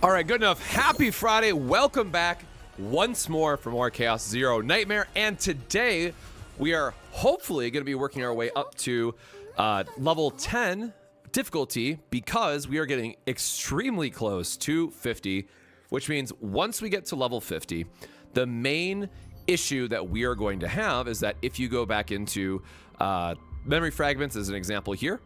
All right, good enough. Happy Friday. Welcome back once more for more Chaos Zero Nightmare. And today we are hopefully going to be working our way up to level 10 difficulty because we are getting extremely close to 50, which means once we get to level 50, the main issue that we are going to have is that if you go back into memory fragments as an example here,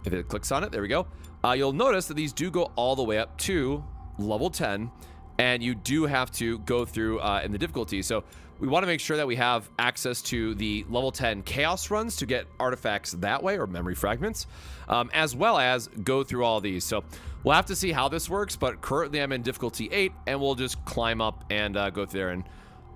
if it clicks on it, there we go. You'll notice that these do go all the way up to level 10, and you do have to go through in the difficulty. So we want to make sure that we have access to the level 10 chaos runs to get artifacts that way, or memory fragments, as well as go through all these. So we'll have to see how this works, but currently I'm in difficulty 8, and we'll just climb up and go through there. And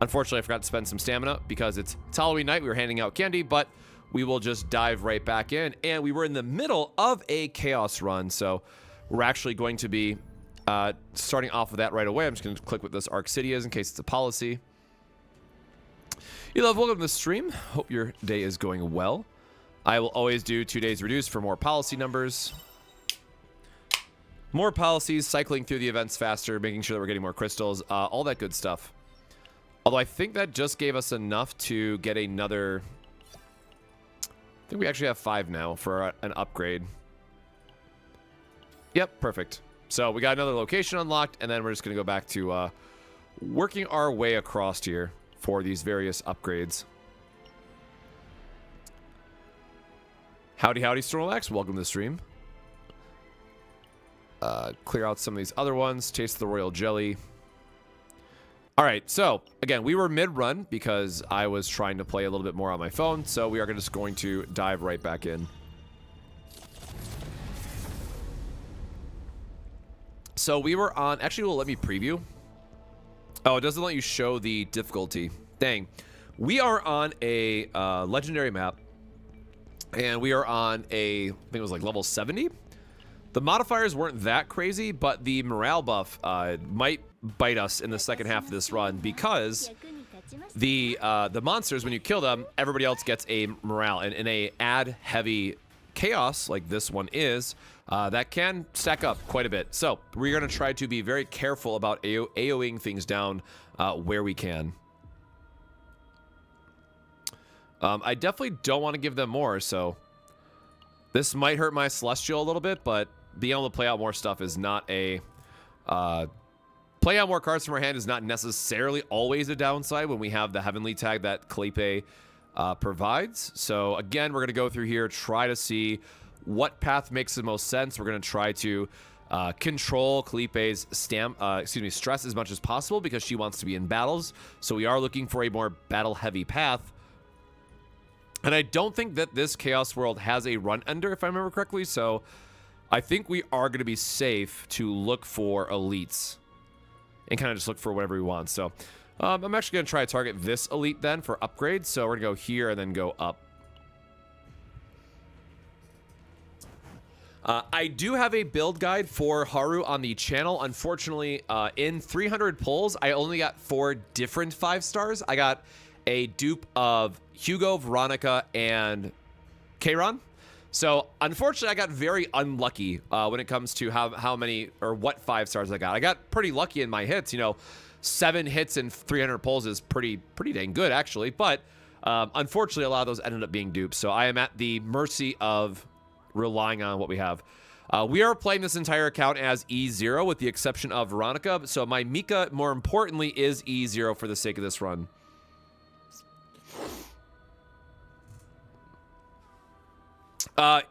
unfortunately, I forgot to spend some stamina because it's Halloween night. We were handing out candy, but we will just dive right back in. And we were in the middle of a chaos run, so we're actually going to be starting off with that right away. I'm just going to click what this Arc City is in case it's a policy. You love, welcome to the stream. Hope your day is going well. I will always do 2 days reduced for more policy numbers. More policies, cycling through the events faster, making sure that we're getting more crystals, all that good stuff. Although I think that just gave us enough to get another... I think we actually have 5 now for an upgrade. Yep, perfect. So we got another location unlocked, and then we're just going to go back to working our way across here for these various upgrades. Howdy, howdy, Snorlax. Welcome to the stream. Clear out some of these other ones. Taste the Royal Jelly. All right, so again, we were mid-run because I was trying to play a little bit more on my phone, so we are just going to dive right back in. So we were on... Actually, will let me preview. Oh, it doesn't let you show the difficulty. Dang. We are on a legendary map, and we are on a... I think it was like level 70. The modifiers weren't that crazy, but the morale buff might bite us in the second half of this run because the monsters, when you kill them, everybody else gets a morale. And in a ad heavy chaos like this one is, that can stack up quite a bit. So we're going to try to be very careful about AOing things down where we can. I definitely don't want to give them more, so this might hurt my Celestial a little bit, but being able to play out more stuff is not a... play out more cards from our hand is not necessarily always a downside when we have the Heavenly tag that Clepe provides. So again, we're going to go through here, try to see what path makes the most sense. We're going to try to control Clepe's stress as much as possible because she wants to be in battles. So we are looking for a more battle-heavy path. And I don't think that this Chaos World has a run ender, if I remember correctly. So I think we are going to be safe to look for elites and kind of just look for whatever we want. So I'm actually going to try to target this elite then for upgrades. So we're going to go here and then go up. I do have a build guide for Haru on the channel. Unfortunately, in 300 pulls, I only got 4 different 5 stars. I got a dupe of Hugo, Veronica, and Kayron. So unfortunately, I got very unlucky when it comes to how many or what 5 stars I got. I got pretty lucky in my hits. You know, 7 hits in 300 pulls is pretty dang good actually. But unfortunately, a lot of those ended up being dupes. So I am at the mercy of relying on what we have. We are playing this entire account as E0 with the exception of Veronica. So my Mika, more importantly, is E0 for the sake of this run.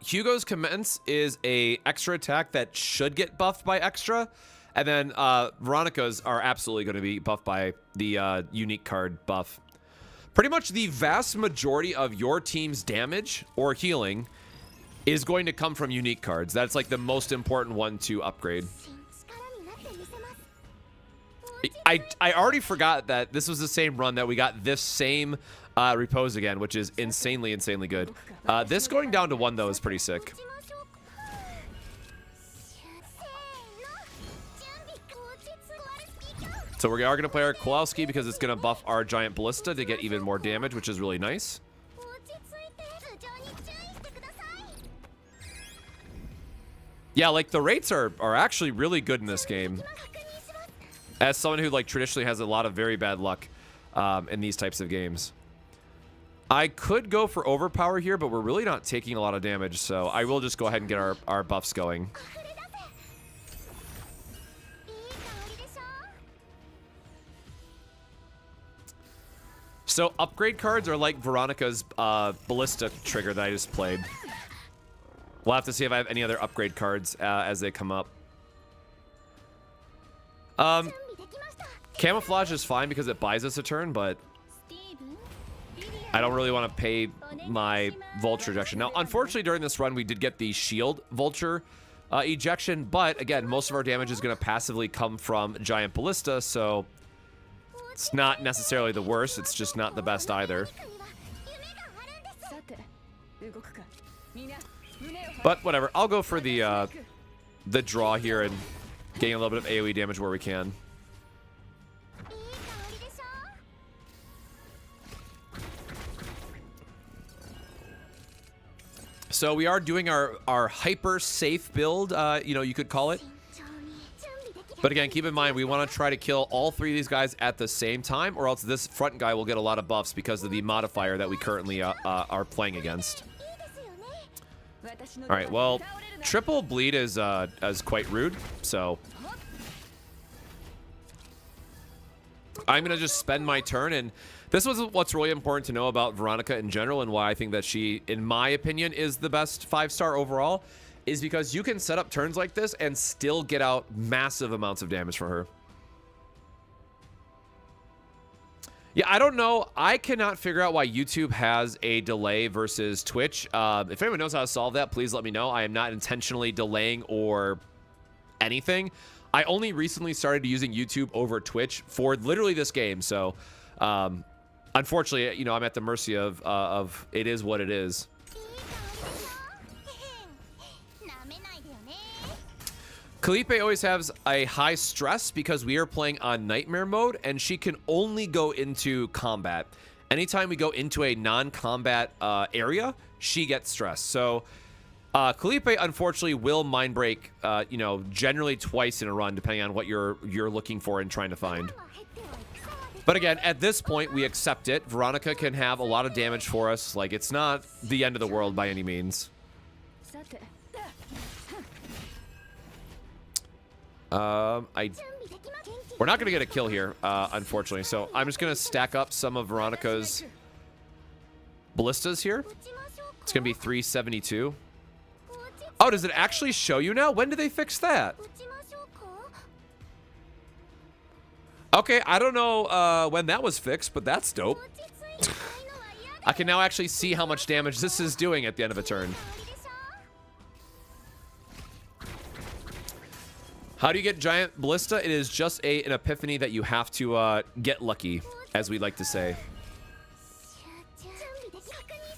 Hugo's Commence is a extra attack that should get buffed by extra, and then Veronica's are absolutely going to be buffed by the unique card buff. Pretty much the vast majority of your team's damage or healing is going to come from unique cards. That's like the most important one to upgrade. I already forgot that this was the same run that we got this same repose again, which is insanely good. This going down to 1 though is pretty sick. So we are going to play our Kowalski because it's going to buff our Giant Ballista to get even more damage, which is really nice. Yeah, like the rates are actually really good in this game. As someone who like traditionally has a lot of very bad luck in these types of games. I could go for overpower here, but we're really not taking a lot of damage, so I will just go ahead and get our buffs going. So upgrade cards are like Veronica's Ballista trigger that I just played. We'll have to see if I have any other upgrade cards as they come up. Camouflage is fine because it buys us a turn, but I don't really want to pay my Vulture ejection. Now, unfortunately, during this run, we did get the Shield Vulture ejection, but again, most of our damage is going to passively come from Giant Ballista, so it's not necessarily the worst. It's just not the best either. But whatever, I'll go for the draw here and getting a little bit of AoE damage where we can. So we are doing our hyper safe build, you know, you could call it. But again, keep in mind, we want to try to kill all three of these guys at the same time, or else this front guy will get a lot of buffs because of the modifier that we currently are playing against. All right, well, triple bleed is quite rude, so I'm going to just spend my turn, and this was what's really important to know about Veronica in general and why I think that she, in my opinion, is the best 5-star overall, is because you can set up turns like this and still get out massive amounts of damage from her. Yeah, I don't know. I cannot figure out why YouTube has a delay versus Twitch. If anyone knows how to solve that, please let me know. I am not intentionally delaying or anything. I only recently started using YouTube over Twitch for literally this game. So, unfortunately, you know, I'm at the mercy of it is what it is. Kalipe always has a high stress because we are playing on Nightmare mode, and she can only go into combat. Anytime we go into a non-combat area, she gets stressed. So Kalipe, unfortunately, will mind break, you know, generally twice in a run, depending on what you're looking for and trying to find. But again, at this point, we accept it. Veronica can have a lot of damage for us. Like, it's not the end of the world by any means. We're not going to get a kill here, unfortunately. So I'm just going to stack up some of Veronica's ballistas here. It's going to be 372. Oh, does it actually show you now? When did they fix that? Okay, I don't know when that was fixed, but that's dope. I can now actually see how much damage this is doing at the end of a turn. How do you get Giant Ballista? It is just an epiphany that you have to get lucky, as we like to say.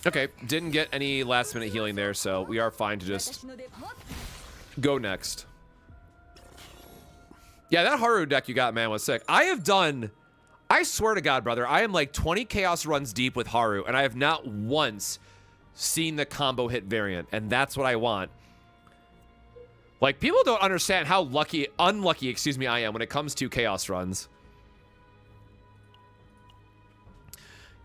Okay, didn't get any last minute healing there, so we are fine to just go next. Yeah, that Haru deck you got, man, was sick. I swear to God, brother, I am like 20 Chaos runs deep with Haru, and I have not once seen the combo hit variant, and that's what I want. Like, people don't understand how unlucky, excuse me, I am when it comes to Chaos runs.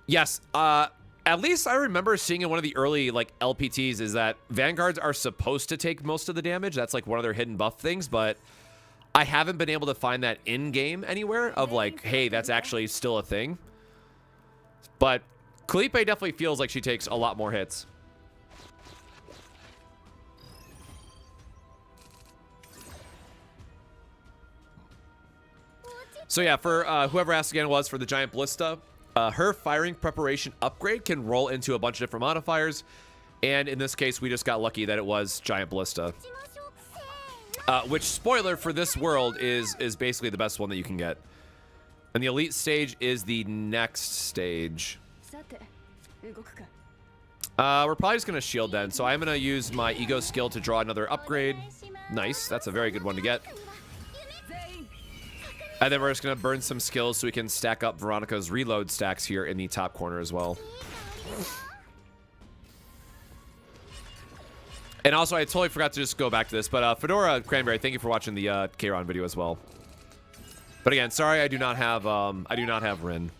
Yes, at least I remember seeing in one of the early, like, LPTs is that Vanguards are supposed to take most of the damage. That's, like, one of their hidden buff things, but I haven't been able to find that in-game anywhere of, like, hey, that's actually still a thing. But Kalipe definitely feels like she takes a lot more hits. So yeah, for whoever asked again was for the Giant Ballista, her firing preparation upgrade can roll into a bunch of different modifiers, and in this case, we just got lucky that it was Giant Ballista. Which, spoiler for this world, is basically the best one that you can get. And the Elite stage is the next stage. We're probably just going to shield then, so I'm going to use my Ego skill to draw another upgrade. Nice, that's a very good one to get. And then we're just going to burn some skills so we can stack up Veronica's reload stacks here in the top corner as well. And also, I totally forgot to just go back to this, but Fedora Cranberry, thank you for watching the K-Ron video as well. But again, sorry, I do not have Rin.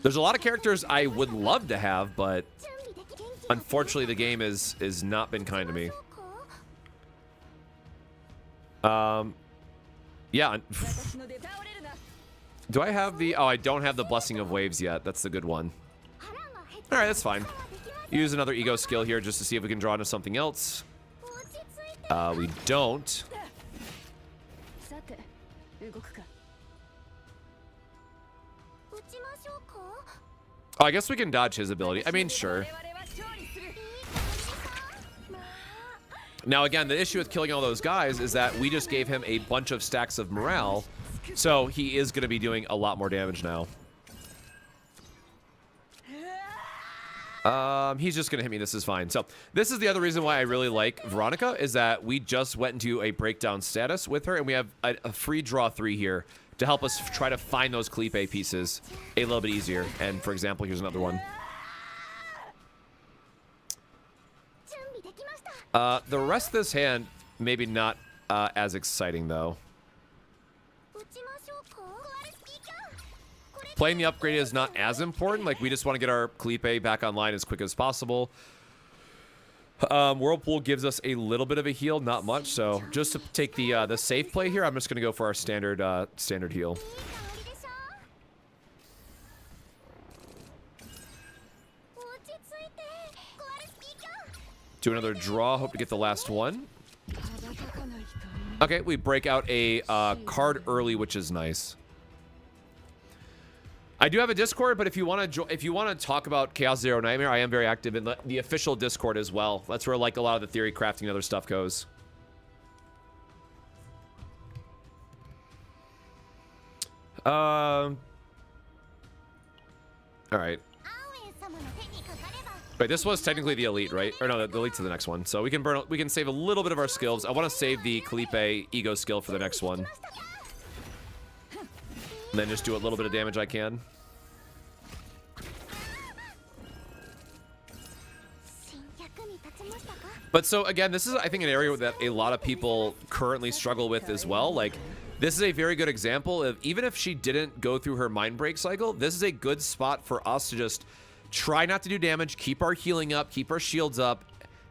There's a lot of characters I would love to have, but unfortunately, the game is not been kind to me. Yeah. Do I have the... Oh, I don't have the Blessing of Waves yet. That's the good one. All right, that's fine. Use another ego skill here just to see if we can draw into something else. We don't. Oh, I guess we can dodge his ability. I mean, sure. Now, again, the issue with killing all those guys is that we just gave him a bunch of stacks of morale, so he is going to be doing a lot more damage now. He's just going to hit me. This is fine. So this is the other reason why I really like Veronica, is that we just went into a breakdown status with her, and we have a free draw 3 here to help us try to find those Clipe pieces a little bit easier. And, for example, here's another one. The rest of this hand, maybe not as exciting, though. Playing the upgrade is not as important. Like, we just want to get our Clipe back online as quick as possible. Whirlpool gives us a little bit of a heal, not much. So just to take the safe play here, I'm just going to go for our standard heal. Do another draw. Hope to get the last one. Okay, we break out a card early, which is nice. I do have a Discord, but if you want to talk about Chaos Zero Nightmare, I am very active in the official Discord as well. That's where like a lot of the theory crafting and other stuff goes. All right. Wait, this was technically the elite, right? Or no, the elite's the next one. So we can save a little bit of our skills. I want to save the Clipe ego skill for the next one. And then just do a little bit of damage I can. But so again, this is, I think, an area that a lot of people currently struggle with as well. Like, this is a very good example of, even if she didn't go through her mind break cycle, this is a good spot for us to just try not to do damage, keep our healing up, keep our shields up,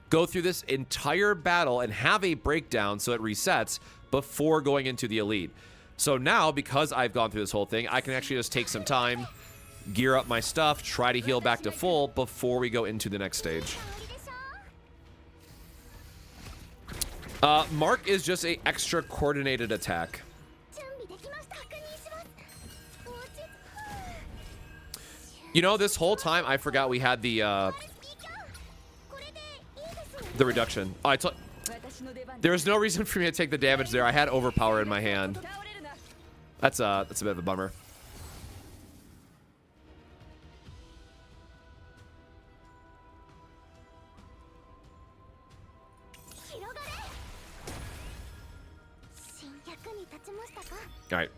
go through this entire battle and have a breakdown so it resets before going into the elite. So now, because I've gone through this whole thing, I can actually just take some time, gear up my stuff, try to heal back to full before we go into the next stage. Mark is just a extra coordinated attack. You know, this whole time I forgot we had the reduction. Oh, there was no reason for me to take the damage there. I had overpower in my hand. That's a bit of a bummer. All right.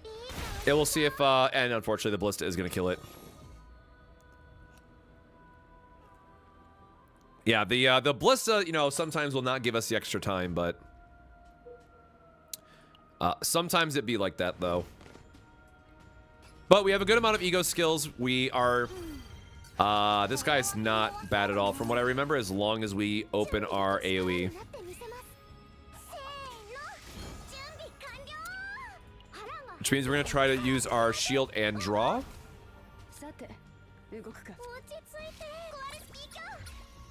Yeah, we'll see if and unfortunately the ballista is going to kill it. Yeah, the ballista, you know, sometimes will not give us the extra time, but sometimes it be like that though. But we have a good amount of ego skills. We are this guy's not bad at all from what I remember, as long as we open our AoE. Which means we're going to try to use our shield and draw.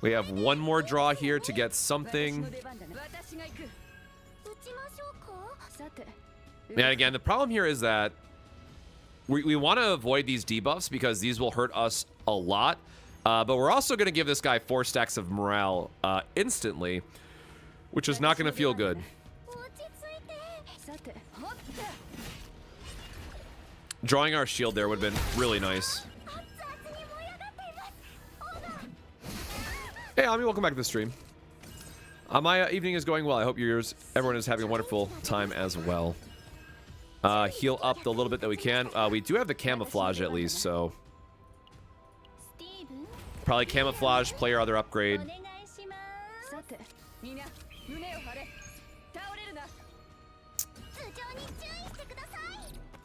We have one more draw here to get something. And again, the problem here is that we want to avoid these debuffs because these will hurt us a lot. But we're also going to give this guy 4 stacks of morale instantly, which is not going to feel good. Drawing our shield there would have been really nice. Hey, Ami, welcome back to the stream. My evening is going well. I hope everyone is having a wonderful time as well. Heal up the little bit that we can. We do have the camouflage at least, so probably camouflage, play our other upgrade.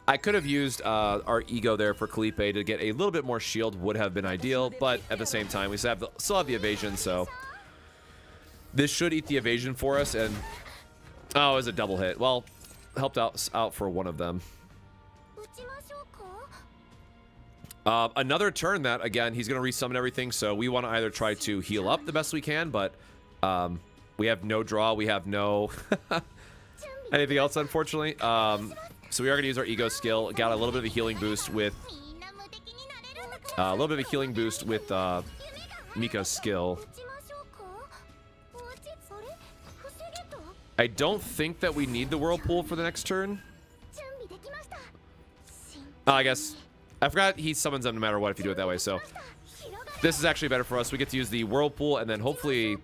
I could have used our ego there for Felipe to get a little bit more shield, would have been ideal, but at the same time, we still have the evasion, so this should eat the evasion for us, and oh, it was a double hit. Well, helped out for one of them. Another turn that, again, he's going to resummon everything, so we want to either try to heal up the best we can, but we have no draw, we have no anything else, unfortunately. So we are going to use our ego skill. Got a little bit of a healing boost with Mika's skill. I don't think that we need the whirlpool for the next turn. I guess I forgot he summons them no matter what if you do it that way. So this is actually better for us. We get to use the whirlpool, and then hopefully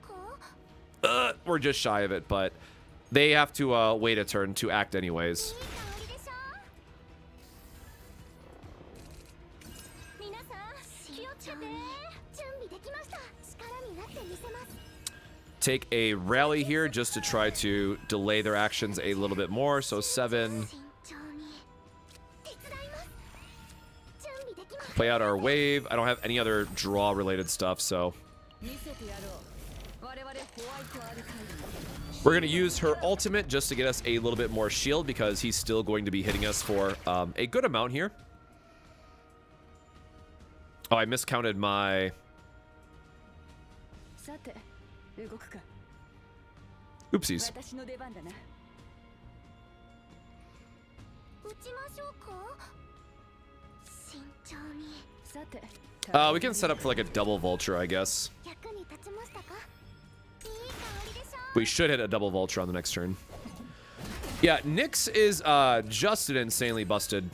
we're just shy of it, but they have to wait a turn to act anyways. Take a rally here just to try to delay their actions a little bit more. So 7. Play out our wave. I don't have any other draw related stuff, so we're going to use her ultimate just to get us a little bit more shield because he's still going to be hitting us for a good amount here. Oh, I miscounted my... Oopsies. We can set up for like a double vulture, I guess. We should hit a double vulture on the next turn. Yeah, Nyx is just an insanely busted.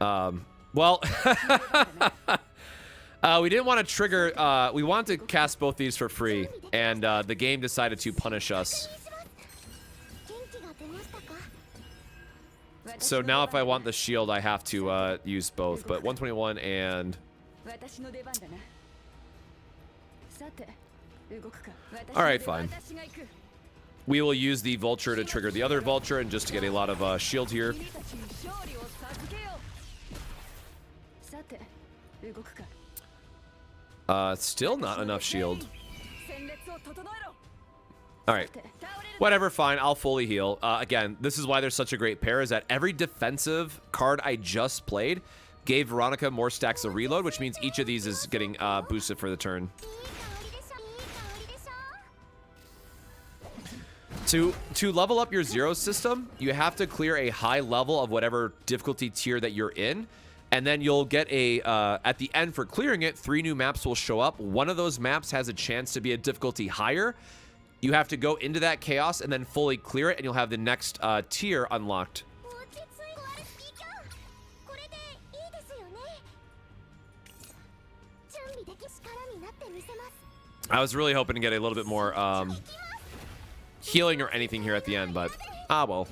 Well, we didn't want to trigger. We wanted to cast both these for free, and the game decided to punish us. So now if I want the shield, I have to use both. But 121 and... Alright, fine. We will use the vulture to trigger the other vulture and just to get a lot of shield here. Still not enough shield. Alright. Whatever, fine. I'll fully heal. Again, this is why there's such a great pair, is that every defensive card I just played gave Veronica more stacks of reload, which means each of these is getting boosted for the turn. To level up your zero system, you have to clear a high level of whatever difficulty tier that you're in. And then you'll get a, at the end for clearing it, 3 new maps will show up. One of those maps has a chance to be a difficulty higher. You have to go into that chaos and then fully clear it, and you'll have the next tier unlocked. I was really hoping to get a little bit more healing or anything here at the end, but well.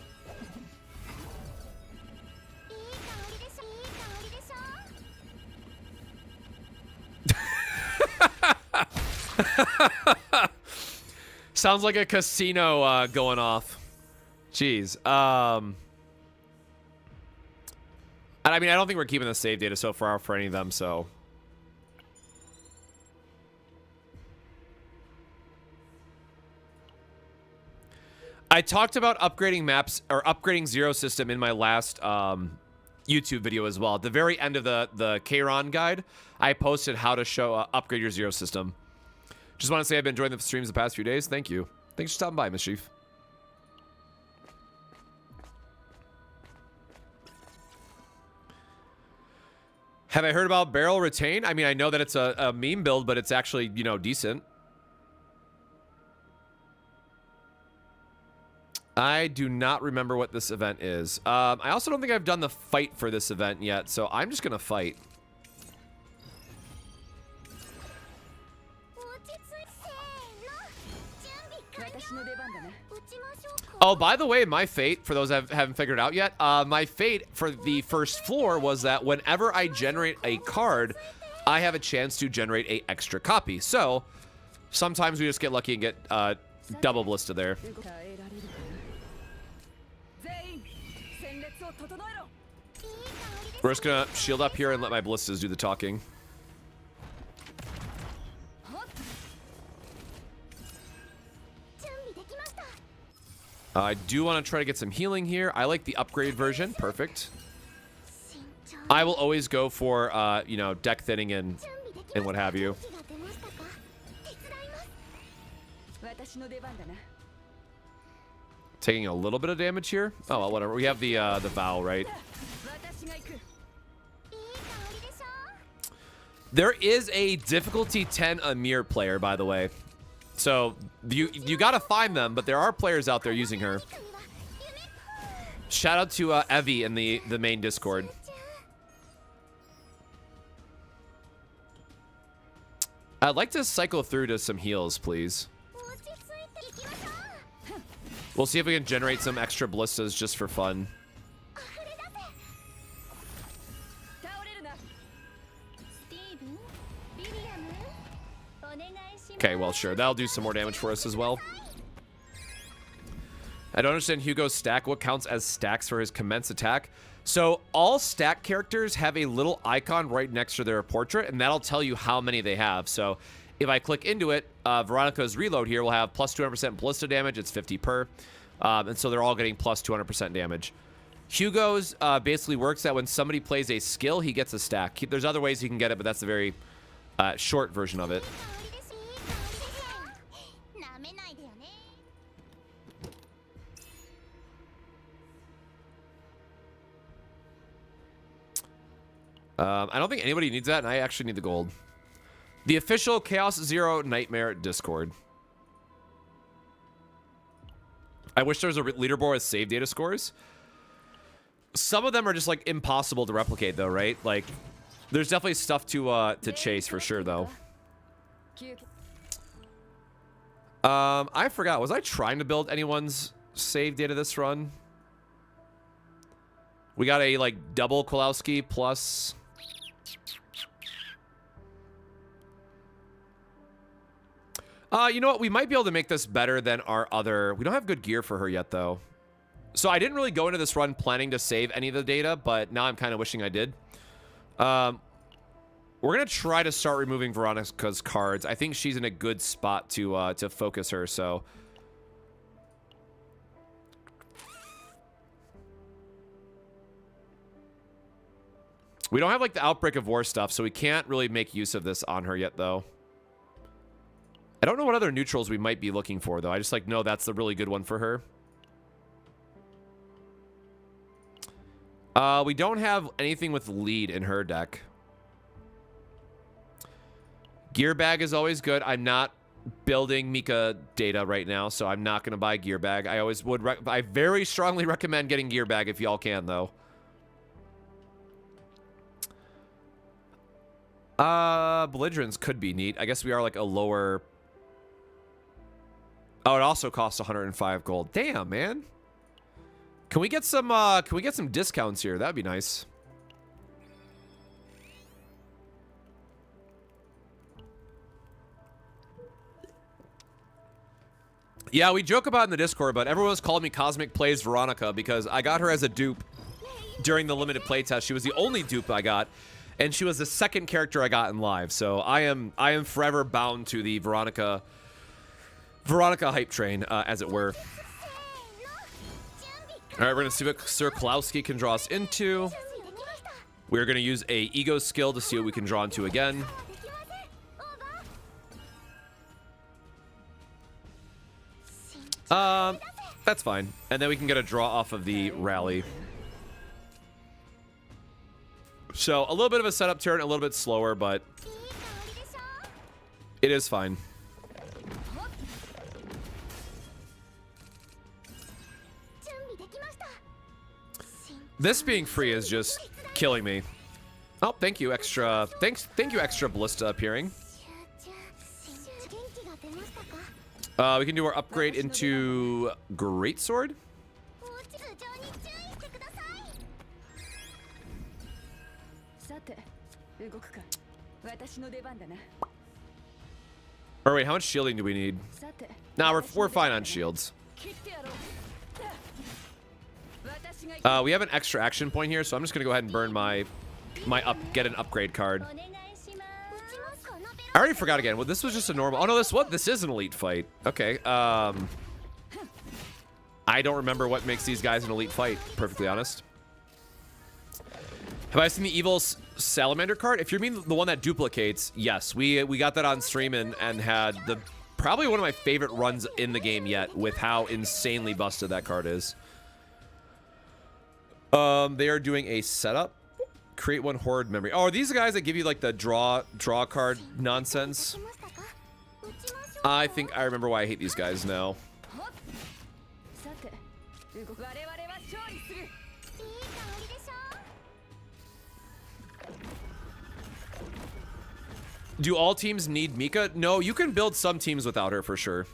Sounds like a casino going off. Jeez. And I mean, I don't think we're keeping the save data so far for any of them, so. I talked about upgrading maps or upgrading Zero System in my last YouTube video as well. At the very end of the Kayron guide, I posted how to show upgrade your Zero System. Just want to say I've been enjoying the streams the past few days. Thank you. Thanks for stopping by, Mischief. Have I heard about Barrel Retain? I mean, I know that it's a meme build, but it's actually, you know, decent. I do not remember what this event is. I also don't think I've done the fight for this event yet, so I'm just going to fight. Oh, by the way, my fate, for those that haven't figured it out yet, my fate for the first floor was that whenever I generate a card, I have a chance to generate an extra copy. So, sometimes we just get lucky and get double ballista there. We're just gonna shield up here and let my ballistas do the talking. I do want to try to get some healing here. I like the upgrade version. Perfect. I will always go for, you know, deck thinning and what have you. Taking a little bit of damage here. Oh, well, whatever. We have the vow, right? There is a difficulty 10 Amir player, by the way. So you gotta find them, but there are players out there using her. Shout out to Evie in the main Discord. I'd like to cycle through to some heals, please. We'll see if we can generate some extra ballistas just for fun. Okay, well, sure. That'll do some more damage for us as well. I don't understand Hugo's stack. What counts as stacks for his commence attack? So all stack characters have a little icon right next to their portrait, and that'll tell you how many they have. So if I click into it, Veronica's reload here will have plus 200% ballista damage. It's 50 per. And so they're all getting plus 200% damage. Hugo's basically works that when somebody plays a skill, he gets a stack. There's other ways you can get it, but that's a very short version of it. I don't think anybody needs that, and I actually need the gold. The official Chaos Zero Nightmare Discord. I wish there was a leaderboard with save data scores. Some of them are just like impossible to replicate, though, right? Like, there's definitely stuff to chase for sure, though. I forgot. Was I trying to build anyone's save data this run? We got a like double Kowalski plus. You know what? We might be able to make this better than our other. We don't have good gear for her yet, though. So I didn't really go into this run planning to save any of the data, but now I'm kind of wishing I did. We're going to try to start removing Veronica's cards. I think she's in a good spot to focus her, so. We don't have, like, the Outbreak of War stuff, so we can't really make use of this on her yet, though. I don't know what other neutrals we might be looking for, though. I just, like, know that's the really good one for her. We don't have anything with lead in her deck. Gear bag is always good. I'm not building Mika data right now, so I'm not going to buy gear bag. I always would. I very strongly recommend getting gear bag if y'all can, though. Belligerents could be neat. I guess we are like a lower. Oh, it also costs 105 gold. Damn, man. Can we get some discounts here? That'd be nice. Yeah, we joke about it in the Discord, but everyone's calling me Cosmic Plays Veronica because I got her as a dupe during the limited playtest. She was the only dupe I got, and she was the second character I got in live. So I am forever bound to the Veronica hype train, as it were. All right, we're gonna see what Sir Kalowski can draw us into. We're gonna use a ego skill to see what we can draw into again. That's fine. And then we can get a draw off of the rally. So a little bit of a setup turn, a little bit slower, but it is fine. This being free is just killing me. Oh, thank you, extra. Thank you, extra ballista appearing. We can do our upgrade into Greatsword. Or wait, how much shielding do we need? Nah, we're fine on shields. We have an extra action point here, so I'm just gonna go ahead and burn get an upgrade card. I already forgot again. Well, this was just a normal. Oh no, this is an elite fight. Okay. I don't remember what makes these guys an elite fight. Perfectly honest. Have I seen the evil salamander card? If you mean the one that duplicates, yes, we got that on stream and had probably one of my favorite runs in the game yet with how insanely busted that card is. They are doing a setup. Create one horde memory. Oh, are these guys that give you like the draw card nonsense? I think I remember why I hate these guys now. Do all teams need Mika? No, you can build some teams without her for sure.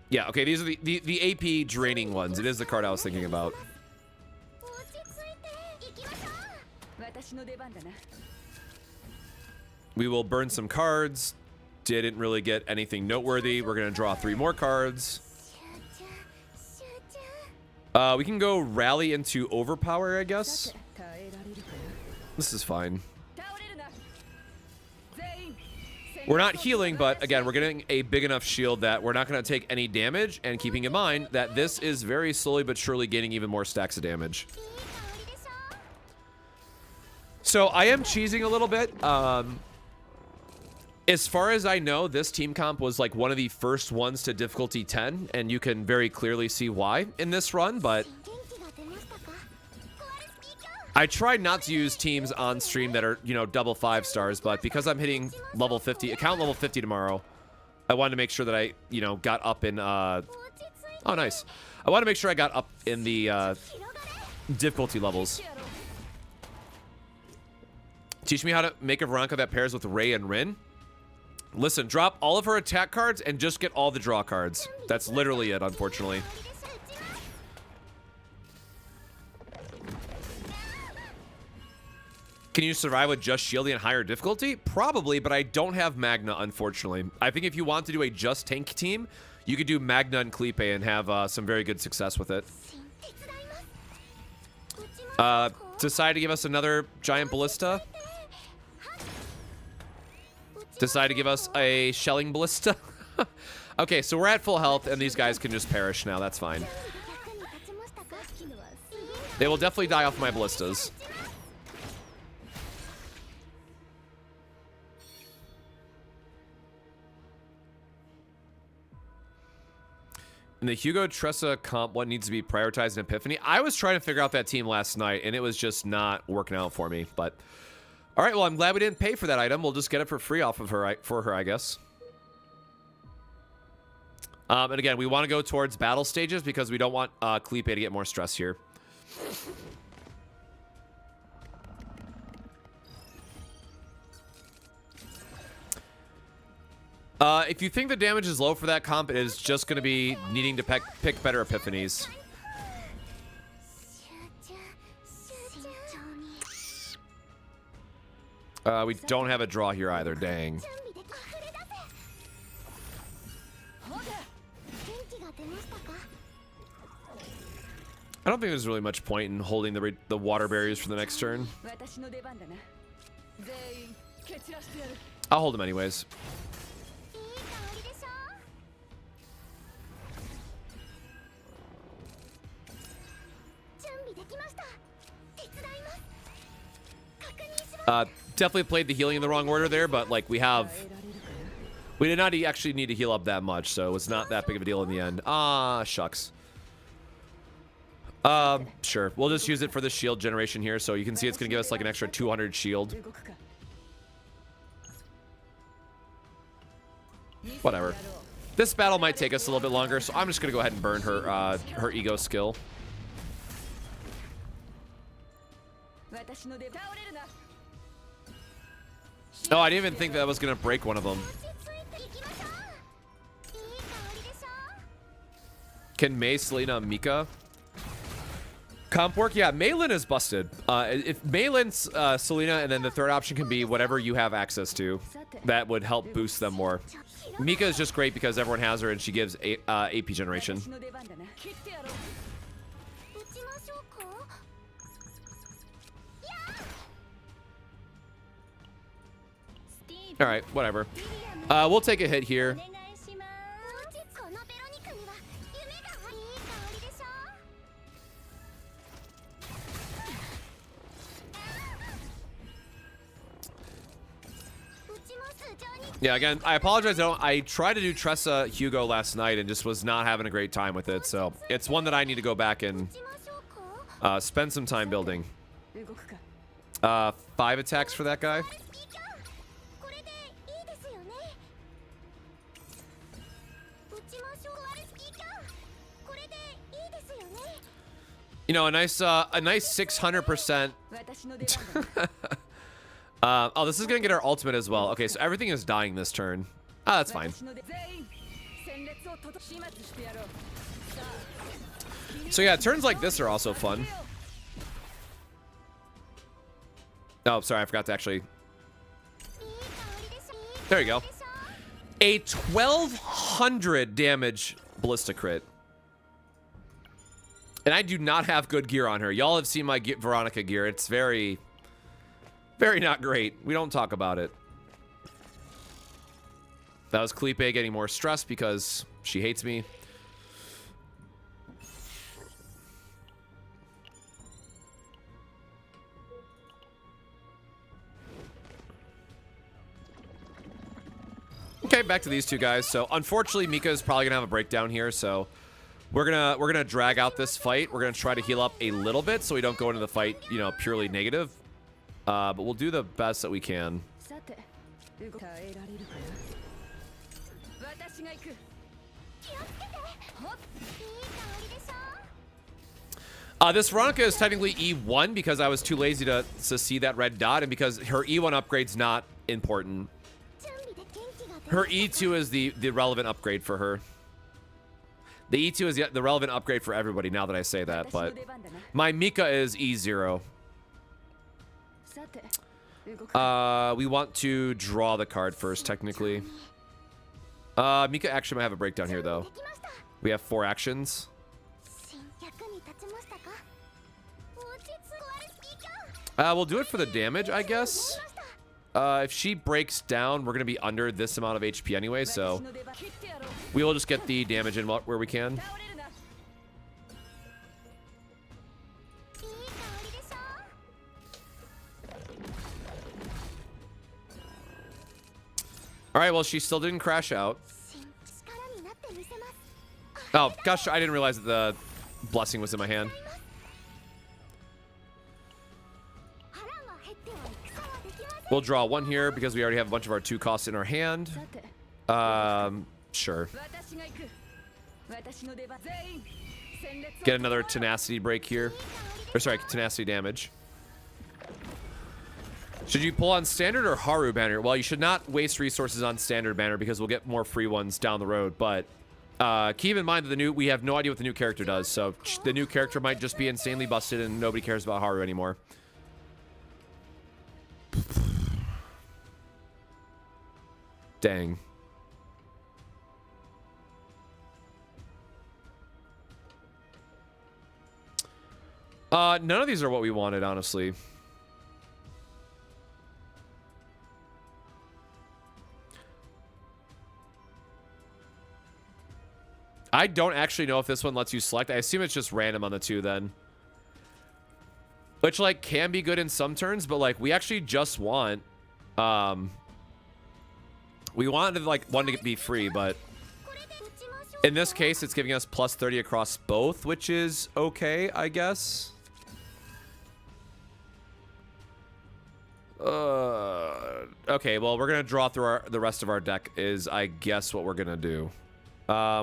Yeah, okay, these are the AP draining ones. It is the card I was thinking about. We will burn some cards. Didn't really get anything noteworthy. We're going to draw 3 more cards. We can go rally into overpower, I guess. This is fine. We're not healing, but again, we're getting a big enough shield that we're not going to take any damage, and keeping in mind that this is very slowly but surely gaining even more stacks of damage. So I am cheesing a little bit. As far as I know, this team comp was like one of the first ones to difficulty 10, and you can very clearly see why in this run, but I tried not to use teams on stream that are, you know, double 5 stars, but because I'm hitting level 50, account level 50 tomorrow, I wanted to make sure that I, you know, got up in, oh, nice. I want to make sure I got up in the difficulty levels. Teach me how to make a Veronica that pairs with Ray and Rin. Listen, drop all of her attack cards and just get all the draw cards. That's literally it, unfortunately. Can you survive with just shielding and higher difficulty? Probably, but I don't have Magna, unfortunately. I think if you want to do a just tank team, you could do Magna and Clepe and have some very good success with it. Decide to give us another giant ballista. Decide to give us a shelling ballista. Okay, so we're at full health, and these guys can just perish now. That's fine. They will definitely die off my ballistas. In the Hugo Tressa comp, what needs to be prioritized in Epiphany? I was trying to figure out that team last night, and it was just not working out for me. But all right, well, I'm glad we didn't pay for that item. We'll just get it for free off of her, I guess. And again, we want to go towards battle stages because we don't want Clepe to get more stress here. If you think the damage is low for that comp, it is just going to be needing to pick better epiphanies. We don't have a draw here either, dang. I don't think there's really much point in holding the water barriers for the next turn. I'll hold them anyways. Definitely played the healing in the wrong order there, but like we did not actually need to heal up that much, so it was not that big of a deal in the end. Ah, shucks. Sure. We'll just use it for the shield generation here, so you can see it's going to give us like an extra 200 shield. Whatever. This battle might take us a little bit longer, so I'm just going to go ahead and burn her her ego skill. Oh, I didn't even think that was going to break one of them. Can Mei Selena Mika? Comp work, yeah. Maylin is busted. If Maylin's Selena, and then the third option can be whatever you have access to, that would help boost them more. Mika is just great because everyone has her and she gives AP generation. All right, whatever. We'll take a hit here. Yeah, again, I apologize. I tried to do Tressa Hugo last night and just was not having a great time with it. So it's one that I need to go back and spend some time building. 5 attacks for that guy. You know, a nice 600%. Oh, this is gonna get our ultimate as well. Okay, so everything is dying this turn. Ah, that's fine. So yeah, turns like this are also fun. Oh, sorry, I forgot to actually. There you go. A 1200 damage ballista crit. And I do not have good gear on her. Y'all have seen my Veronica gear. It's very, very not great. We don't talk about it. That was Clepe getting more stressed because she hates me. Okay, back to these two guys. So unfortunately, Mika is probably gonna have a breakdown here. So we're gonna drag out this fight. We're gonna try to heal up a little bit so we don't go into the fight, you know, purely negative. But we'll do the best that we can. This Veronica is technically E1 because I was too lazy to see that red dot, and because her E1 upgrade's not important. Her E2 is the relevant upgrade for her. The E2 is the relevant upgrade for everybody now that I say that, but my Mika is E0. We want to draw the card first, technically. Mika actually might have a breakdown here, though. We have 4 actions. We'll do it for the damage, I guess. If she breaks down, we're going to be under this amount of HP anyway, so we will just get the damage in where we can. All right, well, she still didn't crash out. Oh, gosh, I didn't realize that the blessing was in my hand. We'll draw 1 here because we already have a bunch of our 2 costs in our hand. Sure. Get another tenacity break here. Or sorry, tenacity damage. Should you pull on standard or Haru banner? Well, you should not waste resources on standard banner because we'll get more free ones down the road. But keep in mind that we have no idea what the new character does. So the new character might just be insanely busted and nobody cares about Haru anymore. Dang. None of these are what we wanted, honestly. I don't actually know if this one lets you select. I assume it's just random on the 2 then. Which, like, can be good in some turns, but, like, we actually just want... we wanted, like, one to be free, but... in this case, it's giving us plus 30 across both, which is okay, I guess. Okay, well, we're going to draw through the rest of our deck is, I guess, what we're going to do.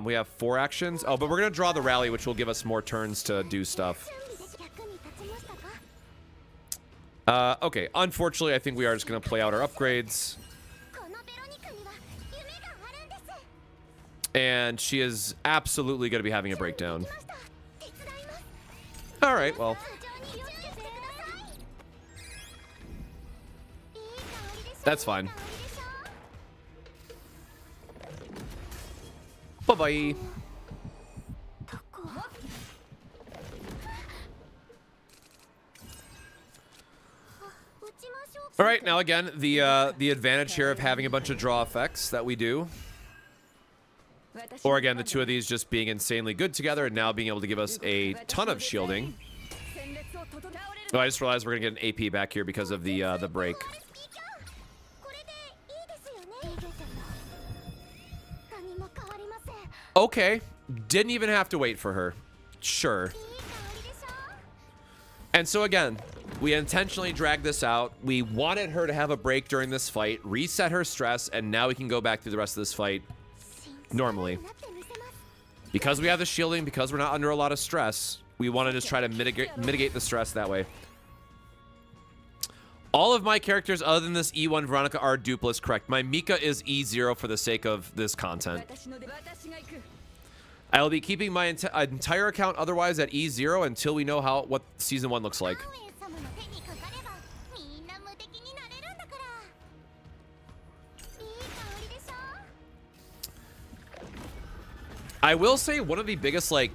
We have 4 actions. Oh, but we're going to draw the rally, which will give us more turns to do stuff. Okay, unfortunately, I think we are just going to play out our upgrades. And she is absolutely going to be having a breakdown. All right, well. That's fine. Bye-bye. All right, now again, the advantage here of having a bunch of draw effects that we do. Or again, the two of these just being insanely good together and now being able to give us a ton of shielding. Oh, I just realized we're gonna get an AP back here because of the break. Okay, didn't even have to wait for her. Sure. And so again, we intentionally dragged this out. We wanted her to have a break during this fight, reset her stress, and now we can go back through the rest of this fight normally. Because we have the shielding, because we're not under a lot of stress, we want to just try to mitigate the stress that way. All of my characters other than this E1 Veronica are dupless, correct. My Mika is E0 for the sake of this content. I will be keeping my entire account otherwise at E0 until we know what Season 1 looks like. I will say one of the biggest, like,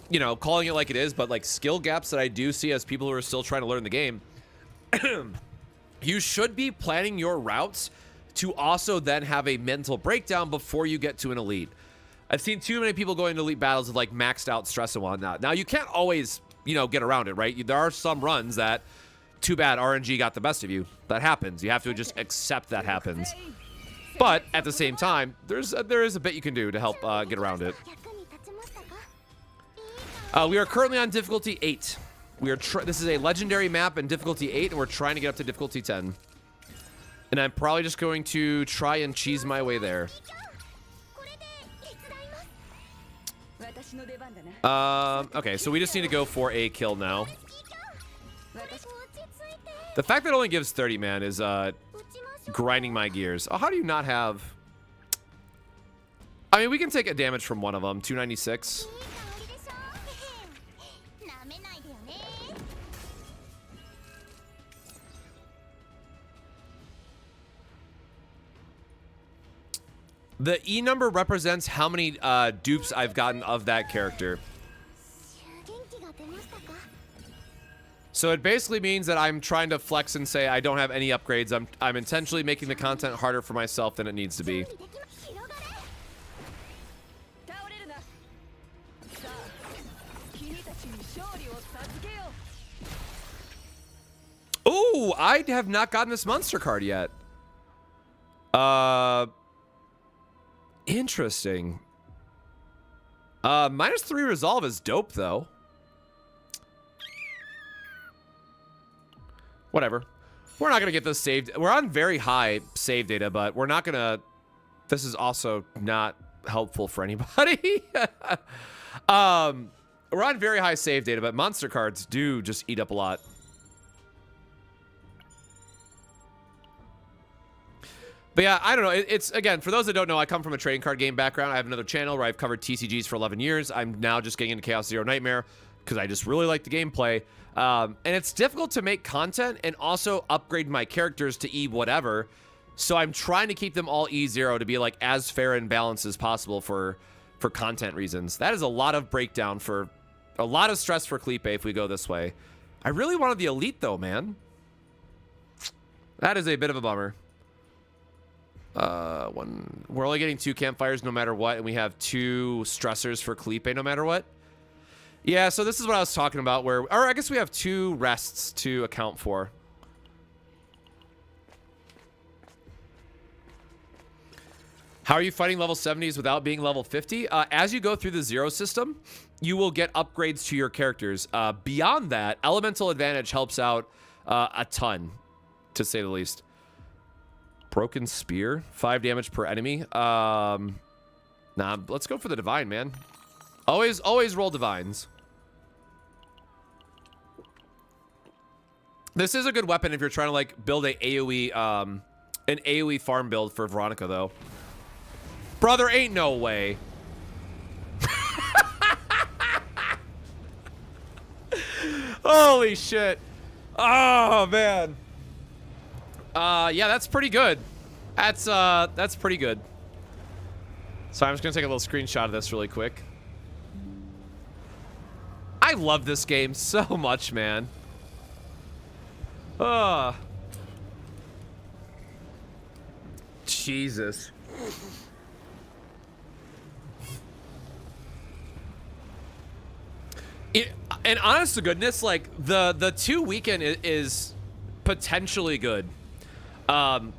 you know, calling it like it is, but like skill gaps that I do see as people who are still trying to learn the game. You should be planning your routes to also then have a mental breakdown before you get to an elite. I've seen too many people go into elite battles with like maxed out stress and whatnot. Now you can't always, you know, get around it, right? There are some runs that, too bad, RNG got the best of you. That happens. You have to just accept that happens. But at the same time, there is a bit you can do to help get around it. We are currently on difficulty 8. This is a legendary map in difficulty 8, and we're trying to get up to difficulty 10. And I'm probably just going to try and cheese my way there. Okay, so we just need to go for a kill now. The fact that it only gives 30, man, is grinding my gears. Oh, how do you not have... I mean, we can take a damage from one of them. 296. The E number represents how many dupes I've gotten of that character. So it basically means that I'm trying to flex and say I don't have any upgrades. I'm intentionally making the content harder for myself than it needs to be. Ooh, I have not gotten this monster card yet. Interesting. -3 resolve is dope though. Whatever. We're not gonna get this saved. We're on very high save data, but we're not gonna... This is also not helpful for anybody. We're on very high save data, but monster cards do just eat up a lot. But yeah, I don't know. It's, again, for those that don't know, I come from a trading card game background. I have another channel where I've covered TCGs for 11 years. I'm now just getting into Chaos Zero Nightmare because I just really like the gameplay. And it's difficult to make content and also upgrade my characters to E whatever. So I'm trying to keep them all E0 to be like as fair and balanced as possible for content reasons. That is a lot of breakdown for a lot of stress for Klipe if we go this way. I really wanted the elite though, man. That is a bit of a bummer. We're only getting 2 campfires no matter what, and we have 2 stressors for Klipe no matter what. Yeah, so this is what I was talking about, or I guess we have 2 rests to account for. How are you fighting level 70s without being level 50? As you go through the zero system, you will get upgrades to your characters. Beyond that, elemental advantage helps out a ton, to say the least. Broken spear, 5 damage per enemy. Nah, let's go for the divine, man. Always roll divines. This is a good weapon if you're trying to like build a AoE, an AoE farm build for Veronica, though. Brother, ain't no way. Holy shit. Oh, man. Yeah, that's pretty good. That's pretty good. So I'm just gonna take a little screenshot of this really quick. I love this game so much, man. Oh. Jesus. And honest to goodness, like the 2 weekend is potentially good. To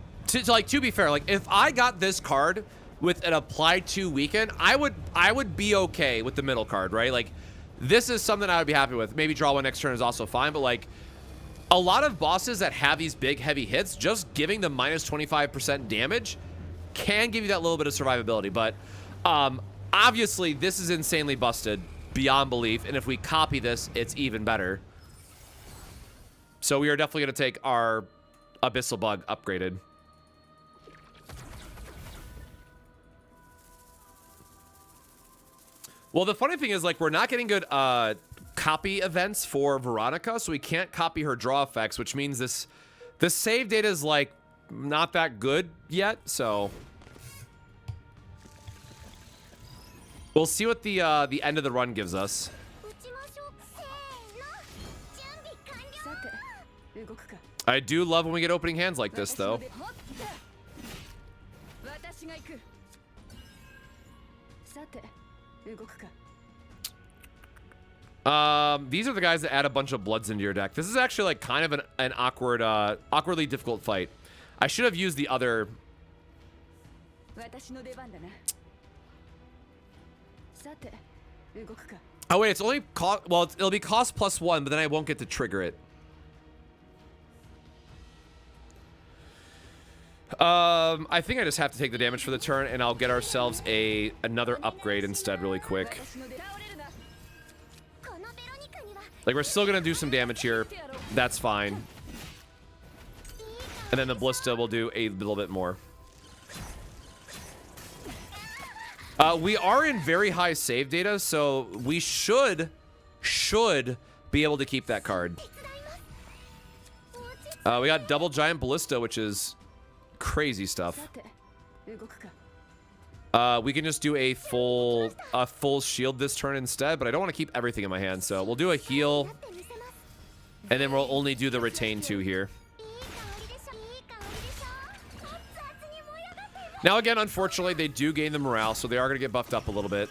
be fair, like if I got this card with an applied 2 weekend, I would be okay with the middle card, right? Like this is something I would be happy with. Maybe draw one next turn is also fine, but like a lot of bosses that have these big heavy hits, just giving them minus 25% damage can give you that little bit of survivability. But obviously this is insanely busted beyond belief, and if we copy this, it's even better. So we are definitely going to take our Abyssal Bug upgraded. Well, the funny thing is, like, we're not getting good copy events for Veronica, so we can't copy her draw effects, which means this save data is, like, not that good yet, so... We'll see what the end of the run gives us. I do love when we get opening hands like this, though. These are the guys that add a bunch of bloods into your deck. This is actually like kind of an awkward, awkwardly difficult fight. I should have used the other... Oh wait, it's only cost. Well, it'll be cost +1, but then I won't get to trigger it. I think I just have to take the damage for the turn, and I'll get ourselves another upgrade instead, really quick. Like we're still gonna do some damage here. That's fine. And then the Ballista will do a little bit more. We are in very high save data, so we should be able to keep that card. We got double giant ballista, which is crazy stuff. We can just do a full shield this turn instead, but I don't want to keep everything in my hand, so we'll do a heal, and then we'll only do the retain 2 here. Now again, unfortunately, they do gain the morale, so they are going to get buffed up a little bit.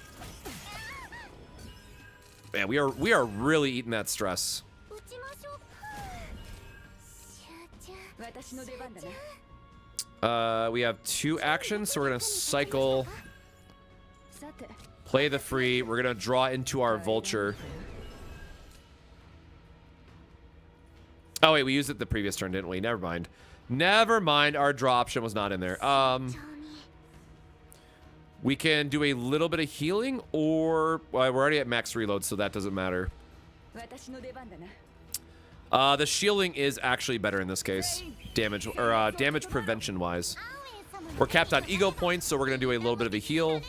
Man, we are really eating that stress. We have 2 actions, so we're going to cycle, play the free. We're going to draw into our vulture. Oh, wait, we used it the previous turn, didn't we? Never mind. Never mind, our draw option was not in there. We can do a little bit of healing, or well, we're already at max reload, so that doesn't matter. The shielding is actually better in this case, damage or damage prevention wise. We're capped on ego points, so we're gonna do a little bit of a heal.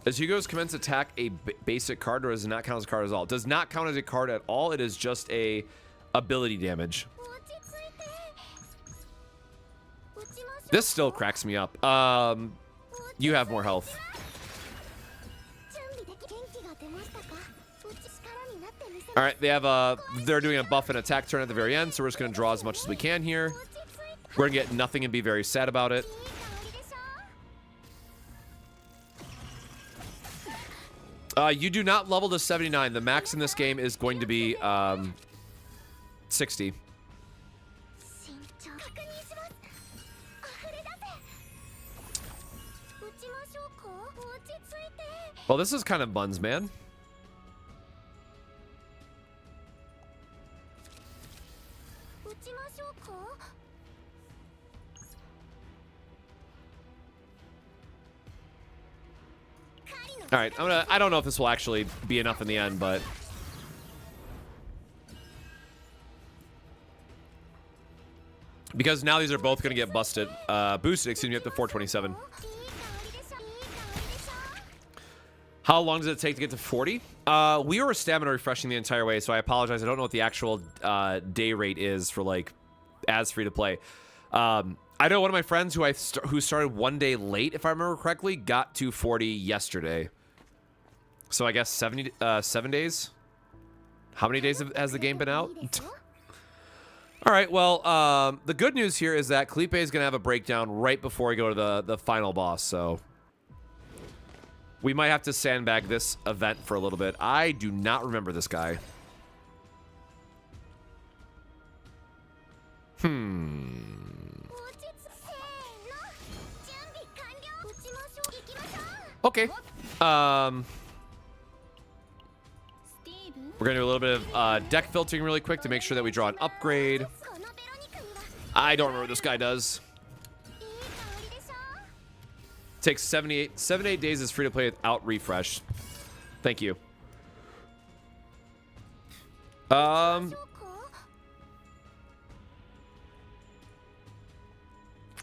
Does Hugo's commence attack a basic card, or does it not count as a card at all? It does not count as a card at all. It is just a ability damage. This still cracks me up. You have more health. All right, they have they're doing a buff and attack turn at the very end, so we're just gonna draw as much as we can here. We're gonna get nothing and be very sad about it. You do not level to 79. The max in this game is going to be 60. Well, this is kind of buns, man. All right, I don't know if this will actually be enough in the end, but because now these are both going to get busted, boosted, excuse me, up to 427. How long does it take to get to 40? We were stamina refreshing the entire way, so I apologize. I don't know what the actual day rate is for like as free to play. I know one of my friends who started 1 day late, if I remember correctly, got to 40 yesterday. So I guess 7 days. How many days has the game been out? All right. Well, the good news here is that Kalipe is gonna have a breakdown right before we go to the final boss. So we might have to sandbag this event for a little bit. I do not remember this guy. Okay. We're gonna do a little bit of deck filtering really quick to make sure that we draw an upgrade. I don't remember what this guy does. Takes 7 to 8 days is free to play without refresh. Thank you.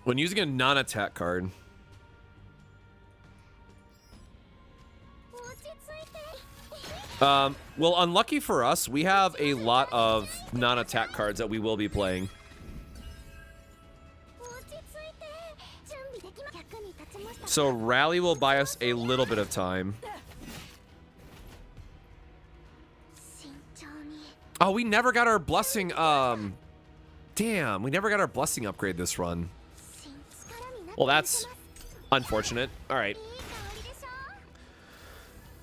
When using a non-attack card. Well, unlucky for us, we have a lot of non-attack cards that we will be playing. So Rally will buy us a little bit of time. Oh, we never got our blessing, damn, we never got our blessing upgrade this run. Well, that's unfortunate. All right.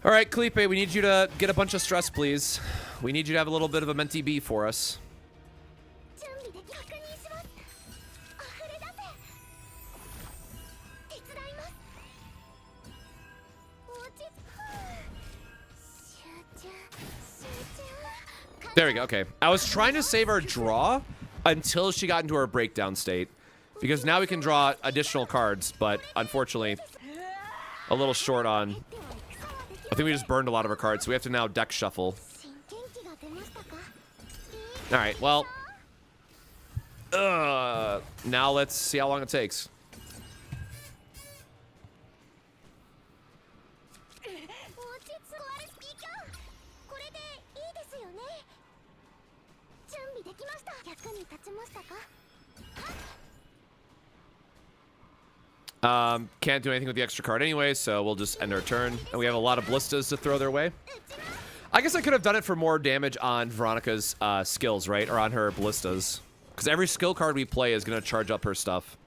All right, Kalipe, we need you to get a bunch of stress, please. We need you to have a little bit of a Menti B for us. There we go. Okay. I was trying to save our draw until she got into her breakdown state, because now we can draw additional cards, but unfortunately, a little short on... I think we just burned a lot of our cards, so we have to now deck shuffle. All right, well... now let's see how long it takes. Can't do anything with the extra card anyway, so we'll just end our turn. And we have a lot of ballistas to throw their way. I guess I could have done it for more damage on Veronica's skills, right? Or on her ballistas. Because every skill card we play is going to charge up her stuff.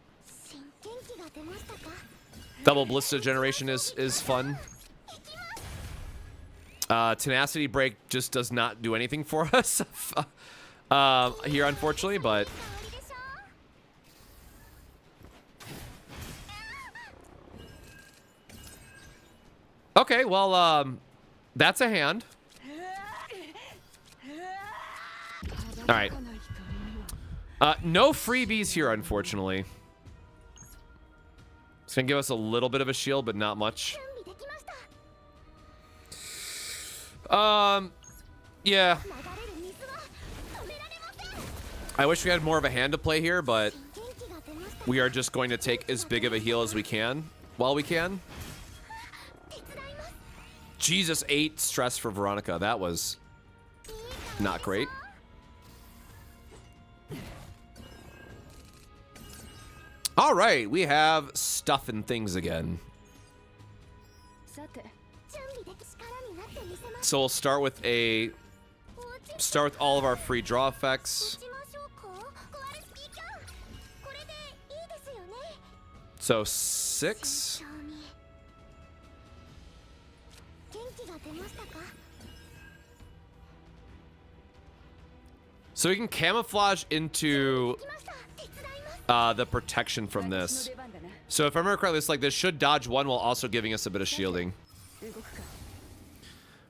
Double ballista generation is fun. Tenacity break just does not do anything for us here, unfortunately, but... Okay, well, that's a hand. All right. No freebies here, unfortunately. It's gonna give us a little bit of a shield, but not much. Yeah. I wish we had more of a hand to play here, but we are just going to take as big of a heal as we can while we can. Jesus, 8 stress for Veronica. That was not great. All right, we have stuff and things again. So we'll start with all of our free draw effects. So 6. So we can camouflage into the protection from this. So if I remember correctly, it's like this should dodge 1 while also giving us a bit of shielding.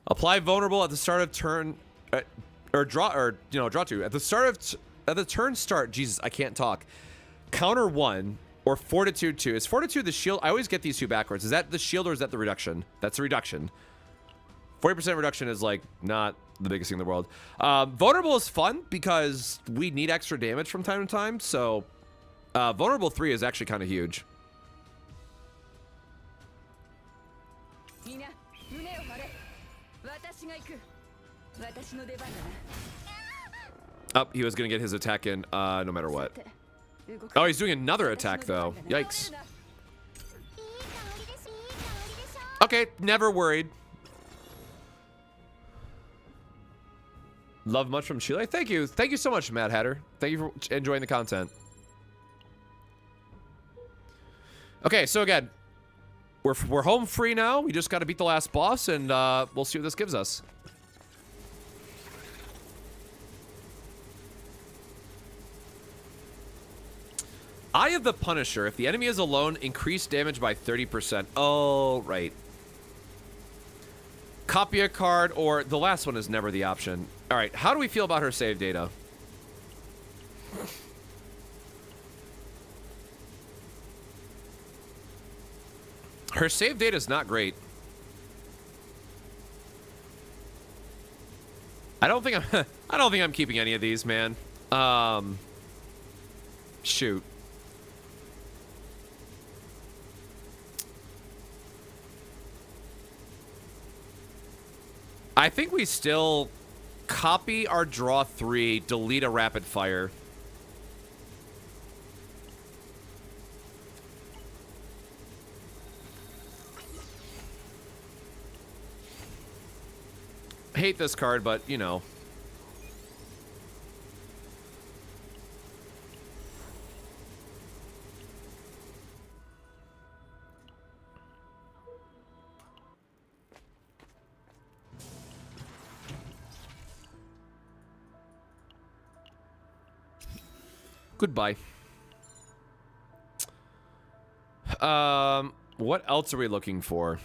Apply vulnerable at the start of turn, draw 2 at the turn start. Jesus, I can't talk. Counter 1 or fortitude 2. Is fortitude the shield? I always get these two backwards. Is that the shield or is that the reduction? That's the reduction. 40% reduction is like not the biggest thing in the world. Vulnerable is fun because we need extra damage from time to time. So vulnerable 3 is actually kind of huge. Oh, he was gonna get his attack in no matter what. Oh, he's doing another attack though. Yikes. Okay, never worried. Love much from Chile. Thank you. Thank you so much, Mad Hatter. Thank you for enjoying the content. Okay, so again, we're home free now. We just got to beat the last boss, and we'll see what this gives us. Eye of the Punisher. If the enemy is alone, increase damage by 30%. Oh, right. Copy a card, or the last one is never the option. All right, how do we feel about her save data? Her save data is not great. I don't think I'm keeping any of these, man. Shoot. I think we still copy our draw 3, delete a rapid fire. Hate this card, but you know. Goodbye. What else are we looking for?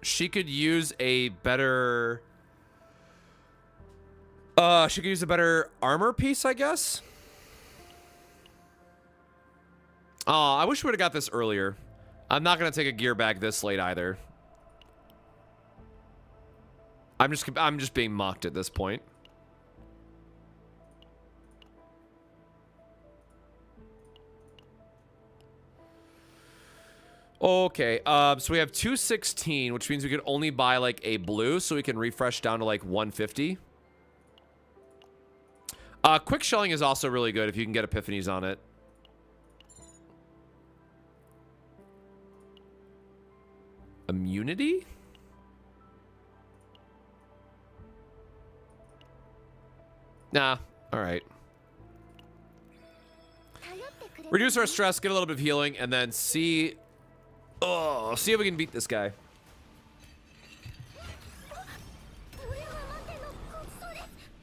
She could use a better... she could use a better armor piece, I guess? I wish we would have got this earlier. I'm not going to take a gear bag this late either. I'm just being mocked at this point. Okay, so we have 216, which means we could only buy like a blue, so we can refresh down to like 150. Quick shelling is also really good if you can get epiphanies on it. Immunity? Nah, alright. Reduce our stress, get a little bit of healing, and then see... Oh, see if we can beat this guy.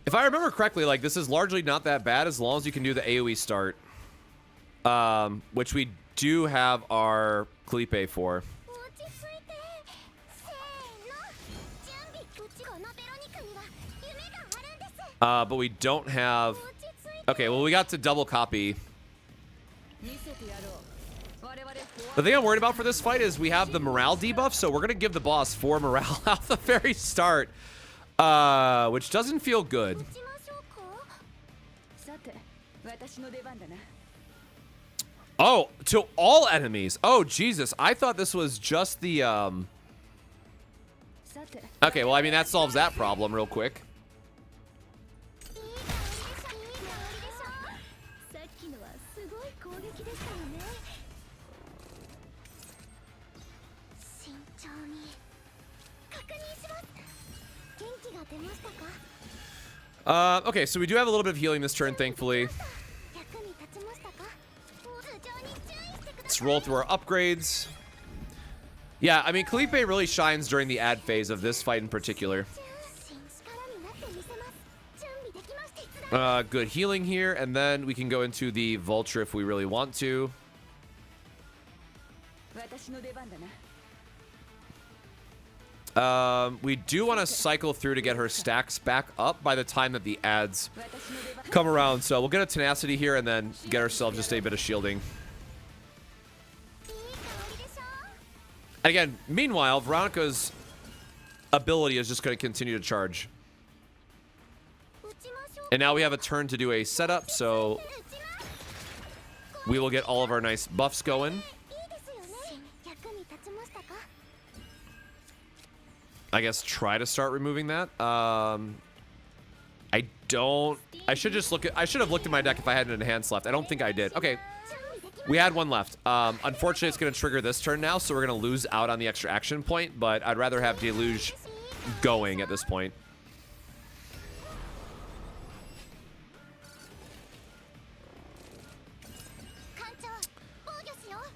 If I remember correctly, like, this is largely not that bad as long as you can do the AoE start. Which we do have our Clipe for. But we don't have... Okay, well, we got to double copy. The thing I'm worried about for this fight is we have the morale debuff, so we're going to give the boss 4 morale at the very start, which doesn't feel good. Oh, to all enemies. Oh, Jesus. I thought this was just the... Okay, well, I mean, that solves that problem real quick. Okay, so we do have a little bit of healing this turn, thankfully. Let's roll through our upgrades. Yeah, I mean, Clipe really shines during the ad phase of this fight in particular. Good healing here, and then we can go into the Vulture if we really want to. We do want to cycle through to get her stacks back up by the time that the ads come around. So we'll get a tenacity here and then get ourselves just a bit of shielding. And again, meanwhile, Veronica's ability is just going to continue to charge. And now we have a turn to do a setup, so we will get all of our nice buffs going. I guess try to start removing that. I should have looked at my deck if I had an enhance left. I don't think I did. Okay. We had one left. Unfortunately, it's going to trigger this turn now, so we're going to lose out on the extra action point, but I'd rather have Deluge going at this point.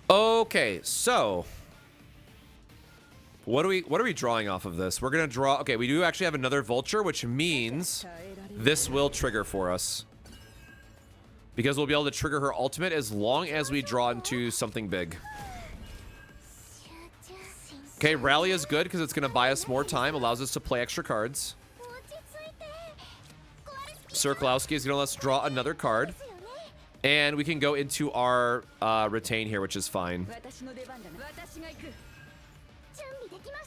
Okay, so what are we drawing off of this? We're gonna draw. Okay, we do actually have another vulture, which means this will trigger for us because we'll be able to trigger her ultimate as long as we draw into something big. Okay, rally is good because it's gonna buy us more time, allows us to play extra cards. Sir Kalowski is gonna let us draw another card. And we can go into our retain here, which is fine.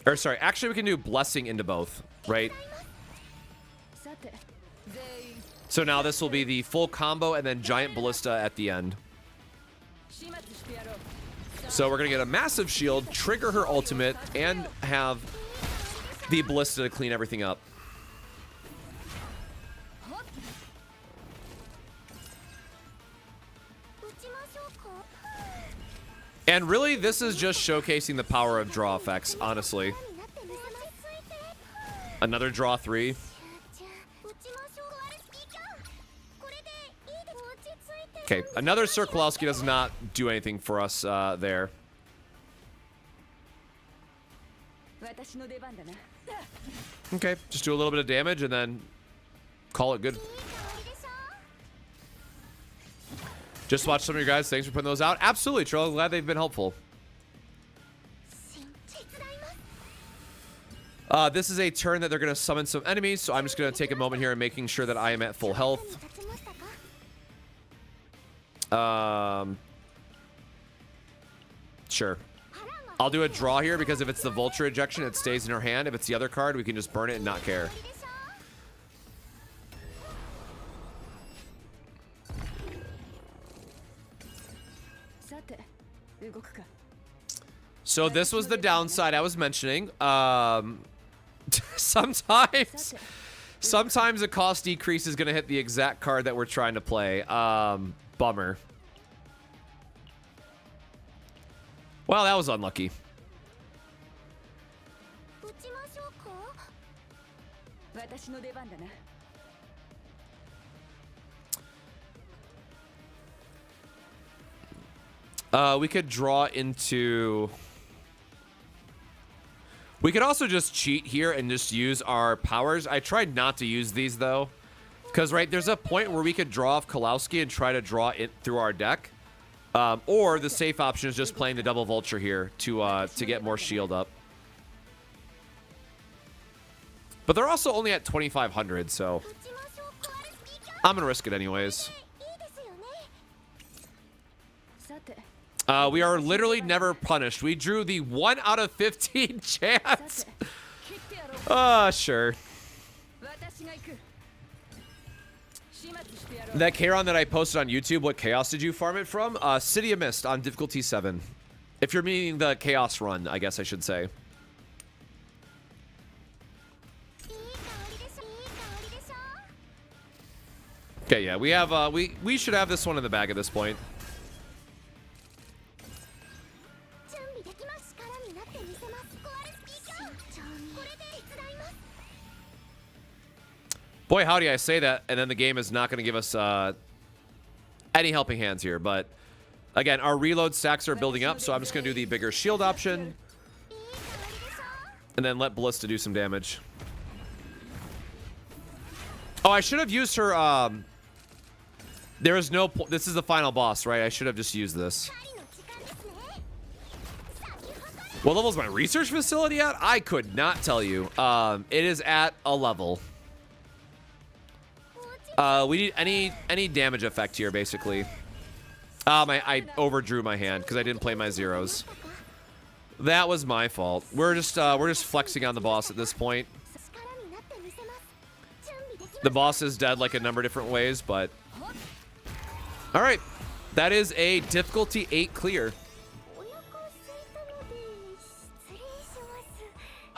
Or sorry, actually we can do blessing into both, right? So now this will be the full combo and then giant ballista at the end. So we're gonna get a massive shield, trigger her ultimate, and have the ballista to clean everything up. And really, this is just showcasing the power of draw effects, honestly. Another draw 3. Okay, another Sir Kalowski does not do anything for us there. Okay, just do a little bit of damage and then call it good. Just watched some of you guys. Thanks for putting those out. Absolutely, Trill. Glad they've been helpful. This is a turn that they're going to summon some enemies, so I'm just going to take a moment here and making sure that I am at full health. Sure. I'll do a draw here because if it's the Vulture ejection, it stays in her hand. If it's the other card, we can just burn it and not care. So this was the downside I was mentioning. Sometimes a cost decrease is going to hit the exact card that we're trying to play. Bummer. Well, that was unlucky. We could draw into... We could also just cheat here and just use our powers. I tried not to use these, though. Because, right, there's a point where we could draw off Kalowski and try to draw it through our deck. Or the safe option is just playing the double Vulture here to get more shield up. But they're also only at 2,500, so... I'm going to risk it anyways. We are literally never punished. We drew the 1 out of 15 chance. Sure. That Charon that I posted on YouTube, what chaos did you farm it from? City of Mist on difficulty 7. If you're meaning the chaos run, I guess I should say. Okay, yeah, we have we should have this one in the bag at this point. Boy, howdy, I say that, and then the game is not going to give us any helping hands here. But, again, our reload stacks are building up, so I'm just going to do the bigger shield option. And then let Ballista do some damage. Oh, I should have used her... There is no... This is the final boss, right? I should have just used this. What level is my research facility at? I could not tell you. It is at a level. We need any damage effect here, basically. I overdrew my hand because I didn't play my zeros. That was my fault. We're just flexing on the boss at this point. The boss is dead like a number of different ways, but all right, that is a difficulty 8 clear.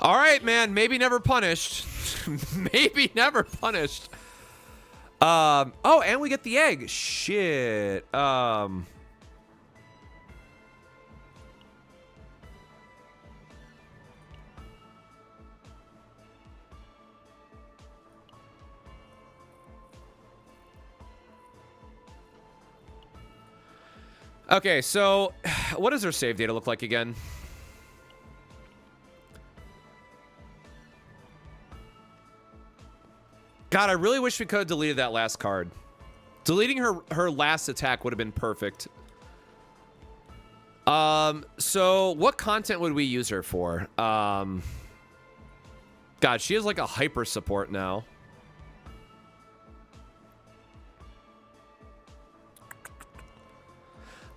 All right, man. Maybe never punished. Maybe never punished. Oh, and we get the egg. Shit. Okay, so what does her save data look like again? God, I really wish we could have deleted that last card. Deleting her last attack would have been perfect. So what content would we use her for? God, she is like a hyper support now.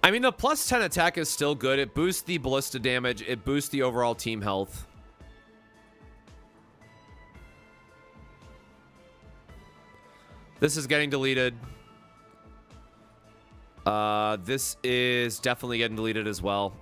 I mean, the plus 10 attack is still good. It boosts the ballista damage. It boosts the overall team health. This is getting deleted. This is definitely getting deleted as well.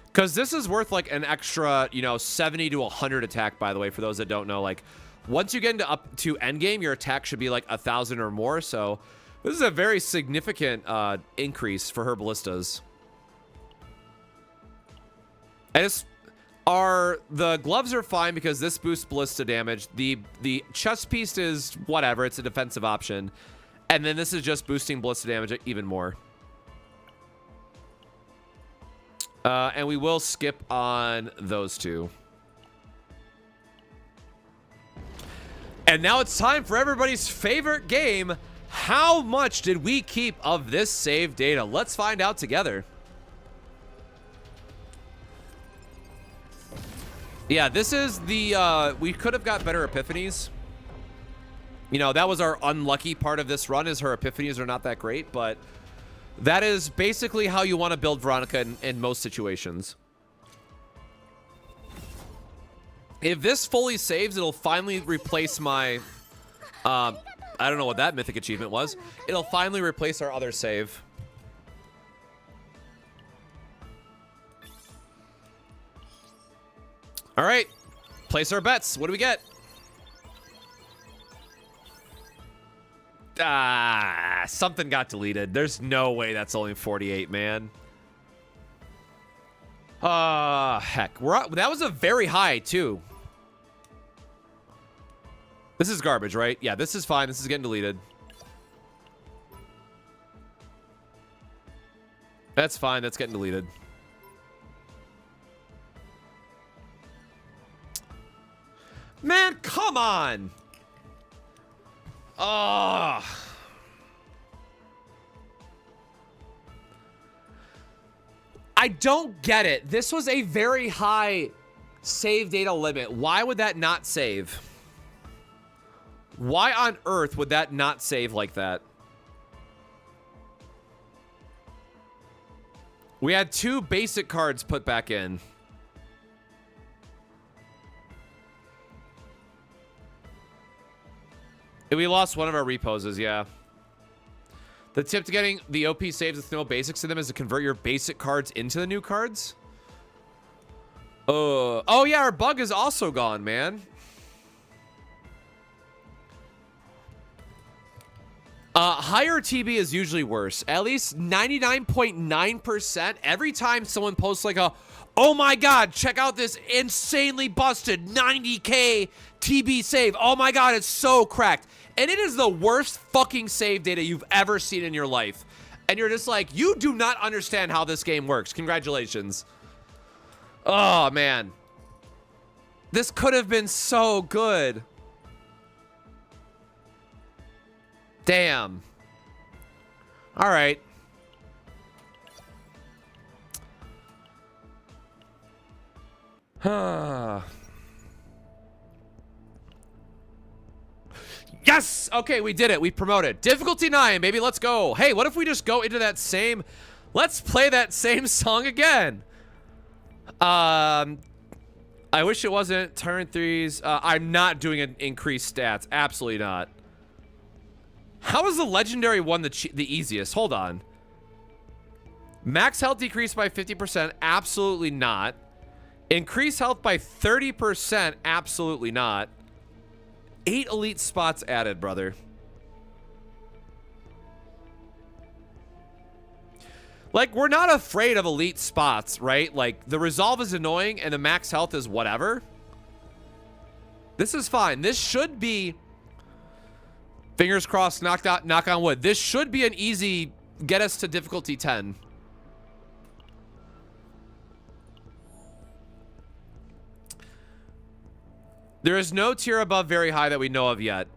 Because this is worth like an extra, you know, 70 to 100 attack, by the way, for those that don't know. Like, once you get into up to endgame, your attack should be like 1,000 or more. So this is a very significant increase for her ballistas. And the gloves are fine because this boosts ballista damage. The chest piece is whatever. It's a defensive option. And then this is just boosting ballista damage even more. And we will skip on those two. And now it's time for everybody's favorite game. How much did we keep of this save data? Let's find out together. Yeah, this is the, we could have got better epiphanies. You know, that was our unlucky part of this run, is her epiphanies are not that great, but that is basically how you want to build Veronica in most situations. If this fully saves, it'll finally replace my, I don't know what that mythic achievement was. It'll finally replace our other save. All right, place our bets. What do we get? Something got deleted. There's no way that's only 48, man. Heck. That was a very high, too. This is garbage, right? Yeah, this is fine. This is getting deleted. That's fine. That's getting deleted. Man, come on! I don't get it. This was a very high save data limit. Why would that not save? Why on earth would that not save like that? We had 2 basic cards put back in. We lost one of our reposes, yeah. The tip to getting the OP saves with no basics in them is to convert your basic cards into the new cards. Oh yeah, our bug is also gone, man. Higher TB is usually worse. At least 99.9% every time someone posts like a, oh my god, check out this insanely busted 90k TB save. Oh my god, it's so cracked. And it is the worst fucking save data you've ever seen in your life. And you're just like, you do not understand how this game works. Congratulations. Oh, man. This could have been so good. Damn. All right. Yes! Okay, we did it. We promoted. Difficulty 9, baby. Let's go. Hey, what if we just go into that same... Let's play that same song again. I wish it wasn't turn 3s. I'm not doing an increased stats. Absolutely not. How is the legendary one the easiest? Hold on. Max health decreased by 50%. Absolutely not. Increase health by 30%. Absolutely not. 8 elite spots added, brother. Like, we're not afraid of elite spots, right? Like, the resolve is annoying and the max health is whatever. This is fine. This should be, fingers crossed, knock on wood. This should be an easy get us to difficulty 10. There is no tier above very high that we know of yet.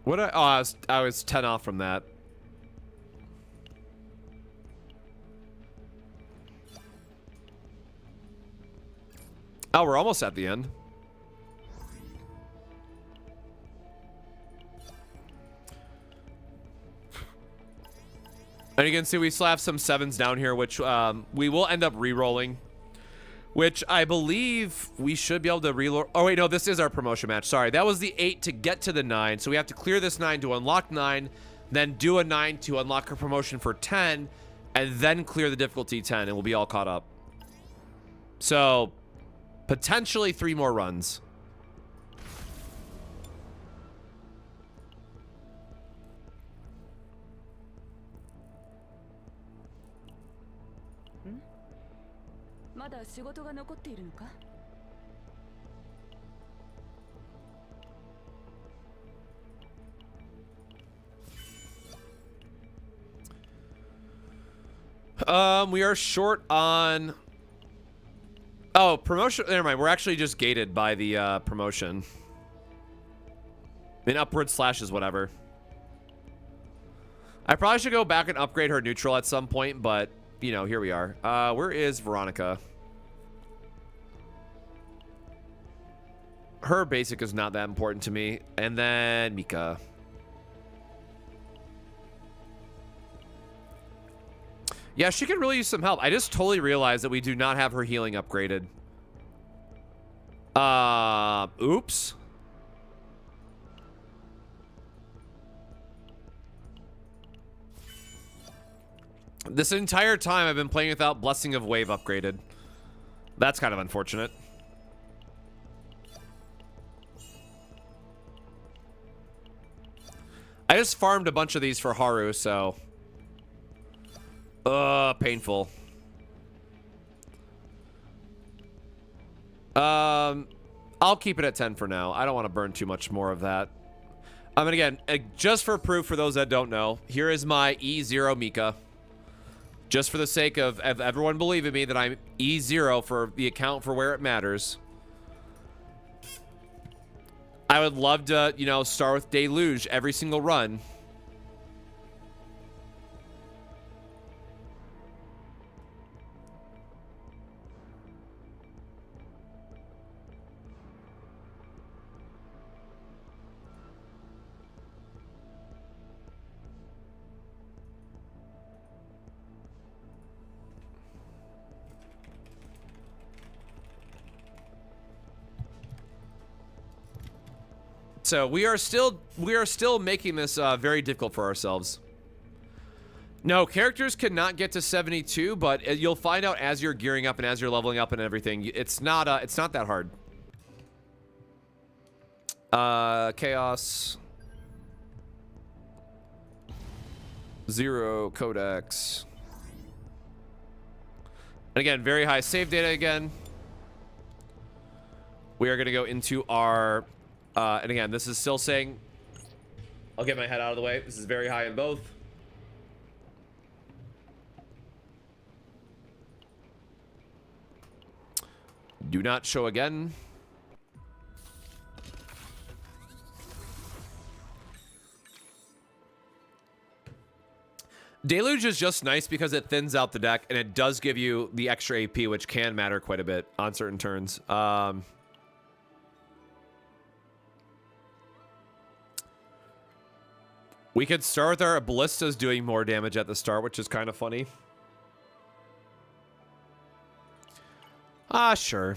What? I was 10 off from that. Oh, we're almost at the end. And you can see we still have some 7s down here, which we will end up re-rolling. Which I believe we should be able to reload. Oh, wait, no, this is our promotion match. Sorry, that was the 8 to get to the 9. So we have to clear this 9 to unlock 9, then do a 9 to unlock a promotion for 10, and then clear the difficulty 10, and we'll be all caught up. So, potentially 3 more runs. We are short on... Oh, promotion. Never mind. We're actually just gated by the promotion. In upward slashes, whatever. I probably should go back and upgrade her neutral at some point, but, you know, here we are. Where is Veronica? Her basic is not that important to me. And then Mika. Yeah, she could really use some help. I just totally realized that we do not have her healing upgraded. Oops. This entire time I've been playing without Blessing of Wave upgraded. That's kind of unfortunate. I just farmed a bunch of these for Haru, so... painful. I'll keep it at 10 for now. I don't want to burn too much more of that. And again, just for proof for those that don't know, here is my E0 Mika. Just for the sake of everyone believing me that I'm E0 for the account for where it matters. I would love to, you know, start with Deluge every single run. So we are still making this very difficult for ourselves. No, characters cannot get to 72, but you'll find out as you're gearing up and as you're leveling up and everything. It's not that hard. Chaos. 0 Codex. And again, very high save data again. We are going to go into our... and again, this is still saying... I'll get my head out of the way. This is very high in both. Do not show again. Deluge is just nice because it thins out the deck and it does give you the extra AP, which can matter quite a bit on certain turns. We could start with our ballistas doing more damage at the start, which is kind of funny. Sure.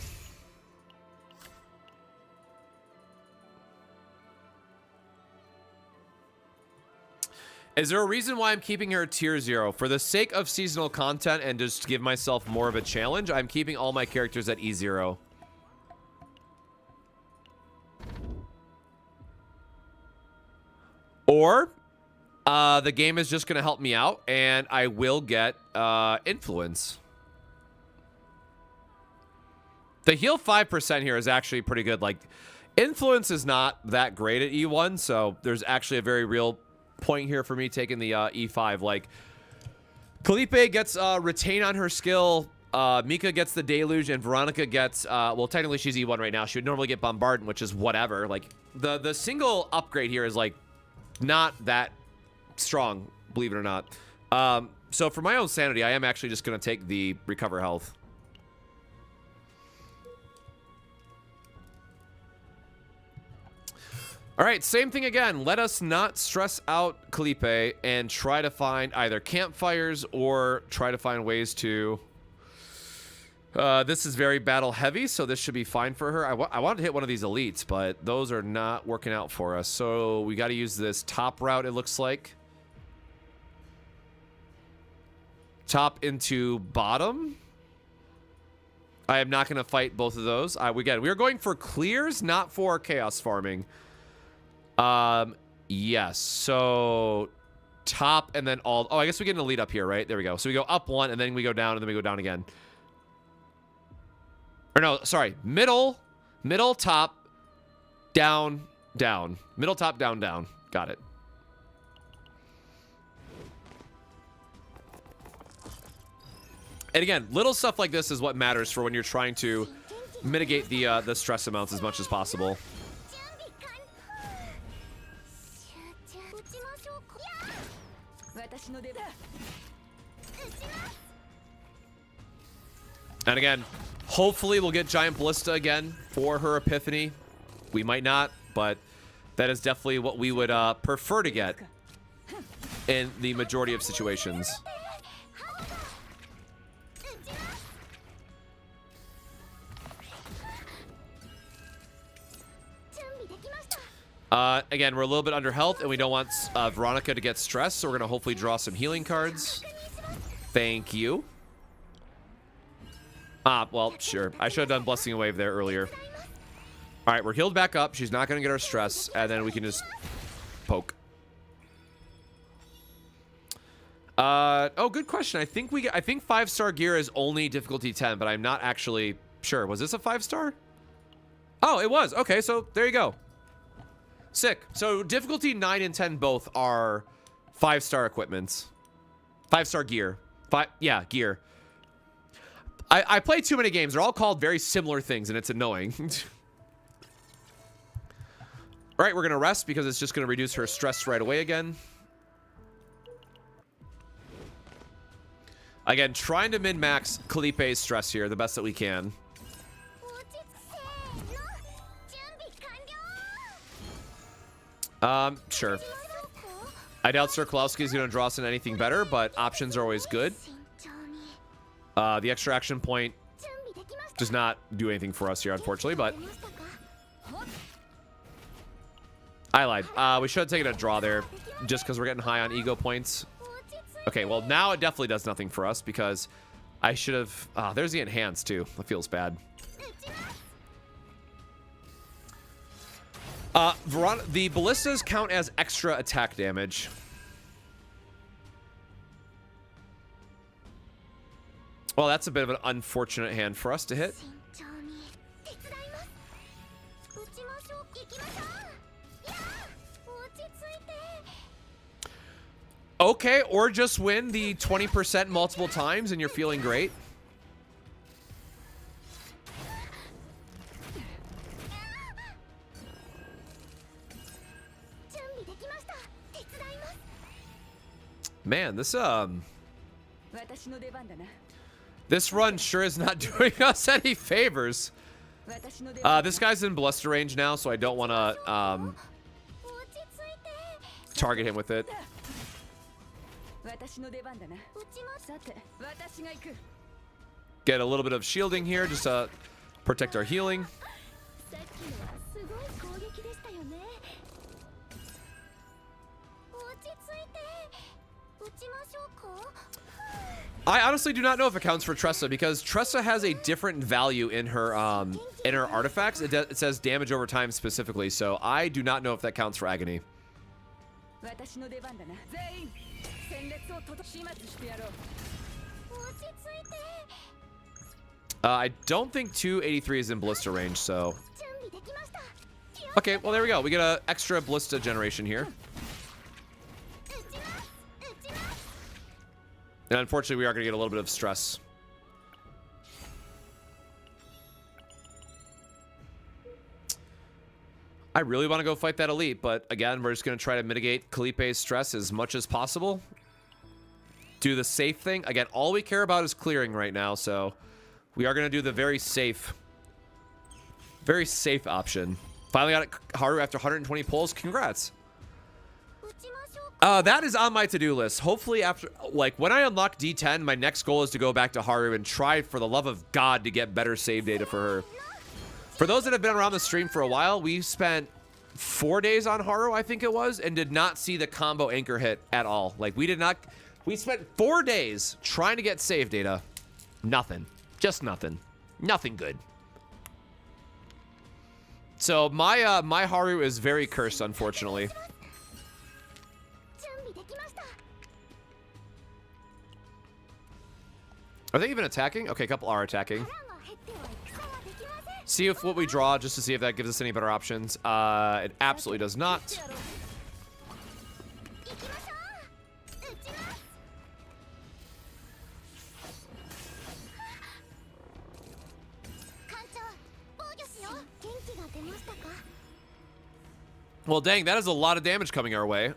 Is there a reason why I'm keeping her tier 0? For the sake of seasonal content and just to give myself more of a challenge, I'm keeping all my characters at E0. Or the game is just going to help me out and I will get influence. The heal 5% here is actually pretty good. Like, influence is not that great at E1, so there's actually a very real point here for me taking the E5. Like, Felipe gets retain on her skill, Mika gets the deluge, and Veronica gets well, technically she's E1 right now. She would normally get bombardment, which is whatever. Like, the single upgrade here is like not that strong, believe it or not. So for my own sanity, I am actually just gonna take the recover health. All right, same thing again. Let us not stress out Felipe and try to find either campfires or try to find ways to... this is very battle heavy, so this should be fine for her. I wanted to hit one of these elites, but those are not working out for us. So we got to use this top route, it looks like. Top into bottom. I am not going to fight both of those. Again, we are going for clears, not for chaos farming. Yes, so top and then all. Oh, I guess we get an elite up here, right? There we go. So we go up one and then we go down and then we go down again. Or no, sorry, middle, top, down, down. Middle, top, down, down. Got it. And again, little stuff like this is what matters for when you're trying to mitigate the stress amounts as much as possible. And again, hopefully we'll get Giant Ballista again for her Epiphany. We might not, but that is definitely what we would prefer to get in the majority of situations. Again, we're a little bit under health, and we don't want Veronica to get stressed, so we're going to hopefully draw some healing cards. Thank you. Well, sure. I should have done Blessing Wave there earlier. All right, we're healed back up. She's not going to get our stress, and then we can just poke. Oh, good question. I think 5-star gear is only difficulty 10, but I'm not actually sure. Was this a 5-star? Oh, it was. Okay, so there you go. Sick. So difficulty 9 and 10 both are 5-star equipments. 5-star gear. Yeah, gear. I play too many games. They're all called very similar things, and it's annoying. All right, we're going to rest because it's just going to reduce her stress right away again. Again, trying to min-max Felipe's stress here the best that we can. Sure. I doubt Sir Kalowski is going to draw us in anything better, but options are always good. The extra action point does not do anything for us here, unfortunately, but... I lied. We should have taken a draw there, just because we're getting high on ego points. Okay, well, now it definitely does nothing for us, because I should have... there's the enhance, too. That feels bad. The ballistas count as extra attack damage. Well, that's a bit of an unfortunate hand for us to hit. Okay, or just win the 20% multiple times and you're feeling great. Man, this run sure is not doing us any favors. This guy's in Bluster range now, so I don't want to target him with it. Get a little bit of shielding here just to protect our healing. I honestly do not know if it counts for Tressa because Tressa has a different value in her artifacts. It says damage over time specifically, so I do not know if that counts for Agony. I don't think 283 is in Ballista range, so... Okay, well there we go. We get an extra Ballista generation here. And unfortunately, we are going to get a little bit of stress. I really want to go fight that elite, but again, we're just going to try to mitigate Kalipe's stress as much as possible. Do the safe thing. Again, all we care about is clearing right now, so we are going to do the very safe option. Finally got it, Haru, after 120 pulls. Congrats. That is on my to-do list. Hopefully after, like, when I unlock D10, my next goal is to go back to Haru and try, for the love of God, to get better save data for her. For those that have been around the stream for a while, we spent 4 days on Haru, I think it was, and did not see the combo anchor hit at all. Like, we spent 4 days trying to get save data. Nothing. Just nothing. Nothing good. So my my Haru is very cursed, unfortunately. Are they even attacking? Okay, a couple are attacking. See if what we draw, just to see if that gives us any better options. It absolutely does not. Well, dang, that is a lot of damage coming our way.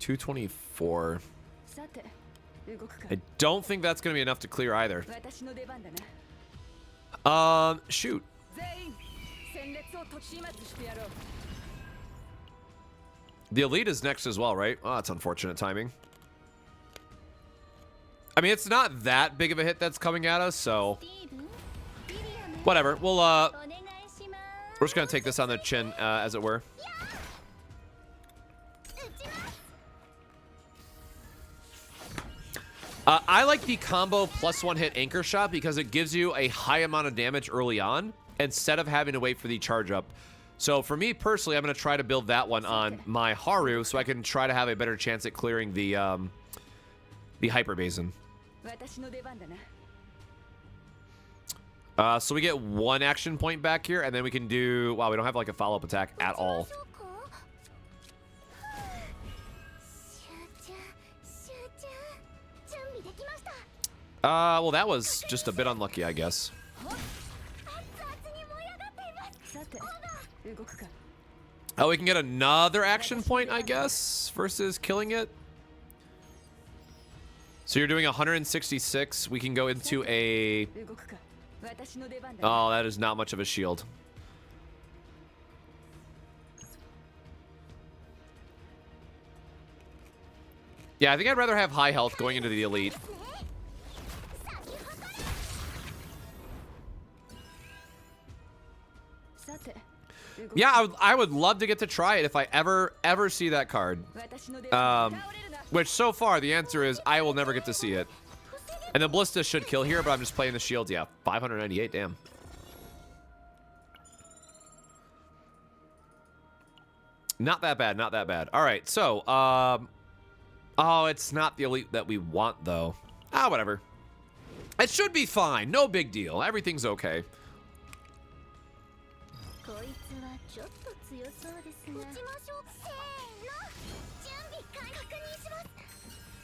224. I don't think that's going to be enough to clear either. Shoot. The elite is next as well, right? Oh, that's unfortunate timing. I mean, it's not that big of a hit that's coming at us, so whatever. We'll we're just gonna take this on the chin, as it were. I like the combo +1 hit anchor shot because it gives you a high amount of damage early on instead of having to wait for the charge up. So for me personally, I'm gonna try to build that one on my Haru so I can try to have a better chance at clearing the Hyper Basin. So we get 1 action point back here, and then we can do... Wow, we don't have like a follow-up attack at all. Well, that was just a bit unlucky, I guess. Oh, we can get another action point, I guess, versus killing it. So you're doing 166. We can go into a... Oh, that is not much of a shield. Yeah, I think I'd rather have high health going into the elite. Yeah, I would love to get to try it if I ever see that card. Which so far the answer is I will never get to see it. And the Ballista should kill here, but I'm just playing the shields. Yeah, 598, damn. Not that bad, not that bad. All right, so, oh, it's not the elite that we want, though. Ah, whatever. It should be fine. No big deal. Everything's okay.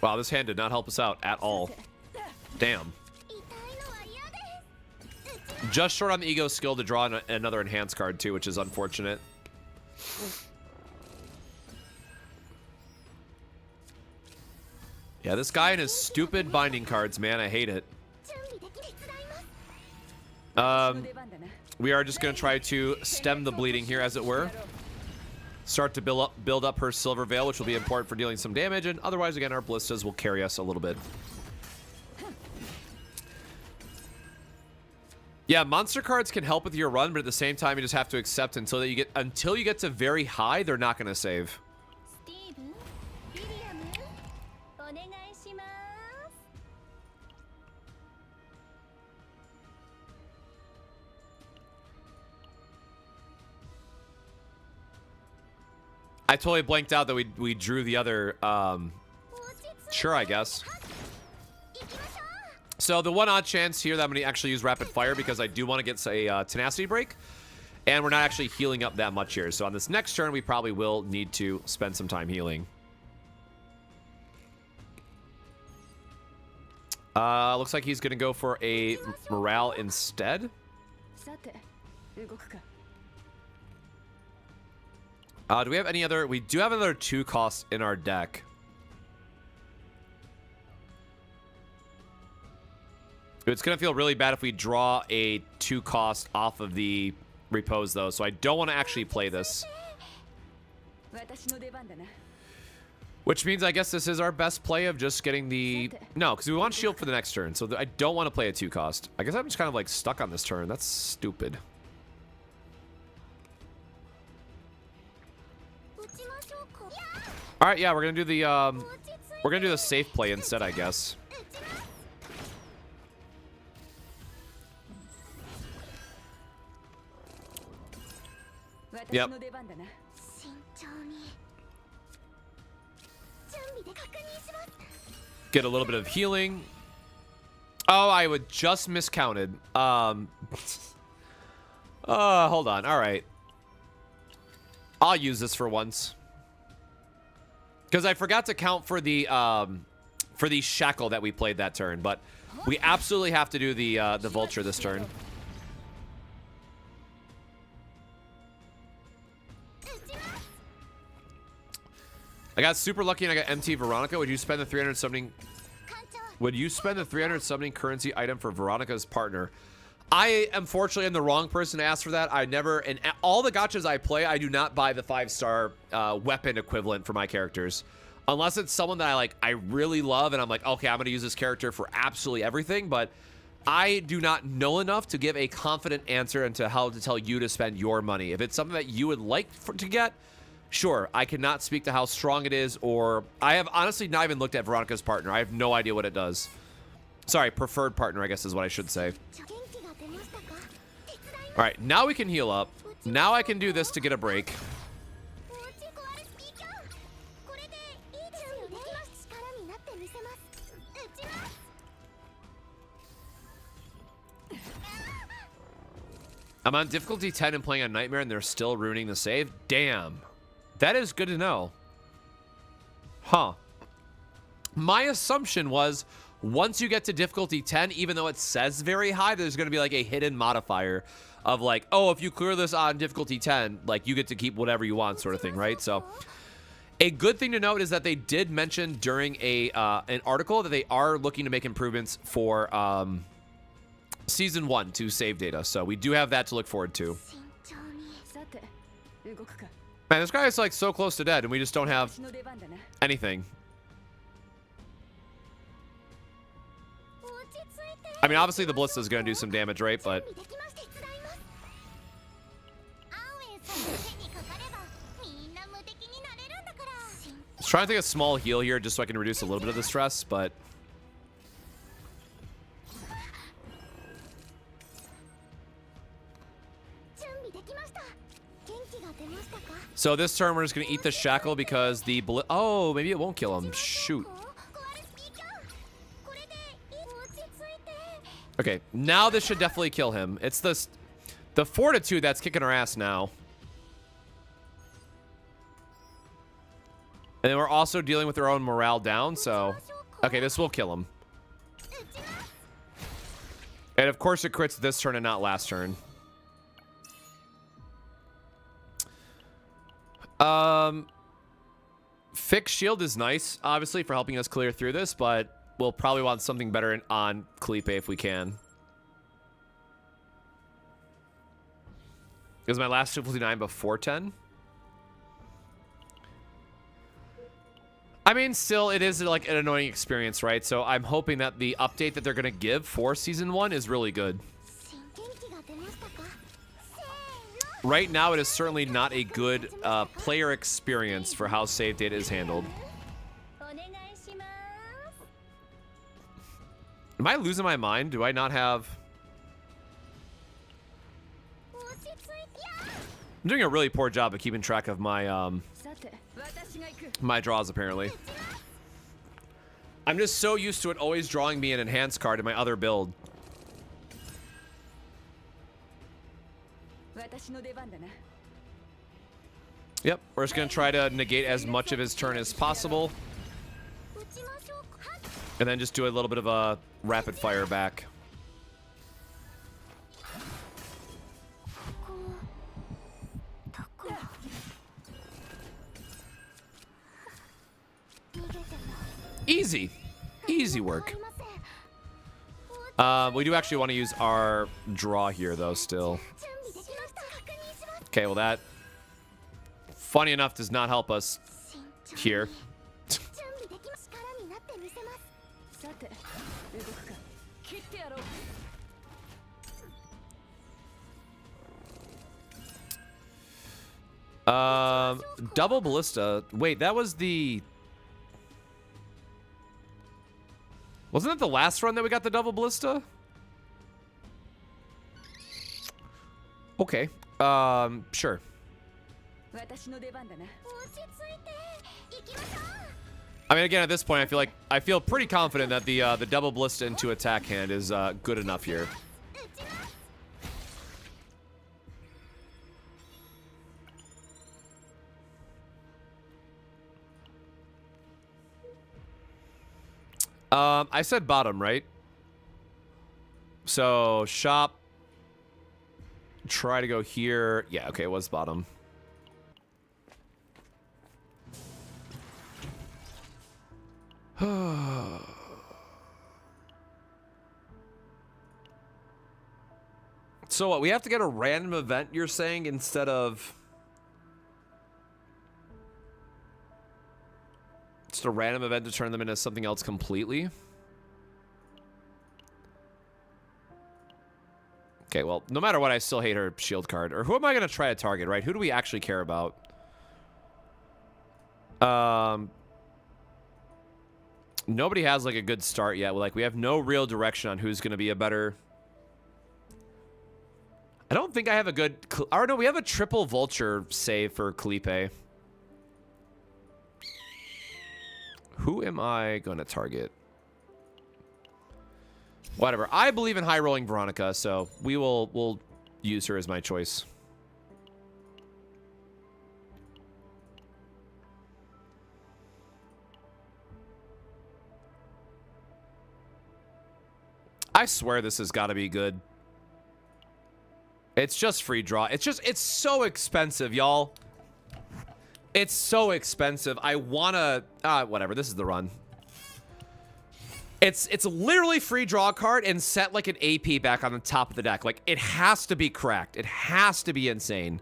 Wow, this hand did not help us out at all. Damn. Just short on the ego skill to draw another enhanced card, too, which is unfortunate. Yeah, this guy and his stupid binding cards, man. I hate it. We are just going to try to stem the bleeding here, as it were. Start to build up her Silver Veil, which will be important for dealing some damage. And otherwise, again, our Ballistas will carry us a little bit. Yeah, monster cards can help with your run, but at the same time, you just have to accept until you get to very high, they're not going to save. I totally blanked out that we drew the other. Sure, I guess. So the one odd chance here that I'm going to actually use rapid fire because I do want to get a tenacity break, and we're not actually healing up that much here. So on this next turn, we probably will need to spend some time healing. Looks like he's going to go for a morale instead. Do we have any other? We do have another 2 costs in our deck. It's going to feel really bad if we draw a 2 cost off of the repose, though. So I don't want to actually play this. Which means I guess this is our best play of just getting the... No, because we want shield for the next turn. So I don't want to play a 2 cost. I guess I'm just kind of like stuck on this turn. That's stupid. All right, yeah, we're gonna do the safe play instead, I guess. Yep. Get a little bit of healing. Oh, I would just miscounted. Hold on. All right. I'll use this for once. Because I forgot to count for the shackle that we played that turn, but we absolutely have to do the vulture this turn. I got super lucky and I got MT Veronica. Would you spend the 300 summoning? Would you spend the 300 summoning currency item for Veronica's partner? I unfortunately am the wrong person to ask for that. I never, in all the gachas I play, I do not buy the 5-star weapon equivalent for my characters. Unless it's someone that I really love and I'm like, okay, I'm going to use this character for absolutely everything. But I do not know enough to give a confident answer into how to tell you to spend your money. If it's something that you would like to get, sure. I cannot speak to how strong it is, or I have honestly not even looked at Veronica's partner. I have no idea what it does. Sorry, preferred partner, I guess is what I should say. All right, now we can heal up. Now I can do this to get a break. I'm on difficulty 10 and playing on Nightmare, and they're still ruining the save. Damn. That is good to know. Huh. My assumption was once you get to difficulty 10, even though it says very high, there's going to be like a hidden modifier of like, oh, if you clear this on difficulty 10, like you get to keep whatever you want sort of thing, right? So a good thing to note is that they did mention during an article that they are looking to make improvements for Season 1 to save data. So we do have that to look forward to. Man, this guy is like so close to dead and we just don't have anything. I mean, obviously the Blitz is going to do some damage, right? But I was trying to take a small heal here just so I can reduce a little bit of the stress, but so this turn, we're just going to eat the shackle because the... Oh, maybe it won't kill him. Shoot. Okay, now this should definitely kill him. It's the fortitude that's kicking our ass now. And then we're also dealing with our own morale down, so... Okay, this will kill him. And of course it crits this turn and not last turn. Fixed shield is nice, obviously, for helping us clear through this, but we'll probably want something better on Kalipe if we can. Is my last 259 before 10? I mean, still, it is like an annoying experience, right? So I'm hoping that the update that they're going to give for Season 1 is really good. Right now, it is certainly not a good player experience for how save data is handled. Am I losing my mind? Do I not have... I'm doing a really poor job of keeping track of my my draws, apparently. I'm just so used to it always drawing me an enhanced card in my other build. Yep, we're just gonna try to negate as much of his turn as possible. And then just do a little bit of a rapid fire back. Easy. Easy work. We do actually want to use our draw here, though, still. Okay, well, that, funny enough, does not help us here. Double ballista. Wait, that was the... Wasn't it the last run that we got the double ballista? Okay. Sure. I mean, again, at this point, I feel pretty confident that the double ballista into attack hand is good enough here. I said bottom, right? So, shop. Try to go here. Yeah, okay, it was bottom. So what, we have to get a random event, you're saying, instead of... Just a random event to turn them into something else completely? Okay, well, no matter what, I still hate her shield card. Or who am I going to try to target, right? Who do we actually care about? Nobody has, like, a good start yet. Like, we have no real direction on who's going to be a better... I don't think I have a good... Or no, we have a triple vulture save for Kalipe. Who am I going to target? Whatever. I believe in high rolling Veronica, so we'll use her as my choice. I swear this has got to be good. It's just free draw. It's so expensive, y'all. It's so expensive. I wanna... whatever. This is the run. It's literally free draw card and set like an AP back on the top of the deck. Like, it has to be cracked. It has to be insane.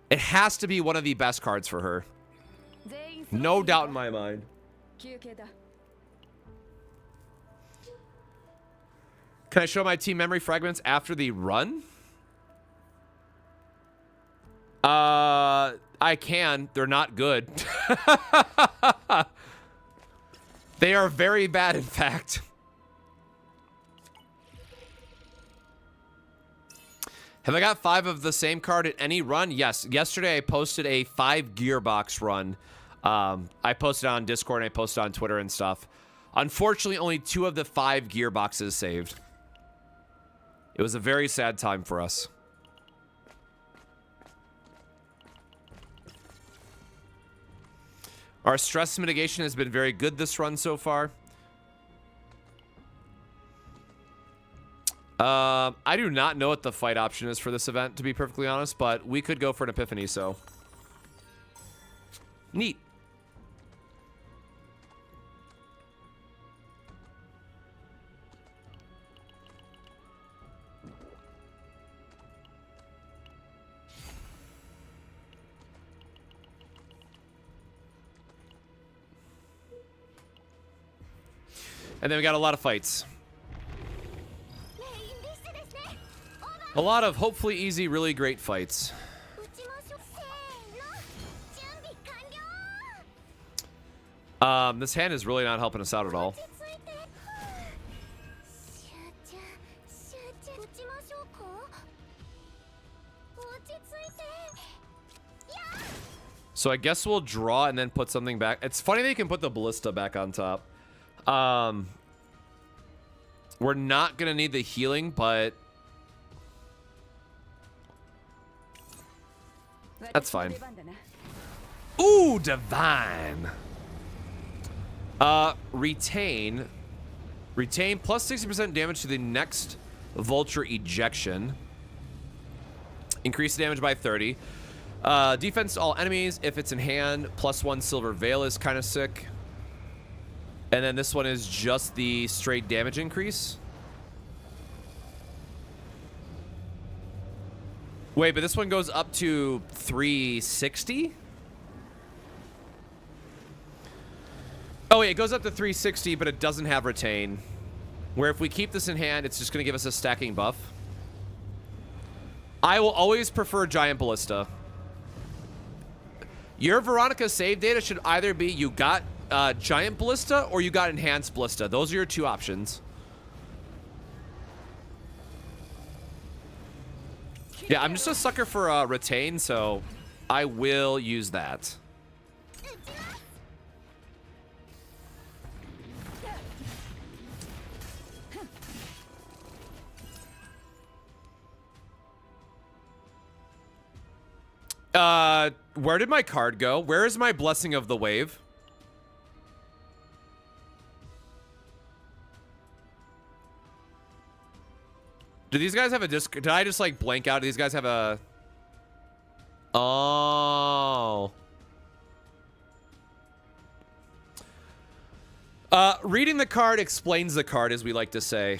It has to be one of the best cards for her. No doubt in my mind. Can I show my team memory fragments after the run? I can. They're not good. They are very bad, in fact. Have I got 5 of the same card at any run? Yes. Yesterday, I posted a 5 gearbox run. I posted on Discord and I posted on Twitter and stuff. Unfortunately, only 2 of the 5 gearboxes saved. It was a very sad time for us. Our stress mitigation has been very good this run so far. I do not know what the fight option is for this event, to be perfectly honest, but we could go for an epiphany, so. Neat. And then we got a lot of fights. A lot of hopefully easy, really great fights. This hand is really not helping us out at all. So I guess we'll draw and then put something back. It's funny they can put the ballista back on top. We're not gonna need the healing, but that's fine. Ooh, divine. Retain. Retain plus 60% damage to the next vulture ejection. Increase the damage by 30. Defense to all enemies. If it's in hand, +1 silver veil is kind of sick. And then this one is just the straight damage increase. Wait, but this one goes up to 360? Oh, wait, it goes up to 360, but it doesn't have retain. Where if we keep this in hand, it's just going to give us a stacking buff. I will always prefer Giant Ballista. Your Veronica save data should either be you got Giant Ballista or you got Enhanced Ballista. Those are your two options. Yeah, I'm just a sucker for retain, so I will use that. Where did my card go? Where is my Blessing of the Wave? Do these guys have a disc? Did I just like blank out? Do these guys have a... Oh. Reading the card explains the card, as we like to say.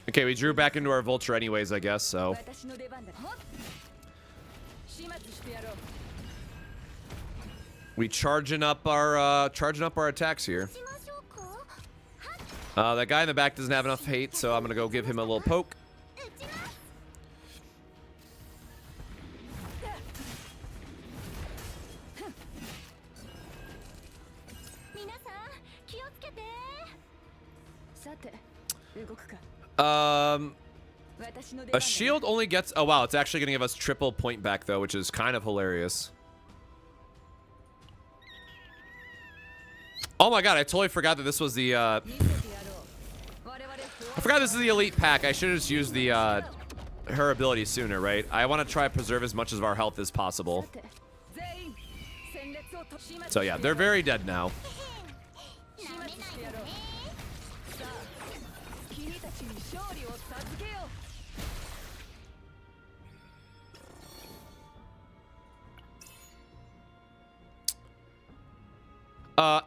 Okay, we drew back into our vulture anyways, I guess, so. We charging up our attacks here. That guy in the back doesn't have enough hate, so I'm gonna go give him a little poke. A shield only gets... Oh, wow. It's actually going to give us triple point back, though, which is kind of hilarious. Oh, my God. I totally forgot that this was the... I forgot this is the elite pack. I should have just used the her ability sooner, right? I want to try to preserve as much of our health as possible. So, yeah. They're very dead now.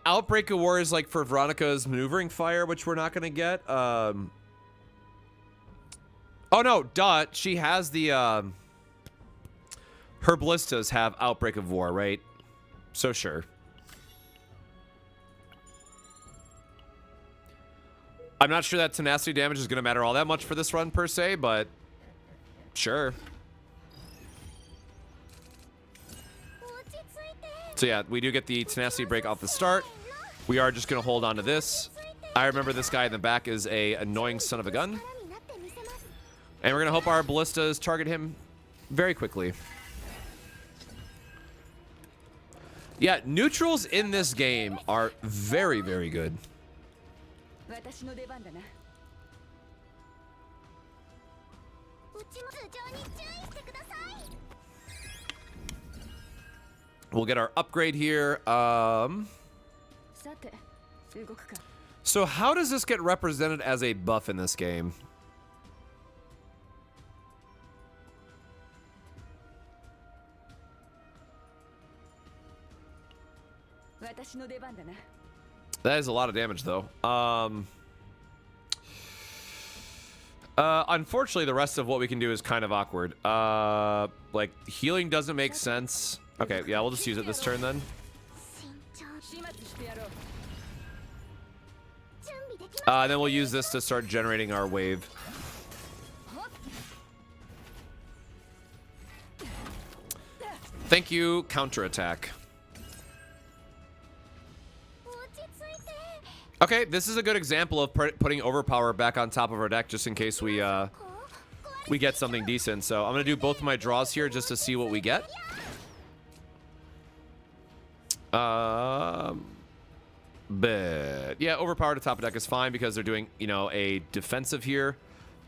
Outbreak of War is like for Veronica's maneuvering fire, which we're not going to get. Oh, no, duh. She has the... her ballistas have Outbreak of War, right? So, sure. I'm not sure that tenacity damage is going to matter all that much for this run, per se, but... Sure. So yeah, we do get the tenacity break off the start. We are just going to hold on to this. I remember this guy in the back is a annoying son of a gun. And we're going to hope our ballistas target him very quickly. Yeah, neutrals in this game are very, very good. We'll get our upgrade here. So how does this get represented as a buff in this game? That is a lot of damage, though. Unfortunately, the rest of what we can do is kind of awkward. Like, healing doesn't make sense. Okay, yeah, we'll just use it this turn, then. Then we'll use this to start generating our wave. Thank you, counterattack. Okay, this is a good example of putting overpower back on top of our deck just in case we get something decent. So I'm gonna do both of my draws here just to see what we get. But yeah, overpower to top of deck is fine because they're doing, you know, a defensive here.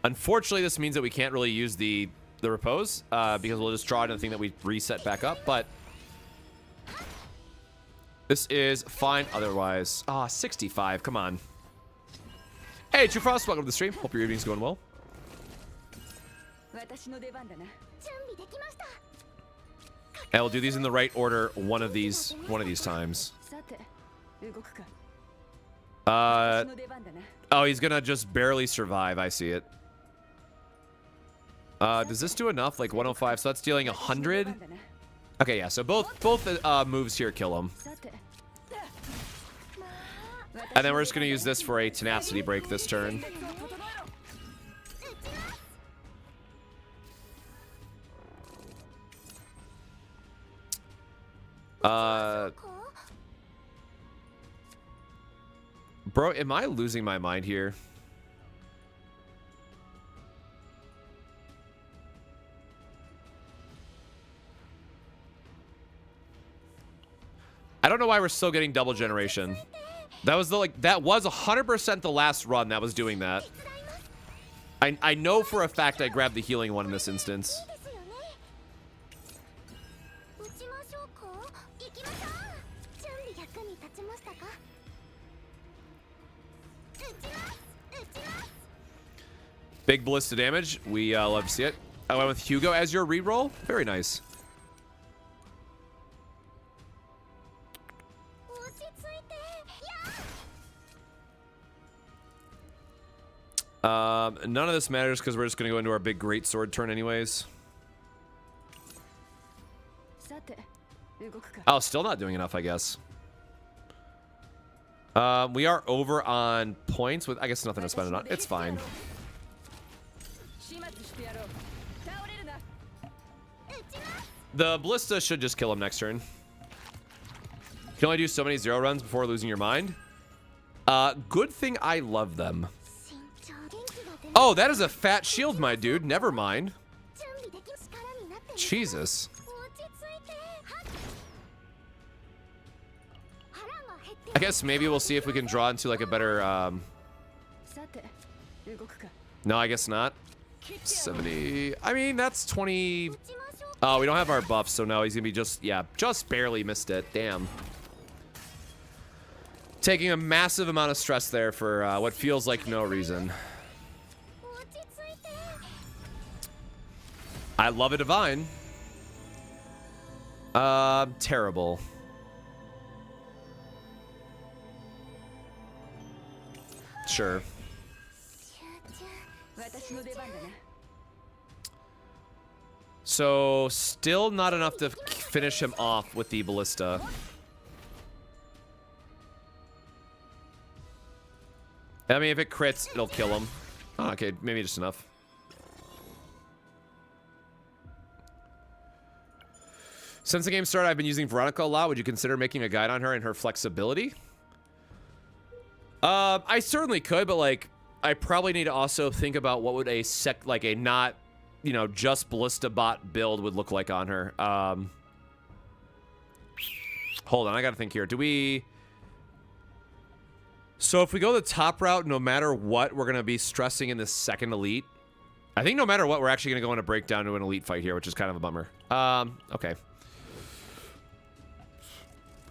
Unfortunately, this means that we can't really use the repose because we'll just draw another thing that we reset back up. But this is fine otherwise. Ah, 65. Come on. Hey, True Frost, welcome to the stream. Hope your evening's going well. And we'll do these in the right order one of these times. Oh, he's gonna just barely survive. I see it. Does this do enough? Like 105, so that's dealing 100. Okay, yeah, so both moves here kill him. And then we're just gonna use this for a tenacity break this turn. Bro, am I losing my mind here? I don't know why we're still getting double generation. That was that was 100% the last run that was doing that. I know for a fact I grabbed the healing one in this instance. Big ballista damage. We love to see it. I went with Hugo as your reroll. Very nice. None of this matters because we're just going to go into our big great sword turn anyways. Oh, still not doing enough, I guess. We are over on points with, I guess, nothing to spend it on. It's fine. The ballista should just kill him next turn. You can only do so many 0 runs before losing your mind. Good thing I love them. Oh, that is a fat shield, my dude. Never mind. Jesus. I guess maybe we'll see if we can draw into like a better no, I guess not. 70. I mean, that's 20. Oh, we don't have our buffs, so no, he's gonna be just, yeah, just barely missed it. Damn. Taking a massive amount of stress there for what feels like no reason. I love a divine. Terrible. Sure. So, still not enough to finish him off with the ballista. I mean, if it crits, it'll kill him. Oh, okay, maybe just enough. Since the game started, I've been using Veronica a lot. Would you consider making a guide on her and her flexibility? I certainly could, but like, I probably need to also think about what would a not, you know, just ballista bot build would look like on her. Hold on, I gotta think here. Do we? So if we go the top route, no matter what, we're gonna be stressing in the second elite. I think no matter what, we're actually gonna go in a breakdown to an elite fight here, which is kind of a bummer. Okay.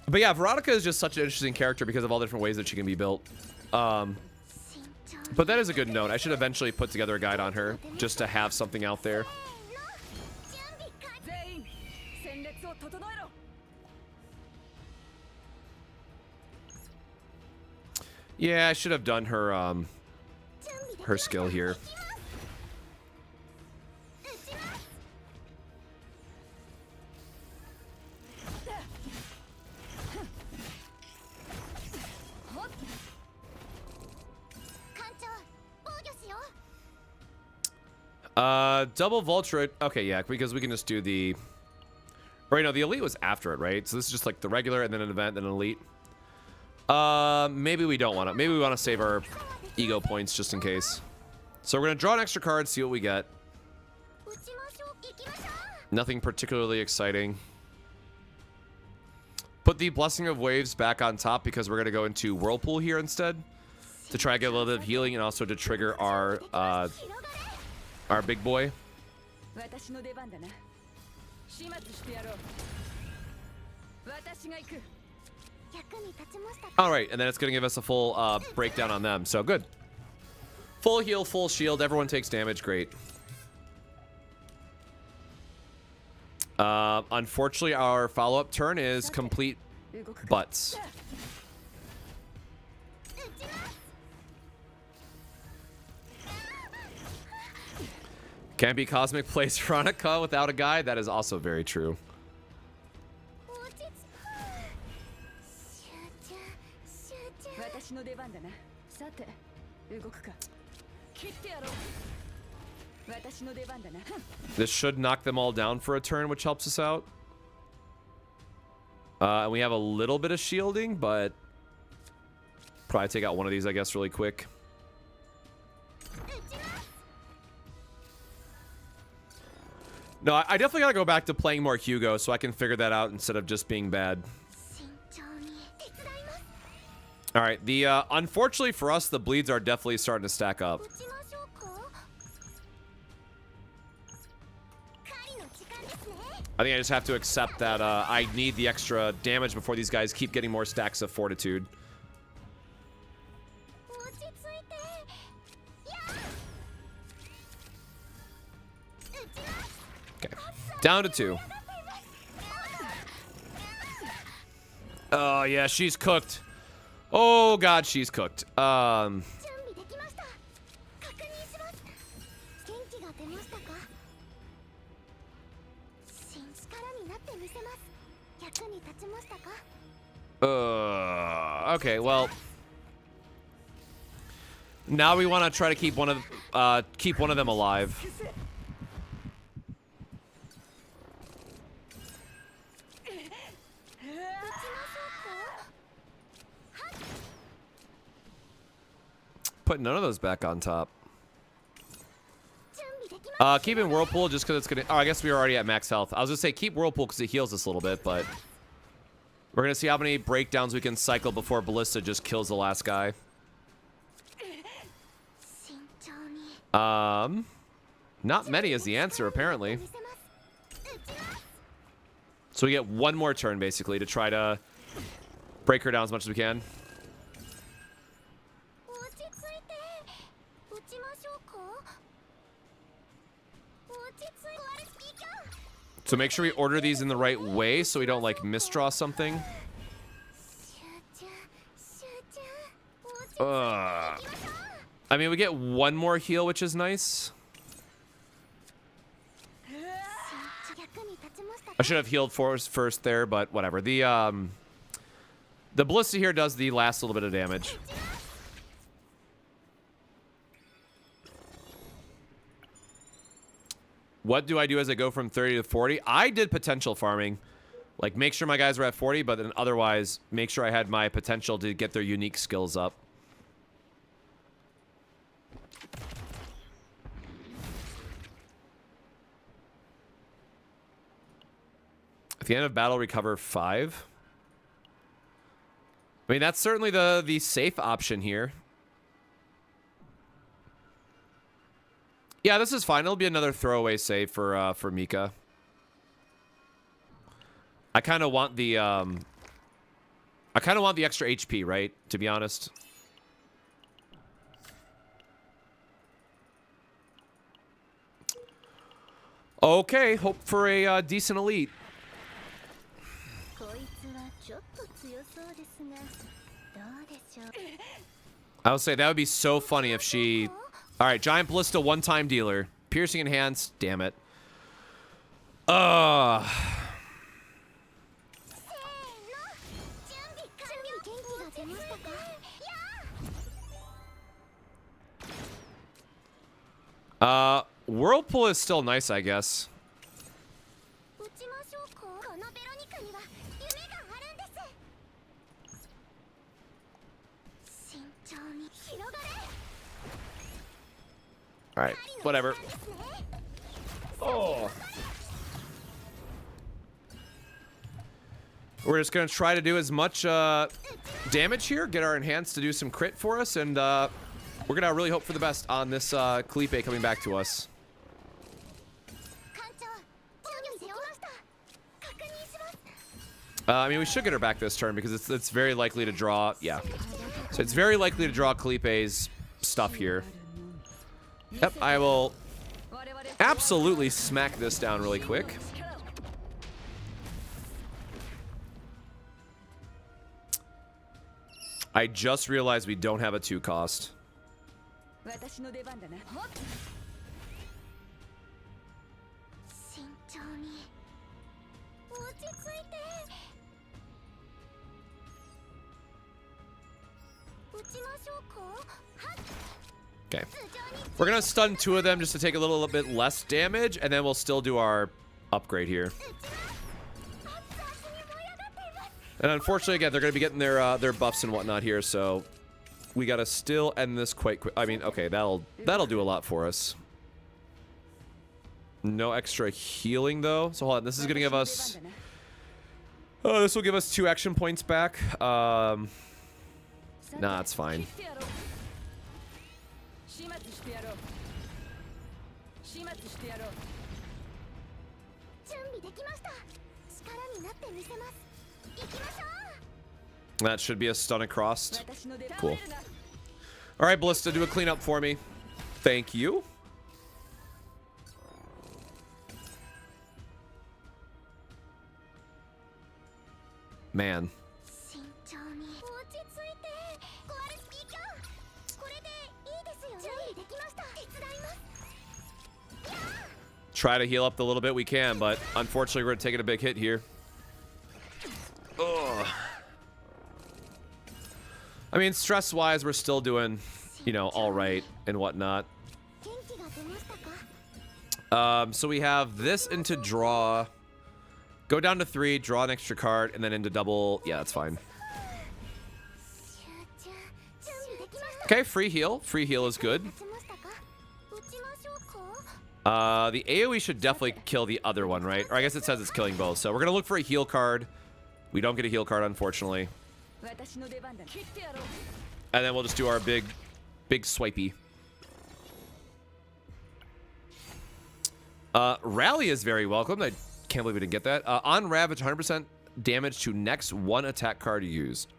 But yeah, Veronica is just such an interesting character because of all the different ways that she can be built. But that is a good note. I should eventually put together a guide on her just to have something out there. Yeah, I should have done her skill here. Double Vulture. Okay, yeah, because we can just do the... Right, no, the Elite was after it, right? So this is just like the regular and then an event, then an Elite. Maybe we don't want to. Maybe we want to save our ego points just in case. So we're going to draw an extra card, see what we get. Nothing particularly exciting. Put the Blessing of Waves back on top because we're going to go into Whirlpool here instead. To try to get a little bit of healing and also to trigger our big boy. All right, and then it's going to give us a full breakdown on them. So good. Full heal, full shield. Everyone takes damage. Great. Unfortunately, our follow-up turn is complete butts. Can't be Cosmic plays Veronica without a guy. That is also very true. This should knock them all down for a turn, which helps us out. And we have a little bit of shielding, but probably take out one of these, I guess, really quick. No, I definitely gotta go back to playing more Hugo so I can figure that out instead of just being bad. All right, unfortunately for us, the bleeds are definitely starting to stack up. I think I just have to accept that I need the extra damage before these guys keep getting more stacks of fortitude. Okay, down to 2. Oh, yeah, she's cooked. Oh, God, she's cooked. Okay, well, now we want to try to keep one of them alive. Put none of those back on top. Keeping Whirlpool just because it's gonna. Oh, I guess we were already at max health. I was gonna say keep Whirlpool because it heals us a little bit, but we're gonna see how many breakdowns we can cycle before Ballista just kills the last guy. Not many is the answer apparently. So we get one more turn basically to try to break her down as much as we can. So make sure we order these in the right way so we don't like misdraw something. I mean, we get one more heal, which is nice. I should have healed first there, but whatever. The Ballista here does the last little bit of damage. What do I do as I go from 30 to 40? I did potential farming. Like, make sure my guys were at 40, but then otherwise, make sure I had my potential to get their unique skills up. At the end of battle, recover 5. I mean, that's certainly the safe option here. Yeah, this is fine. It'll be another throwaway save for Mika. I kind of want the extra HP, right? To be honest. Okay, hope for a decent elite. I would say that would be so funny if she... All right, Giant Ballista, one-time dealer. Piercing Enhance, damn it. Whirlpool is still nice, I guess. All right, whatever. Oh. We're just gonna try to do as much damage here, get our enhance to do some crit for us, and we're gonna really hope for the best on this Kalipe coming back to us. I mean, we should get her back this turn because it's very likely to draw. Yeah, so it's very likely to draw Kalipe's stuff here. Yep, I will absolutely smack this down really quick. I just realized we don't have a 2 cost. Okay. We're going to stun 2 of them just to take a little bit less damage, and then we'll still do our upgrade here. And unfortunately, again, they're going to be getting their buffs and whatnot here, so we got to still end this quite quick. I mean, okay, that'll do a lot for us. No extra healing, though. So hold on, this is going to give us... Oh, this will give us 2 action points back. Nah, it's fine. That should be a stun across. Cool. All right, Ballista, do a cleanup for me. Thank you. Man. Try to heal up the little bit we can, but unfortunately we're taking a big hit here. Ugh. I mean, stress-wise, we're still doing, you know, all right and whatnot. So we have this into draw. Go down to 3, draw an extra card, and then into double. Yeah, that's fine. Okay, free heal. Free heal is good. The AoE should definitely kill the other one, right? Or I guess it says it's killing both. So we're going to look for a heal card. We don't get a heal card, unfortunately. And then we'll just do our big swipey. Rally is very welcome. I can't believe we didn't get that. On Ravage, 100% damage to next 1 attack card you used.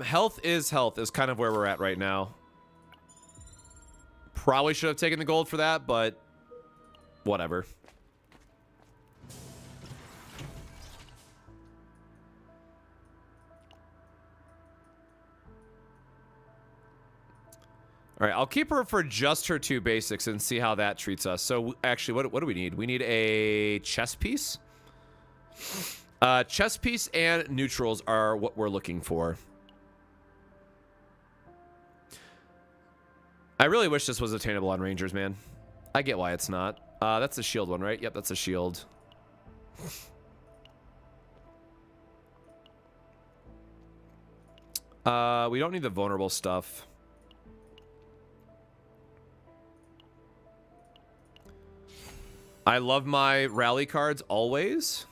Health is kind of where we're at right now. Probably should have taken the gold for that, but whatever. All right, I'll keep her for just her 2 basics and see how that treats us. So actually, what do we need? We need a chess piece. Chess piece and neutrals are what we're looking for. I really wish this was attainable on Rangers, man. I get why it's not. That's the shield one, right? Yep, that's a shield. We don't need the vulnerable stuff. I love my rally cards always.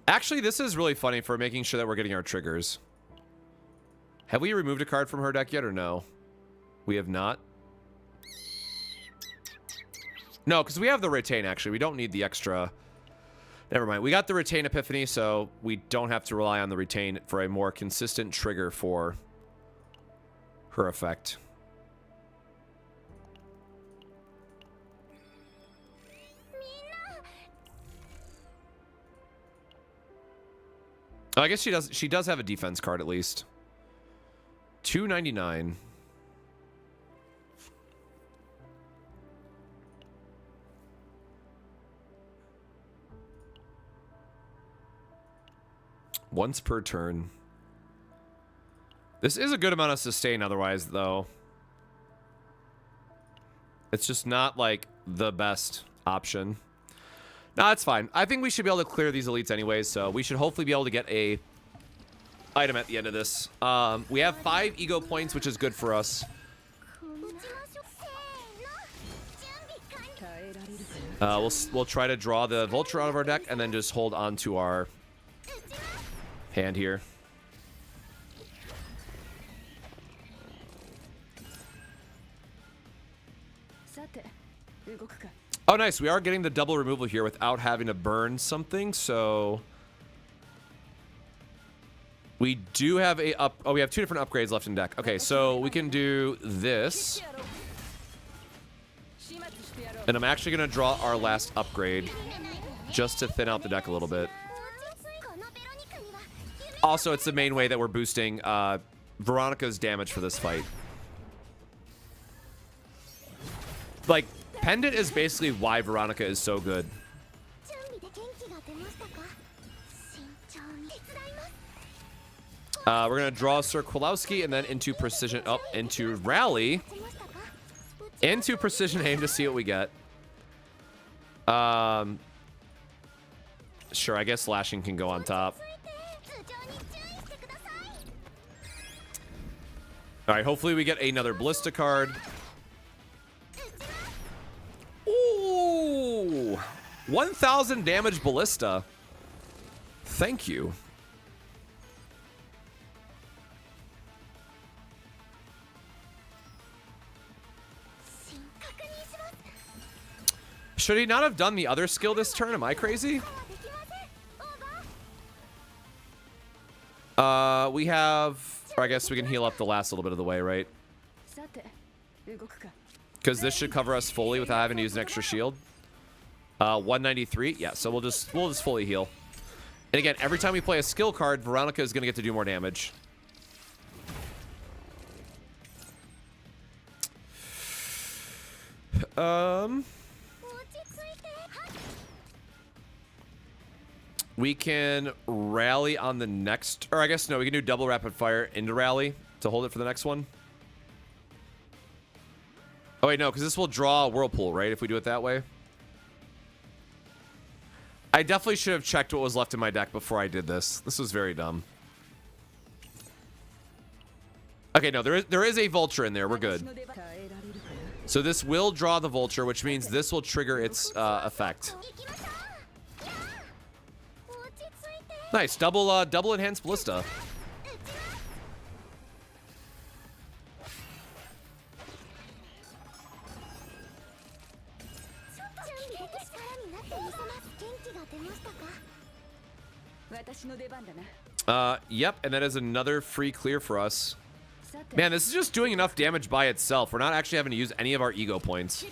Actually, this is really funny for making sure that we're getting our triggers. Have we removed a card from her deck yet or no? We have not. No, because we have the retain, actually. We don't need the extra Never mind. We got the retain epiphany, so we don't have to rely on the retain for a more consistent trigger for her effect. Oh, I guess she does have a defense card at least. 299. Once per turn. This is a good amount of sustain otherwise, though. It's just not, like, the best option. No, it's fine. I think we should be able to clear these elites anyways, so we should hopefully be able to get a item at the end of this. We have 5 ego points, which is good for us. We'll try to draw the vulture out of our deck and then just hold on to our hand here. Oh, nice. We are getting the double removal here without having to burn something, so we do have a we have 2 different upgrades left in deck. Okay, so we can do this. And I'm actually going to draw our last upgrade just to thin out the deck a little bit. Also, it's the main way that we're boosting Veronica's damage for this fight. Like, Pendant is basically why Veronica is so good. We're going to draw Sir Kowalski and then into Precision... Oh, into Rally. Into Precision Aim to see what we get. Sure, I guess Slashing can go on top. Alright, hopefully we get another Ballista card. Ooh! 1,000 damage Ballista. Thank you. Should he not have done the other skill this turn? Am I crazy? We have... Or I guess we can heal up the last little bit of the way, right? Because this should cover us fully without having to use an extra shield. 193. Yeah, so we'll just fully heal. And again, every time we play a skill card, Veronica is going to get to do more damage. We can rally on the next... Or I guess, no, we can do double rapid fire into rally to hold it for the next one. Oh, wait, no, because this will draw a Whirlpool, right, if we do it that way? I definitely should have checked what was left in my deck before I did this. This was very dumb. Okay, no, there is a Vulture in there. We're good. So this will draw the Vulture, which means this will trigger its effect. Nice, double enhanced Ballista. Yep, and that is another free clear for us. Man, this is just doing enough damage by itself. We're not actually having to use any of our ego points.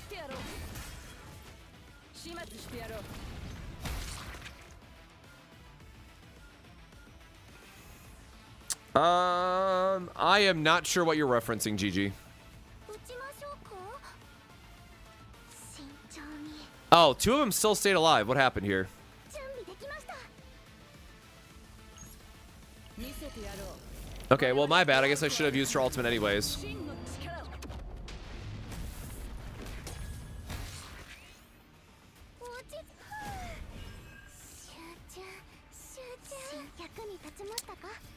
I am not sure what you're referencing, Gigi. Oh, 2 of them still stayed alive. What happened here? Okay, well, my bad. I guess I should have used her ultimate anyways.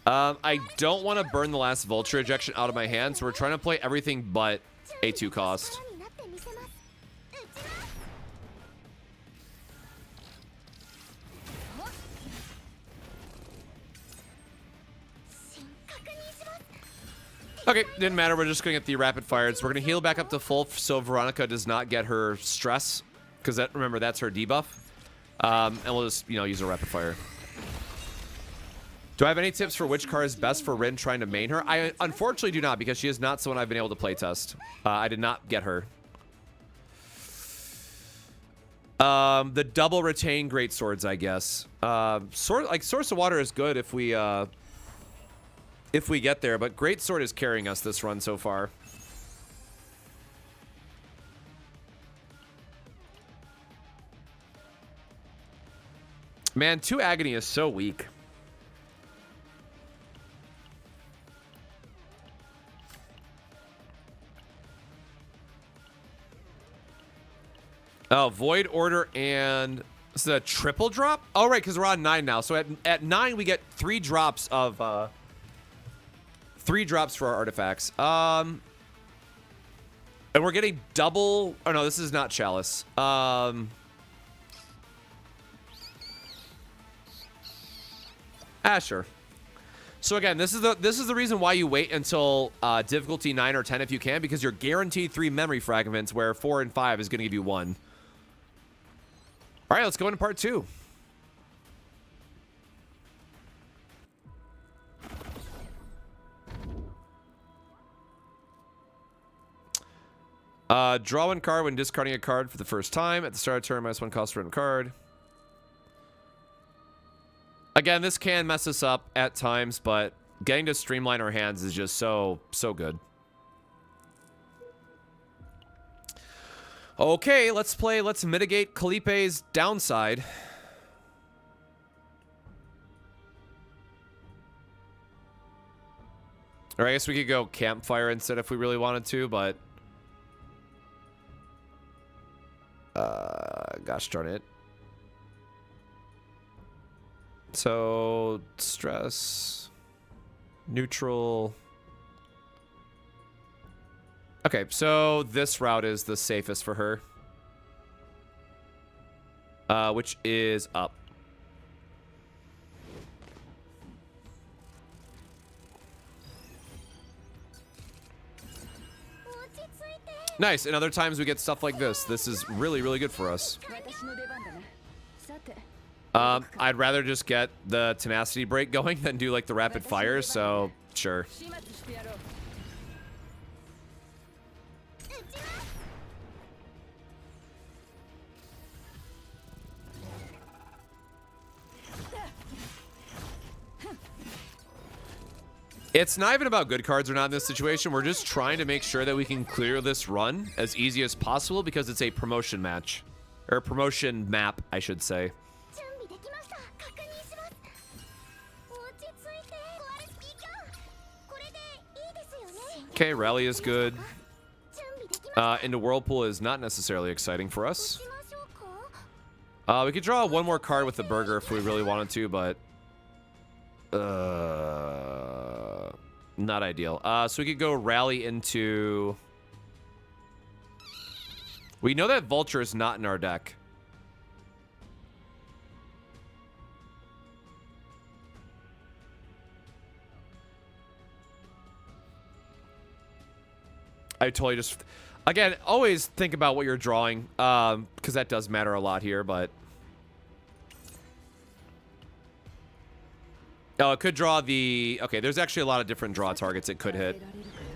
I don't want to burn the last Vulture ejection out of my hand, so we're trying to play everything but a 2 cost. Okay, didn't matter. We're just going to get the rapid fire. So we're going to heal back up to full so Veronica does not get her stress. Because remember, that's her debuff. And we'll just, use a rapid fire. Do I have any tips for which card is best for Rin trying to main her? I unfortunately do not, because she is not someone I've been able to play test. I did not get her. The double retain great swords, I guess. Source of Water is good if we get there, but great sword is carrying us this run so far. Man, 2 Agony is so weak. Oh, Void Order and... This is a triple drop? Oh, right, because we're on 9 now. So at 9, we get 3 drops of... 3 drops for our artifacts. And we're getting double... Oh, no, this is not Chalice. Sure. So again, this is the reason why you wait until difficulty 9 or 10 if you can, because you're guaranteed 3 memory fragments, where 4 and 5 is going to give you 1. All right, let's go into part 2. Draw 1 card when discarding a card for the first time. At the start of turn, -1 cost for a card. Again, this can mess us up at times, but getting to streamline our hands is just so good. Okay, let's play. Let's mitigate Kalipe's downside. Or I guess we could go Campfire instead if we really wanted to, but... gosh darn it. So, stress, neutral. Okay, so this route is the safest for her. Which is up. Nice, and other times we get stuff like this. This is really, really good for us. I'd rather just get the tenacity break going than do like the rapid fire, so sure. It's not even about good cards or not in this situation. We're just trying to make sure that we can clear this run as easy as possible because it's a promotion match. Or promotion map, I should say. Okay, Rally is good. Into Whirlpool is not necessarily exciting for us. We could draw 1 more card with the Burger if we really wanted to, but... not ideal. So we could go Rally into... We know that Vulture is not in our deck. I totally just... Again, always think about what you're drawing, because that does matter a lot here, but... Oh, it could draw the... Okay, there's actually a lot of different draw targets it could hit.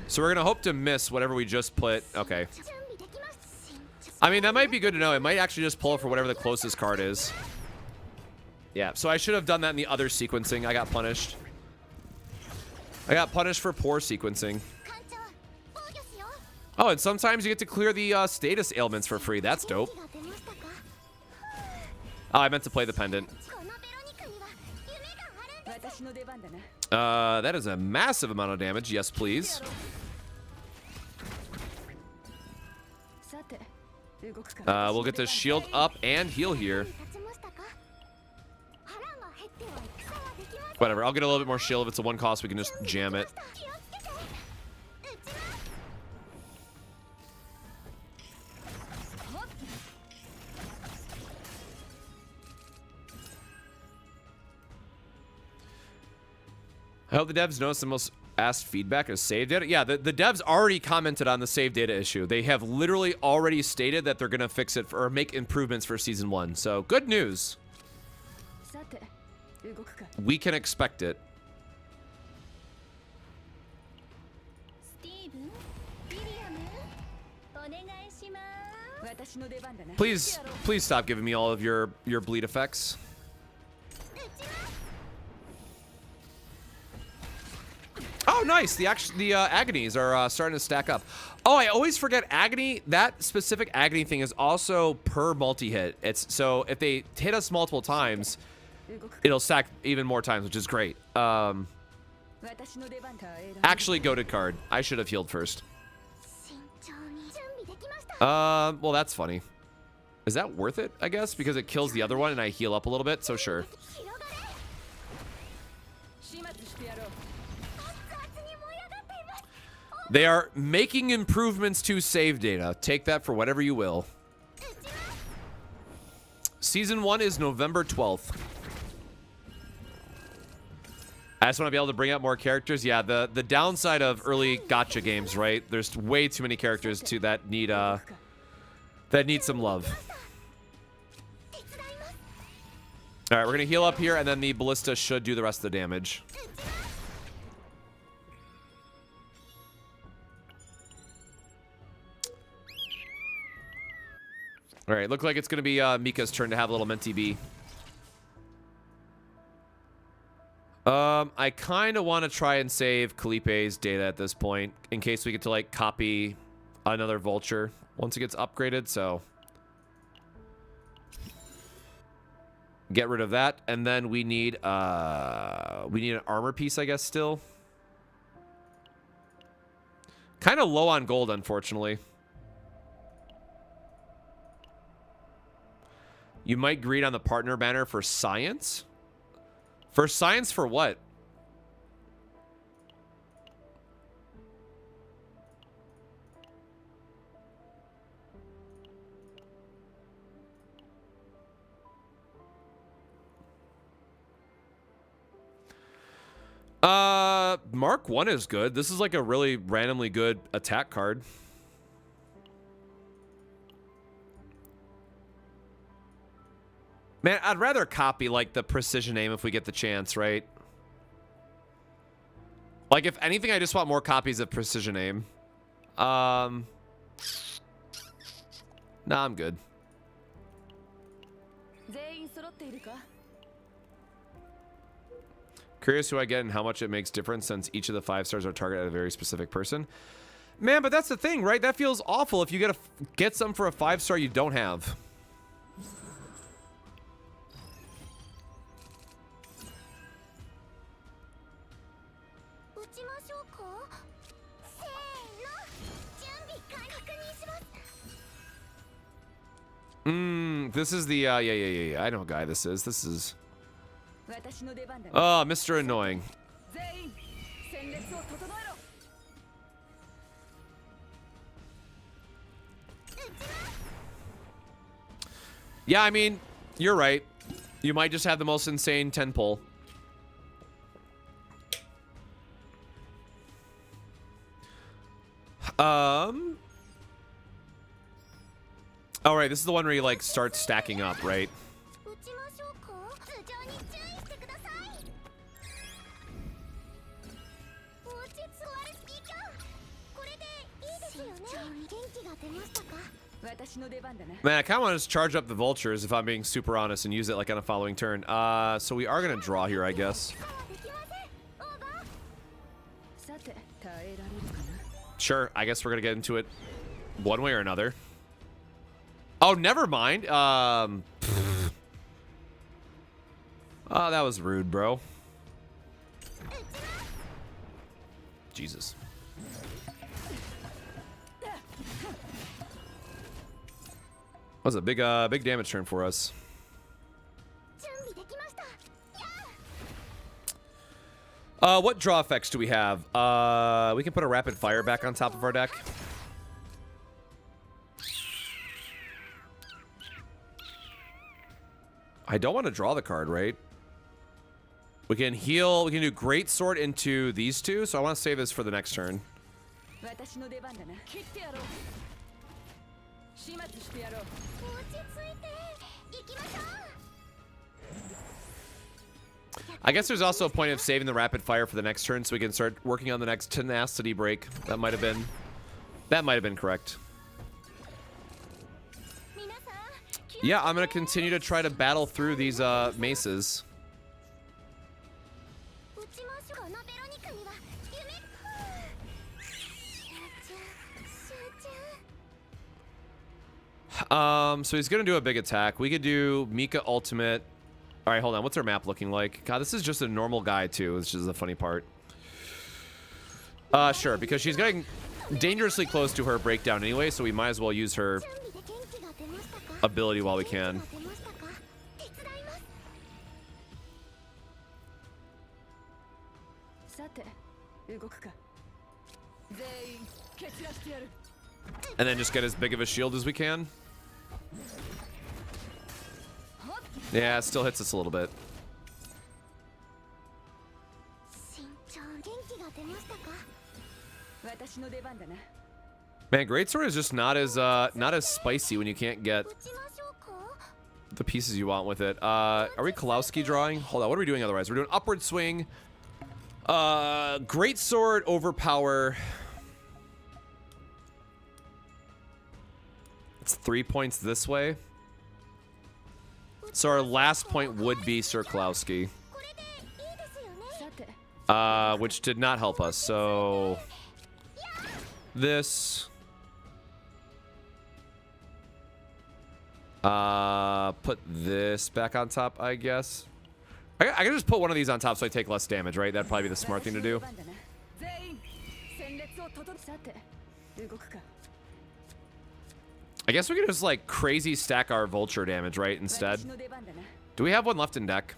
So we're going to hope to miss whatever we just put. Okay. I mean, that might be good to know. It might actually just pull for whatever the closest card is. Yeah, so I should have done that in the other sequencing. I got punished. I got punished for poor sequencing. Oh, and sometimes you get to clear the status ailments for free. That's dope. Oh, I meant to play the pendant. That is a massive amount of damage. Yes, please. We'll get the shield up and heal here. Whatever. I'll get a little bit more shield. If it's a 1 cost, we can just jam it. I hope the devs notice the most asked feedback of save data. Yeah, the devs already commented on the save data issue. They have literally already stated that they're going to fix it or make improvements for season 1. So good news. We can expect it. Please stop giving me all of your bleed effects. Oh, nice. The agonies are starting to stack up. Oh, I always forget agony. That specific agony thing is also per multi-hit. It's so if they hit us multiple times, it'll stack even more times, which is great. Actually, goated card. I should have healed first. Well, that's funny. Is that worth it, I guess? Because it kills the other one and I heal up a little bit, so sure. They are making improvements to save data. Take that for whatever you will. Season 1 is November 12th. I just want to be able to bring out more characters. Yeah, the downside of early gacha games, right? There's way too many characters that need some love. All right, we're gonna heal up here, and then the ballista should do the rest of the damage. All right, look like it's gonna be Mika's turn to have a little Menti B. I kind of want to try and save Kalipe's data at this point in case we get to like copy another vulture once it gets upgraded. So get rid of that, and then we need an armor piece, I guess. Still kind of low on gold, unfortunately. You might greed on the partner banner for science. For science for what? Mark 1 is good. This is like a really randomly good attack card. Man, I'd rather copy like the precision aim if we get the chance, right? Like if anything, I just want more copies of precision aim. Nah, I'm good. Curious who I get and how much it makes difference since each of the 5 stars are targeted at a very specific person. Man, but that's the thing, right? That feels awful if you get some for a 5-star you don't have. This is the, yeah. I know what guy this is. This is... Oh, Mr. Annoying. Yeah, I mean, you're right. You might just have the most insane 10 pull. All right, this is the one where you like start stacking up, right? Man, I kind of want to just charge up the vultures if I'm being super honest and use it like on a following turn. So we are gonna draw here, I guess. Sure, I guess we're gonna get into it one way or another. Oh, never mind. Oh, that was rude, bro. Jesus. That was a big damage turn for us. What draw effects do we have? We can put a rapid fire back on top of our deck. I don't want to draw the card, right? We can heal. We can do Great Sword into these two. So I want to save this for the next turn. I guess there's also a point of saving the rapid fire for the next turn so we can start working on the next tenacity break. That might have been correct. Yeah, I'm going to continue to try to battle through these maces. So he's going to do a big attack. We could do Mika ultimate. All right, hold on. What's our map looking like? God, this is just a normal guy too, which is the funny part. Sure, because she's getting dangerously close to her breakdown anyway, so we might as well use her ability while we can. And then just get as big of a shield as we can. Yeah, it still hits us a little bit. Man, Greatsword is just not as spicy when you can't get the pieces you want with it. Are we Kalowski drawing? Hold on, what are we doing otherwise? We're doing upward swing. Greatsword overpower. It's 3 points this way. So our last point would be Sir Kalowski. Which did not help us. So this. Put this back on top, I guess. I can just put one of these on top so I take less damage, right? That'd probably be the smart thing to do. I guess we could just like crazy stack our vulture damage, right? Instead. Do we have one left in deck?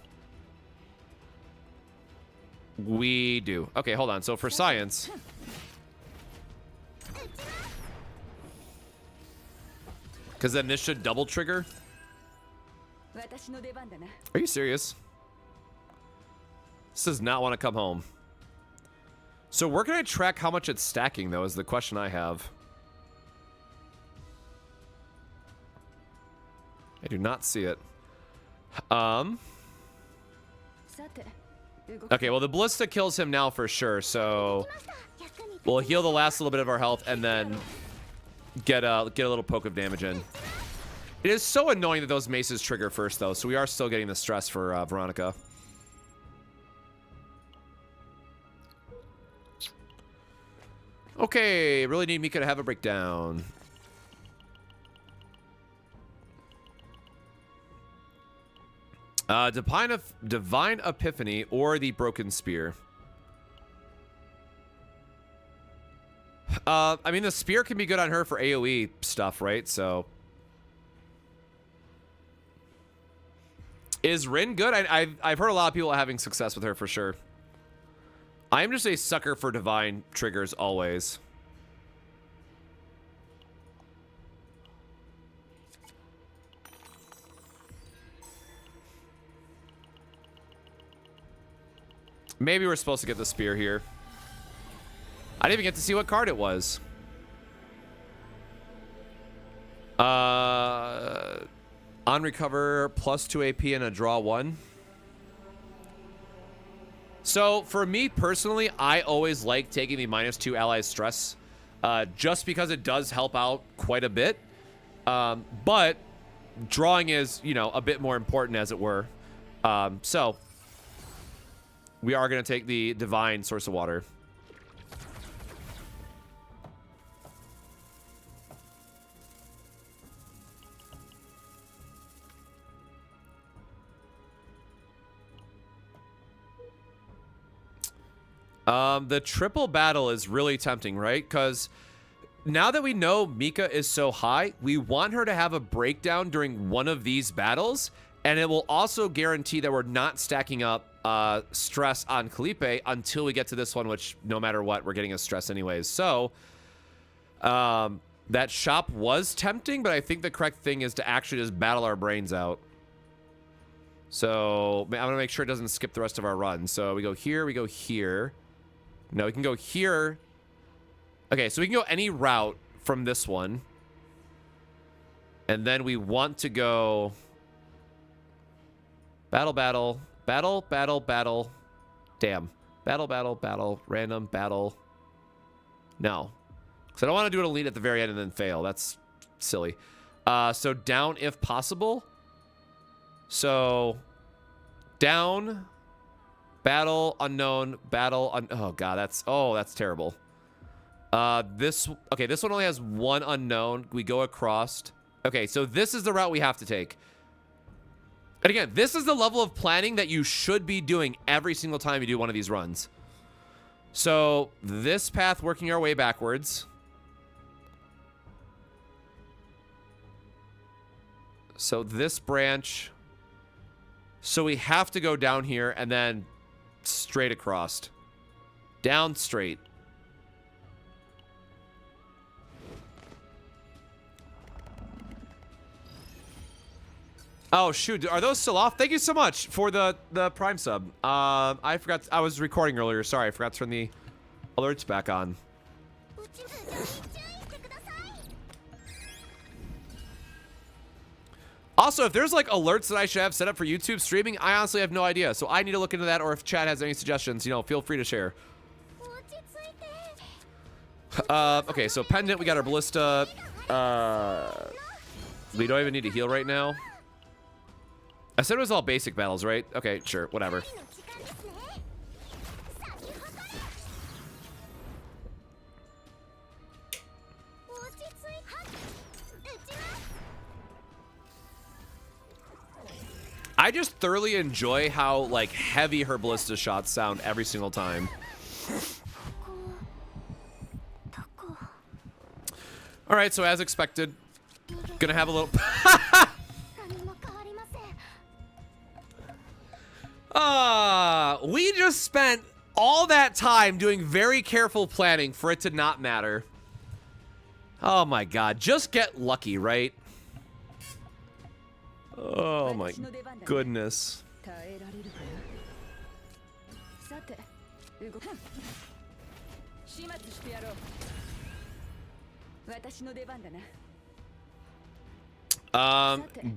We do. Okay, hold on. So for science. Because then this should double trigger. Are you serious? This does not want to come home. So where can I track how much it's stacking, though, is the question I have. I do not see it. Okay, well, the Ballista kills him now for sure, so we'll heal the last little bit of our health and then get a little poke of damage in. It is so annoying that those maces trigger first, though, so we are still getting the stress for Veronica. Okay, really need Mika to have a breakdown. Divine Epiphany or the Broken Spear. I mean, the spear can be good on her for AoE stuff, right? So, is Rin good? I've heard a lot of people having success with her for sure. I'm just a sucker for divine triggers always. Maybe we're supposed to get the spear here. I didn't even get to see what card it was. On recover, +2 AP and a draw 1. So for me personally, I always like taking the -2 allies stress, just because it does help out quite a bit. But drawing is, you know, a bit more important, as it were. So we are going to take the divine source of water. The triple battle is really tempting, right? Because now that we know Mika is so high, we want her to have a breakdown during one of these battles, and it will also guarantee that we're not stacking up stress on Kalipe until we get to this one, which no matter what, we're getting a stress anyways. So that shop was tempting, but I think the correct thing is to actually just battle our brains out. So I'm gonna make sure it doesn't skip the rest of our run. So we go here, we go here. No, we can go here. Okay, so we can go any route from this one. And then we want to go battle, battle, battle, battle, battle. Damn. Battle, battle, battle, random, battle. No. Because I don't want to do an elite at the very end and then fail. That's silly. So down if possible. So down, battle, unknown, battle, oh god, that's terrible. This one only has one unknown. We go across. Okay, so this is the route we have to take. And again, this is the level of planning that you should be doing every single time you do one of these runs. So this path, working our way backwards. So this branch. So we have to go down here and then straight across. Down straight. Oh, shoot. Are those still off? Thank you so much for the Prime sub. I forgot. I was recording earlier. Sorry, I forgot to turn the alerts back on. Also, if there's like alerts that I should have set up for YouTube streaming, I honestly have no idea. So I need to look into that, or if Chad has any suggestions, you know, feel free to share. Okay, so Pendant, we got our Ballista. We don't even need to heal right now. I said it was all basic battles, right? Okay, sure, whatever. I just thoroughly enjoy how, like, heavy her ballista shots sound every single time. All right, so as expected, gonna have a little... We just spent all that time doing very careful planning for it to not matter. Oh my god, just get lucky, right? Oh my goodness.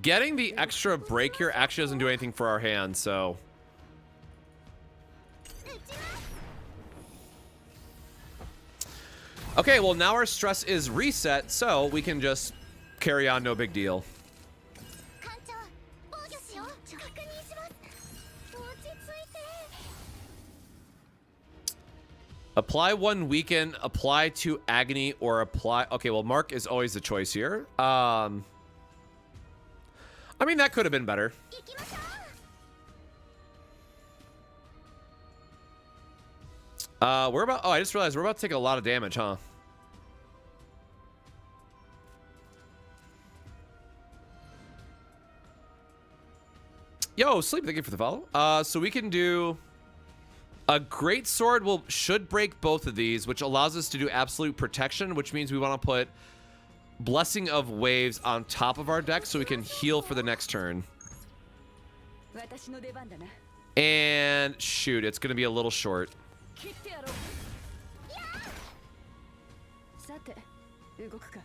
Getting the extra break here actually doesn't do anything for our hand, so... Okay, well now our stress is reset, so we can just carry on, no big deal. Apply one weaken, apply to agony, or apply... Okay, well Mark is always the choice here. I mean, that could have been better. We're about... Oh, I just realized we're about to take a lot of damage, huh? Yo, Sleep, thank you for the follow. So we can do... A great sword should break both of these, which allows us to do absolute protection, which means we want to put Blessing of Waves on top of our deck so we can heal for the next turn. And shoot, it's going to be a little short.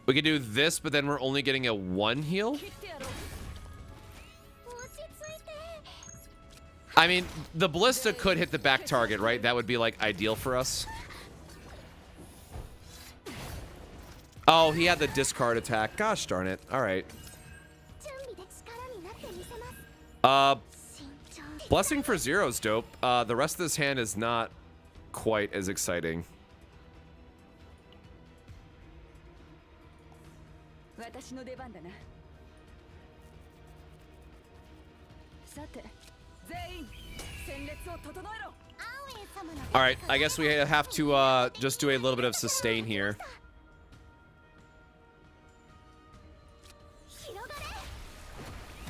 We could do this, but then we're only getting a 1 heal. I mean, the Ballista could hit the back target, right? That would be, like, ideal for us. Oh, he had the discard attack. Gosh darn it. All right. Blessing for 0 is dope. The rest of this hand is not quite as exciting. All right, I guess we have to just do a little bit of sustain here.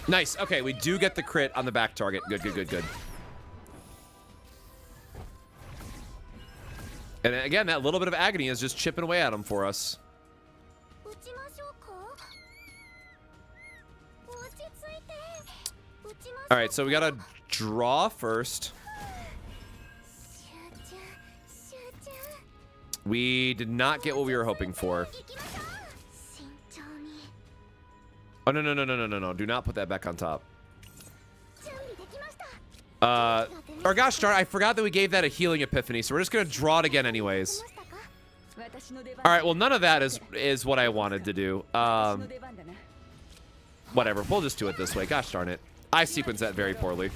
Nice. Okay, we do get the crit on the back target. Good, good, good, good. And again, that little bit of agony is just chipping away at him for us. All right, so we gotta draw first. We did not get what we were hoping for. Oh, no, no, no, no, no, no, no. Do not put that back on top. Or gosh darn, I forgot that we gave that a healing epiphany, so we're just gonna draw it again anyways. All right, well, none of that is what I wanted to do. Whatever, we'll just do it this way. Gosh darn it. I sequenced that very poorly.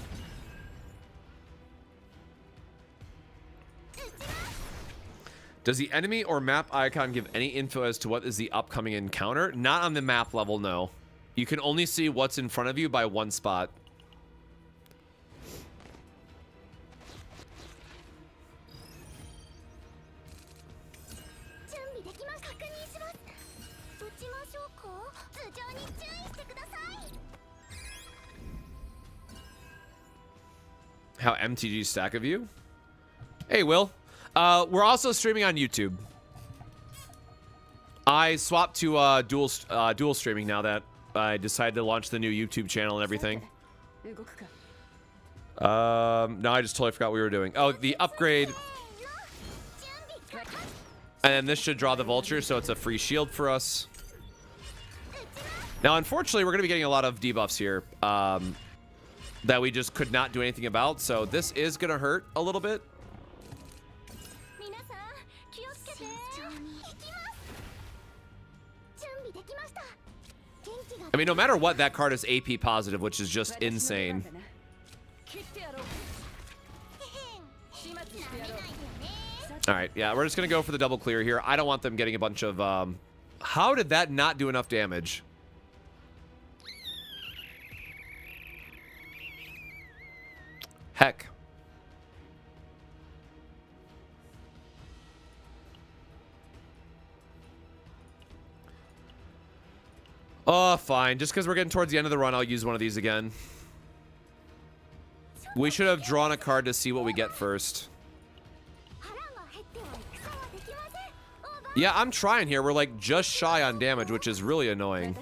Does the enemy or map icon give any info as to what is the upcoming encounter? Not on the map level, no. You can only see what's in front of you by one spot. How MTG stack of you? Hey, Will. We're also streaming on YouTube. I swapped to dual streaming now that I decided to launch the new YouTube channel and everything. No, I just totally forgot what we were doing. Oh, the upgrade. And then this should draw the vulture, so it's a free shield for us. Now, unfortunately, we're going to be getting a lot of debuffs here that we just could not do anything about. So this is going to hurt a little bit. I mean, no matter what, that card is AP positive, which is just insane. All right, yeah, we're just going to go for the double clear here. I don't want them getting a bunch of... How did that not do enough damage? Heck. Oh, fine. Just because we're getting towards the end of the run, I'll use one of these again. We should have drawn a card to see what we get first. Yeah, I'm trying here. We're like just shy on damage, which is really annoying.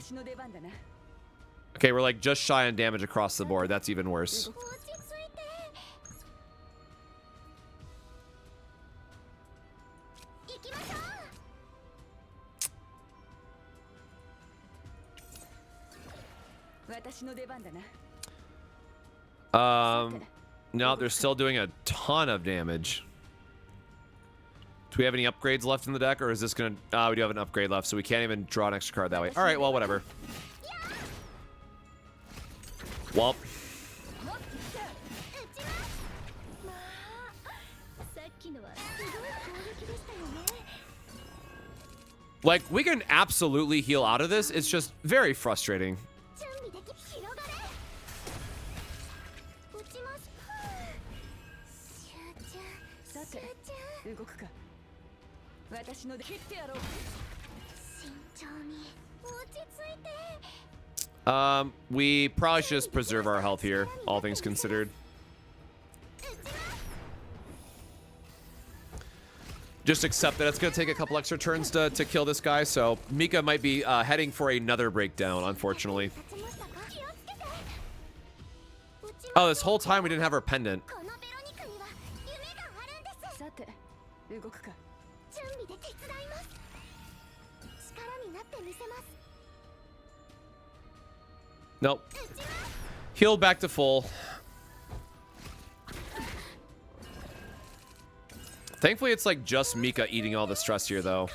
Okay, we're like just shy on damage across the board. That's even worse. No, they're still doing a ton of damage. Do we have any upgrades left in the deck, or is this gonna... we do have an upgrade left, so we can't even draw an extra card that way. All right, well, whatever. Well. Like, we can absolutely heal out of this. It's just very frustrating. We probably should just preserve our health here, all things considered. Just accept that it's going to take a couple extra turns to kill this guy, so Mika might be heading for another breakdown, unfortunately. Oh, this whole time we didn't have our pendant. Nope. Healed back to full. Thankfully, it's like just Mika eating all the stress here, though.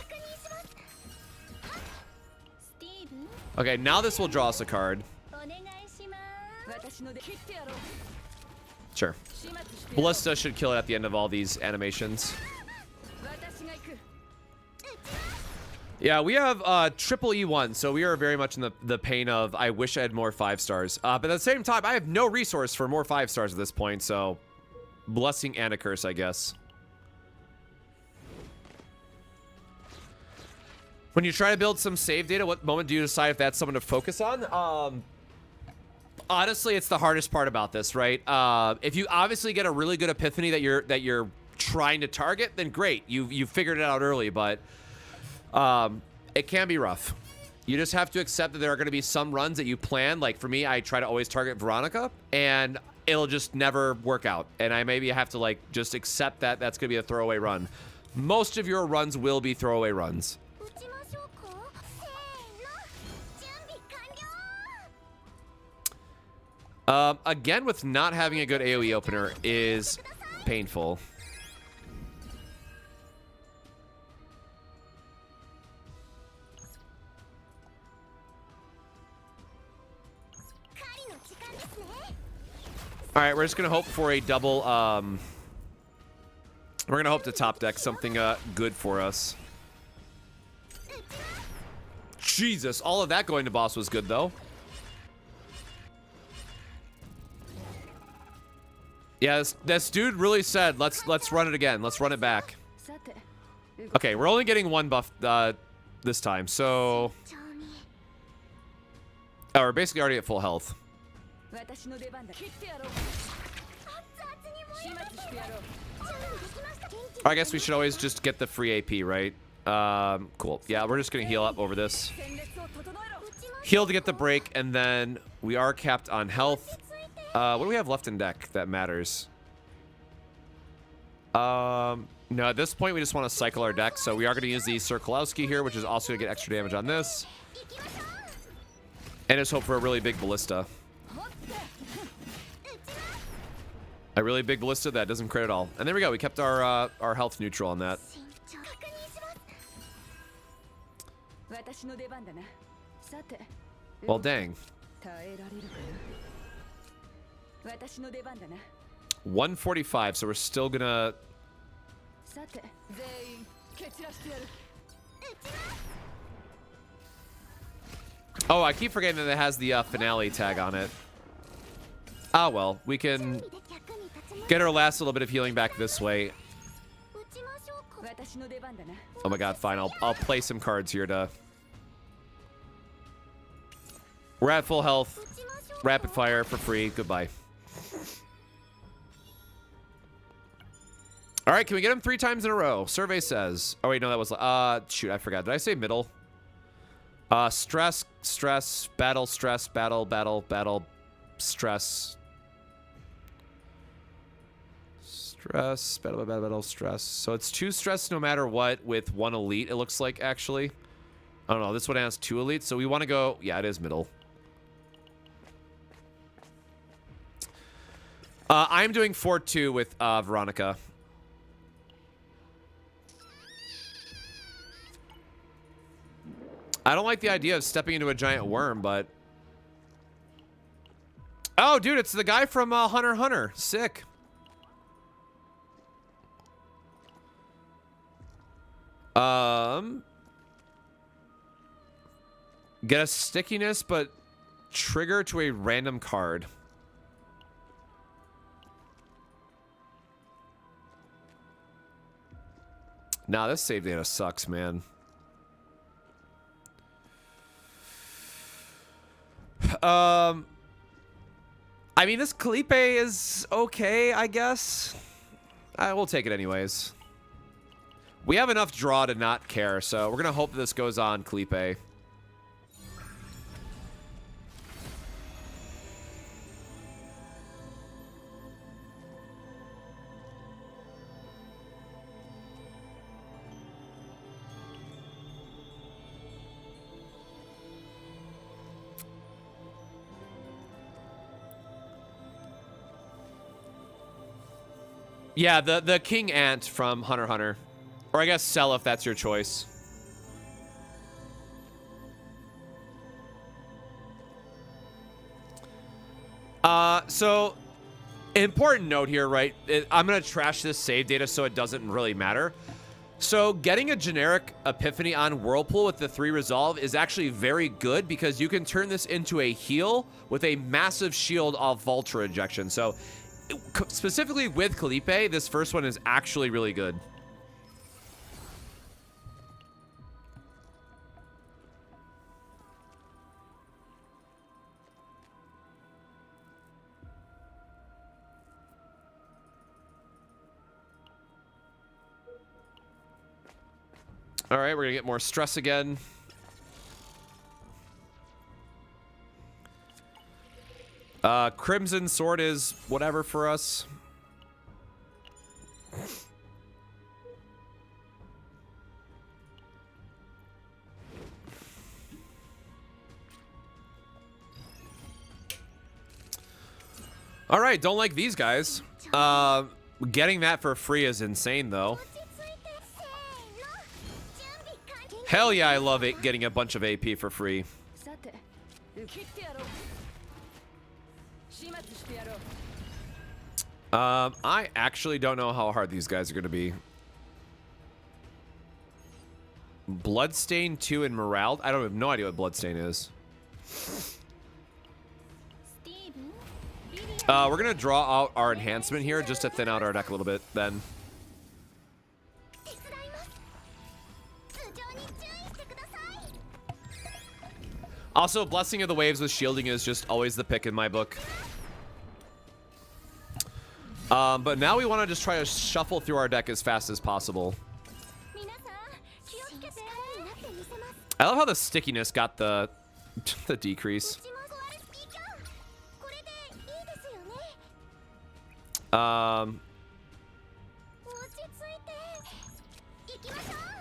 Okay, now this will draw us a card. Sure. Ballista should kill it at the end of all these animations. Yeah, we have triple E1, so we are very much in the pain of I wish I had more 5 stars. But at the same time, I have no resource for more 5 stars at this point, so blessing and a curse, I guess. When you try to build some save data, what moment do you decide if that's someone to focus on? Honestly, it's the hardest part about this, right? If you obviously get a really good epiphany that you're trying to target, then great, you figured it out early, but it can be rough. You just have to accept that there are going to be some runs that you plan. Like for me, I try to always target Veronica, and it'll just never work out. And I maybe have to like just accept that that's going to be a throwaway run. Most of your runs will be throwaway runs. Again, with not having a good AoE opener is painful. All right, we're just gonna hope for a double. We're gonna hope to top deck something good for us. Jesus, all of that going to boss was good though. Yeah, this dude really said, let's run it again. Let's run it back. Okay, we're only getting one buff this time, so... Oh, we're basically already at full health. I guess we should always just get the free AP, right? Cool. Yeah, we're just gonna heal up over this. Heal to get the break, and then we are capped on health. What do we have left in deck that matters? No, at this point we just want to cycle our deck, so we are going to use the Sirkolowski here, which is also going to get extra damage on this. And just hope for a really big ballista. A really big ballista that doesn't crit at all. And there we go, we kept our health neutral on that. Well, dang. 145, so we're still gonna... Oh, I keep forgetting that it has the finale tag on it. Ah, well, we can get our last little bit of healing back this way. Oh my god, fine, I'll play some cards here to... We're at full health. Rapid fire for free. Goodbye. All right, can we get him 3 times in a row? Survey says. Oh wait, no, that was shoot, I forgot. Did I say middle? Stress, stress, battle, stress, battle, battle, battle, stress. Stress, battle, battle, battle, stress. So it's 2 stress no matter what with 1 elite, it looks like, actually. I don't know, this one has 2 elites, so we want to go... Yeah, it is middle. I'm doing 4-2 with Veronica. I don't like the idea of stepping into a giant worm, but... Oh, dude, it's the guy from Hunter x Hunter. Sick. Get a stickiness, but trigger to a random card. Nah, this save data sucks, man. I mean, this Kalipe is okay, I guess. I will take it anyways. We have enough draw to not care, so we're gonna hope that this goes on Kalipe. Yeah, the King Ant from Hunter x Hunter. Or I guess Cell if that's your choice. So, important note here, right? I'm going to trash this save data so it doesn't really matter. So, getting a generic Epiphany on Whirlpool with the 3 resolve is actually very good because you can turn this into a heal with a massive shield off Vulture ejection. So, specifically with Kalipe, this first one is actually really good. All right, we're gonna get more stress again. Crimson Sword is whatever for us. All right, don't like these guys. Getting that for free is insane, though. Hell yeah, I love it getting a bunch of AP for free. I actually don't know how hard these guys are going to be. Bloodstain 2 and Morale. I don't have no idea what Bloodstain is. We're going to draw out our enhancement here just to thin out our deck a little bit then. Also, Blessing of the Waves with shielding is just always the pick in my book. But now we want to just try to shuffle through our deck as fast as possible. I love how the stickiness got the decrease. The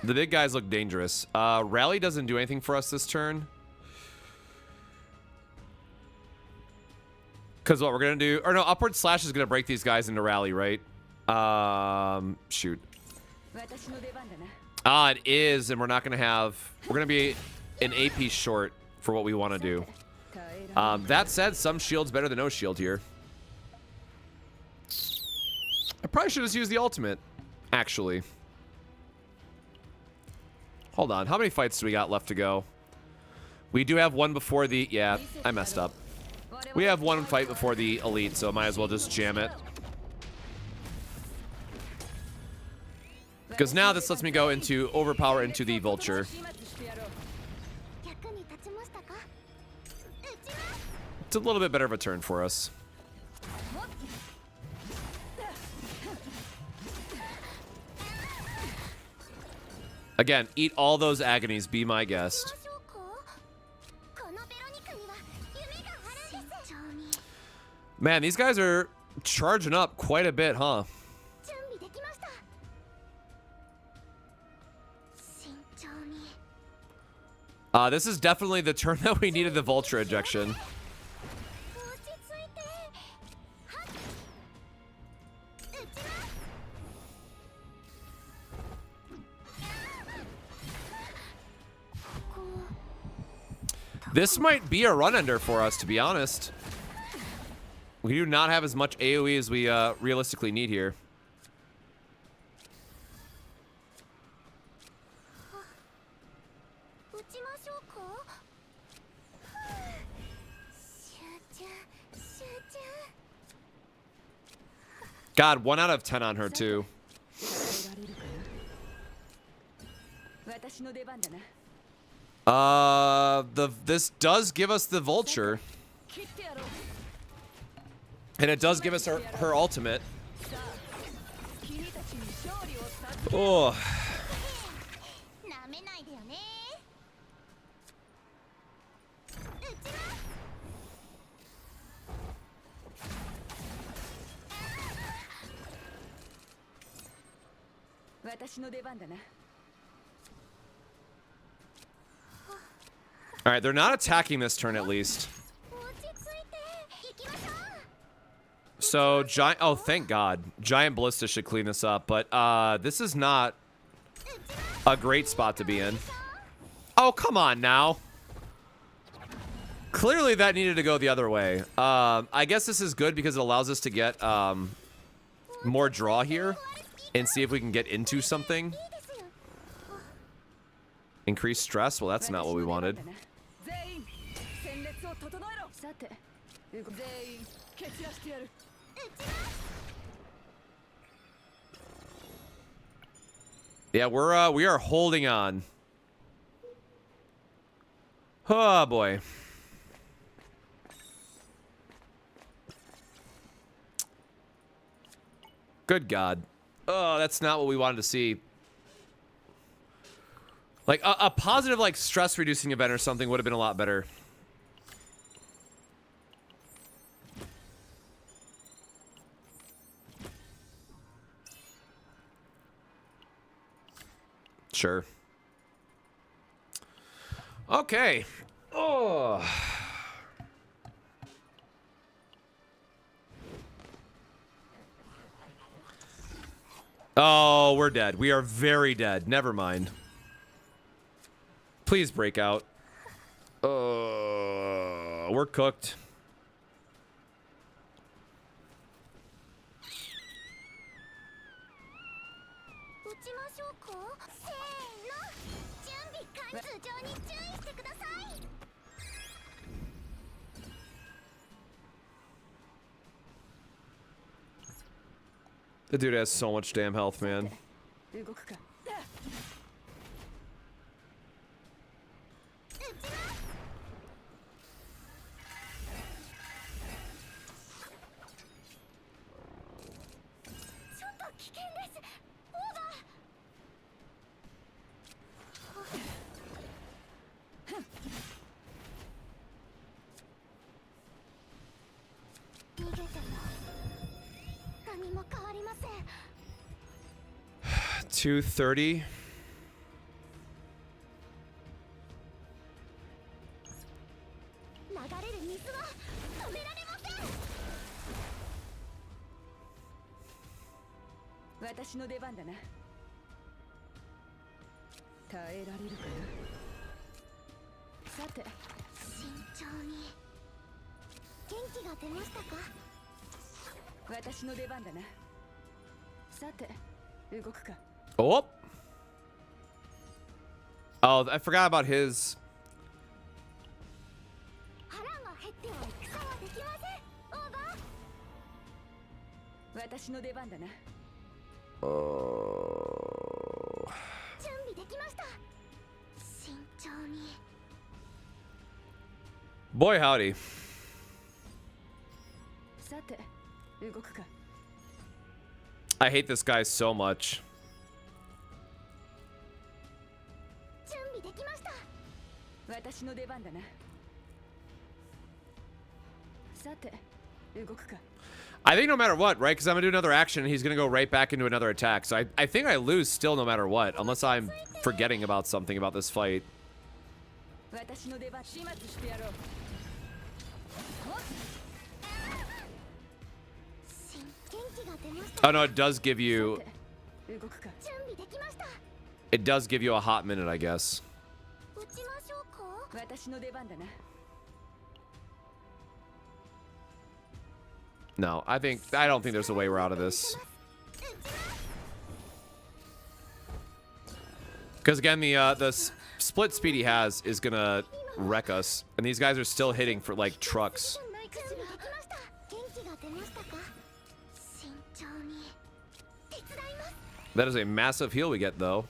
big guys look dangerous. Rally doesn't do anything for us this turn. Because what we're going to do... Or no, Upward Slash is going to break these guys into Rally, right? Shoot. It is, and we're not going to have... We're going to be an AP short for what we want to do. That said, some shield's better than no shield here. I probably should have used the ultimate, actually. Hold on. How many fights do we got left to go? We do have one before the... Yeah, I messed up. We have one fight before the elite, so might as well just jam it. Because now this lets me go into overpower into the vulture. It's a little bit better of a turn for us. Again, eat all those agonies, be my guest. Man, these guys are charging up quite a bit, huh? This is definitely the turn that we needed the Vulture ejection. This might be a run-ender for us, to be honest. We do not have as much AoE as we realistically need here. God, 1 out of 10 on her, too. This does give us the Vulture. And it does give us her ultimate. Oh. All right, they're not attacking this turn at least. So, giant... Oh, thank God. Giant Ballista should clean this up, but this is not a great spot to be in. Oh, come on now. Clearly that needed to go the other way. I guess this is good because it allows us to get more draw here and see if we can get into something. Increased stress? Well, that's not what we wanted. Yeah, we are holding on. Oh boy. Good God. Oh, that's not what we wanted to see. Like a positive like stress reducing event or something would have been a lot better. Sure. Okay. Oh. Oh, we're dead. We are very dead. Never mind. Please break out. We're cooked. The dude has so much damn health, man. $230. Oh. Oh, I forgot about his. Oh. Boy, howdy. I hate this guy so much. I think no matter what, right? Because I'm going to do another action and he's going to go right back into another attack. So I think I lose still no matter what, unless I'm forgetting about something about this fight. Oh no, it does give you... It does give you a hot minute, I guess. No, I don't think there's a way we're out of this. Because again, the split speed he has is gonna wreck us, and these guys are still hitting for like trucks. That is a massive heal we get, though.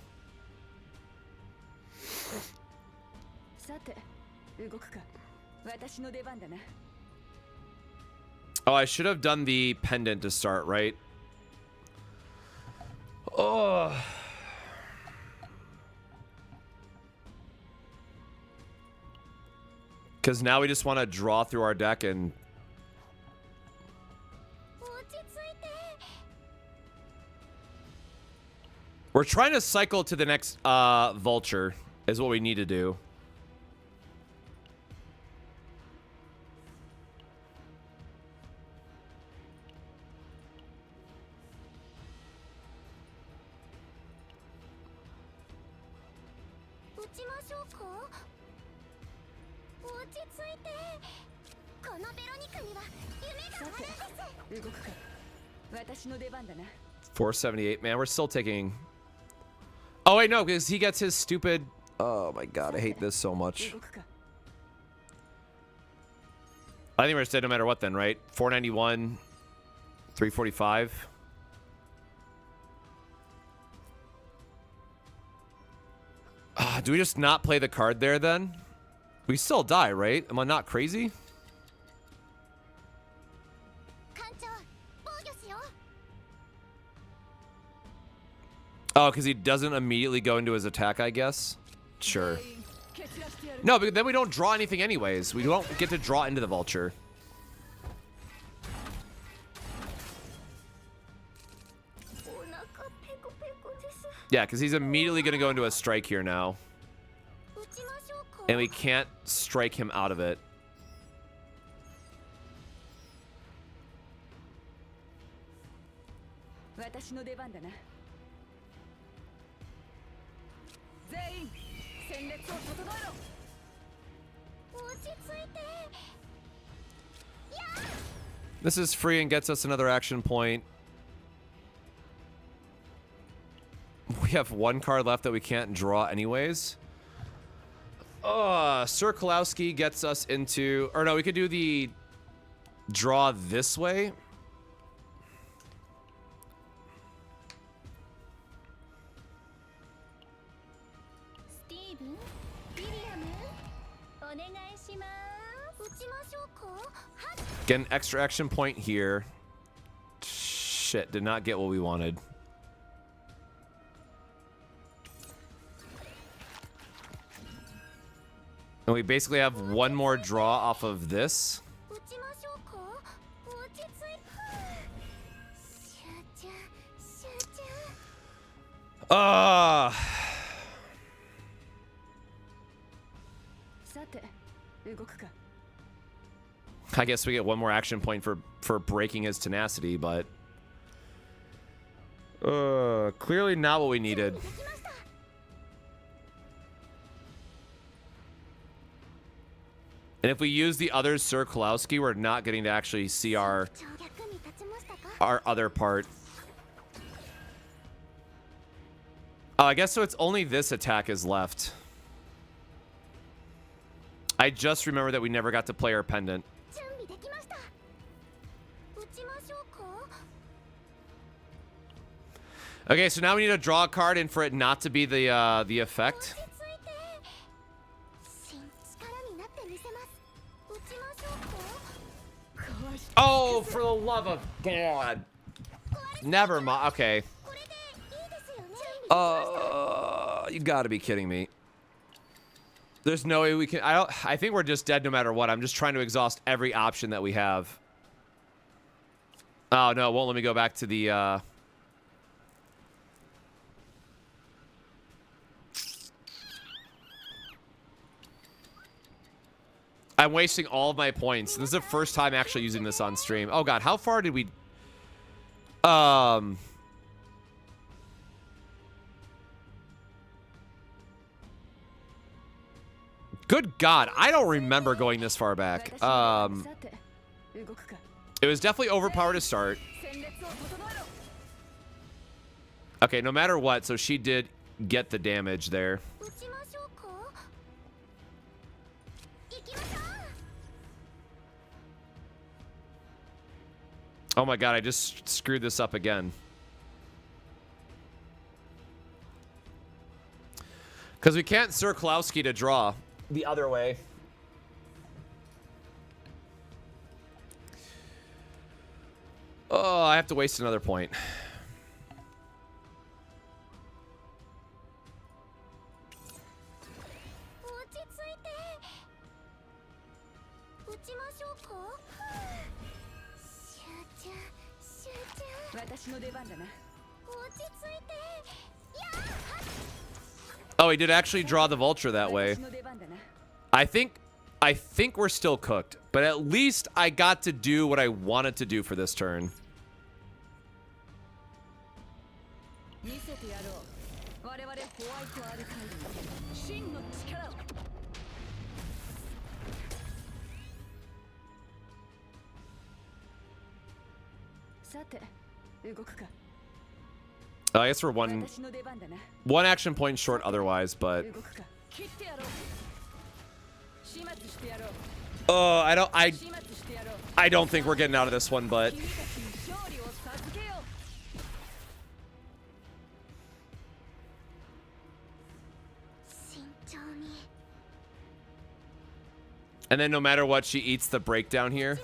Oh, I should have done the pendant to start, right? Oh. Because now we just want to draw through our deck and... We're trying to cycle to the next vulture is what we need to do. $478, man. We're still taking... Oh, wait, no, because he gets his stupid... Oh, my God. I hate this so much. I think we're dead no matter what then, right? 491, 345. Do we just not play the card there then? We still die, right? Am I not crazy? Oh, because he doesn't immediately go into his attack, I guess? Sure. No, but then we don't draw anything anyways. We don't get to draw into the vulture. Yeah, because he's immediately going to go into a strike here now. And we can't strike him out of it. This is free and gets us another action point. We have one card left that we can't draw anyways. Sir Kalowski gets us into... Or no, we could do the draw this way. Get an extra action point here. Shit, did not get what we wanted. And we basically have one more draw off of this. I guess we get one more action point for breaking his tenacity, but clearly not what we needed. And if we use the other Sir Kalowski, we're not getting to actually see our other part. Oh, I guess so. It's only this attack is left. I just remember that we never got to play our pendant. Okay, so now we need to draw a card and for it not to be the effect. Oh, for the love of God. Never mind. Okay. You gotta be kidding me. There's no way we can... I think we're just dead no matter what. I'm just trying to exhaust every option that we have. Oh, no. It won't let me go back to the... I'm wasting all of my points. This is the first time actually using this on stream. Oh, God. How far did we... Good God. I don't remember going this far back. It was definitely overpowered to start. Okay, no matter what. So she did get the damage there. Oh my God, I just screwed this up again. Because we can't Sir Kalowski to draw the other way. Oh, I have to waste another point. Oh, he did actually draw the vulture that way. I think we're still cooked, but at least I got to do what I wanted to do for this turn. I guess we're one action point short otherwise, but I don't think we're getting out of this one, but and then no matter what, she eats the breakdown here.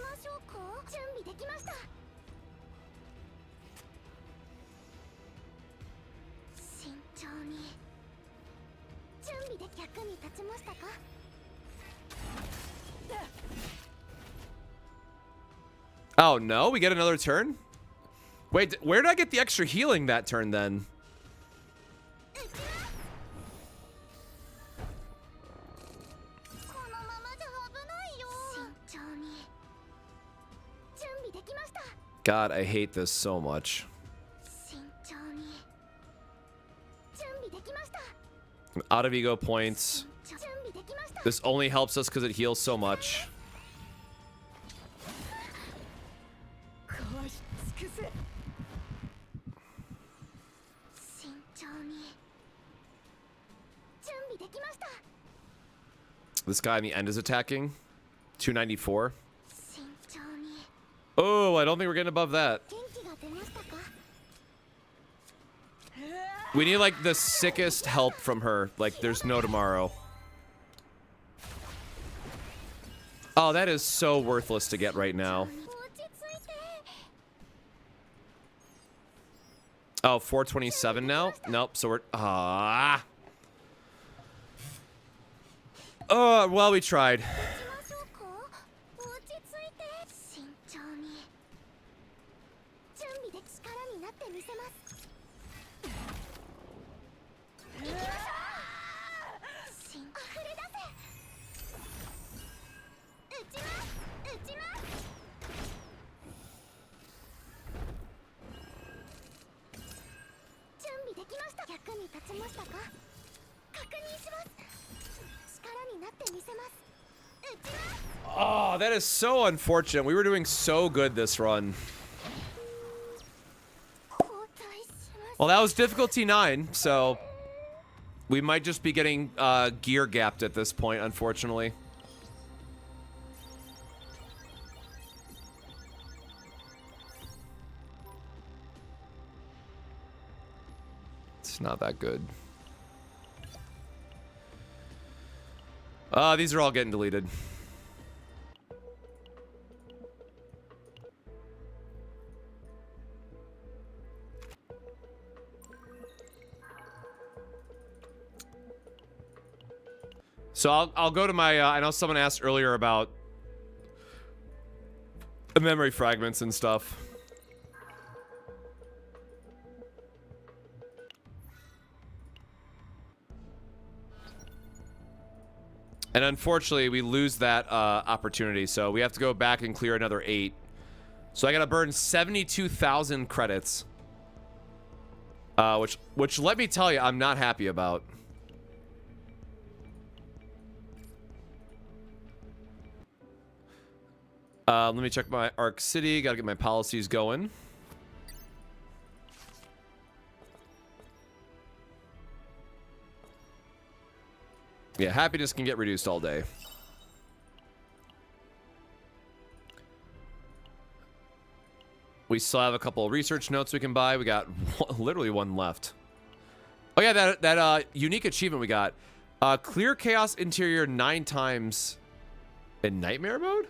Oh, no? We get another turn? Wait, where did I get the extra healing that turn, then? God, I hate this so much. I'm out of ego points. This only helps us because it heals so much. This guy in the end is attacking. 294. Oh, I don't think we're getting above that. We need like the sickest help from her. Like there's no tomorrow. Oh, that is so worthless to get right now. Oh, 427 now? Nope, so we're... Oh, well, we tried. Oh, that is so unfortunate. We were doing so good this run. Well, that was difficulty 9, so we might just be getting gear gapped at this point, unfortunately. It's not that good. These are all getting deleted. So I'll go to my, I know someone asked earlier about the memory fragments and stuff. And unfortunately, we lose that opportunity, so we have to go back and clear another 8. So I gotta burn 72,000 credits. Which let me tell you, I'm not happy about. Let me check my Arc City. Gotta get my policies going. Yeah, happiness can get reduced all day. We still have a couple of research notes we can buy. We got literally one left. Oh yeah, that unique achievement we got. Clear Chaos Interior 9 times in Nightmare mode?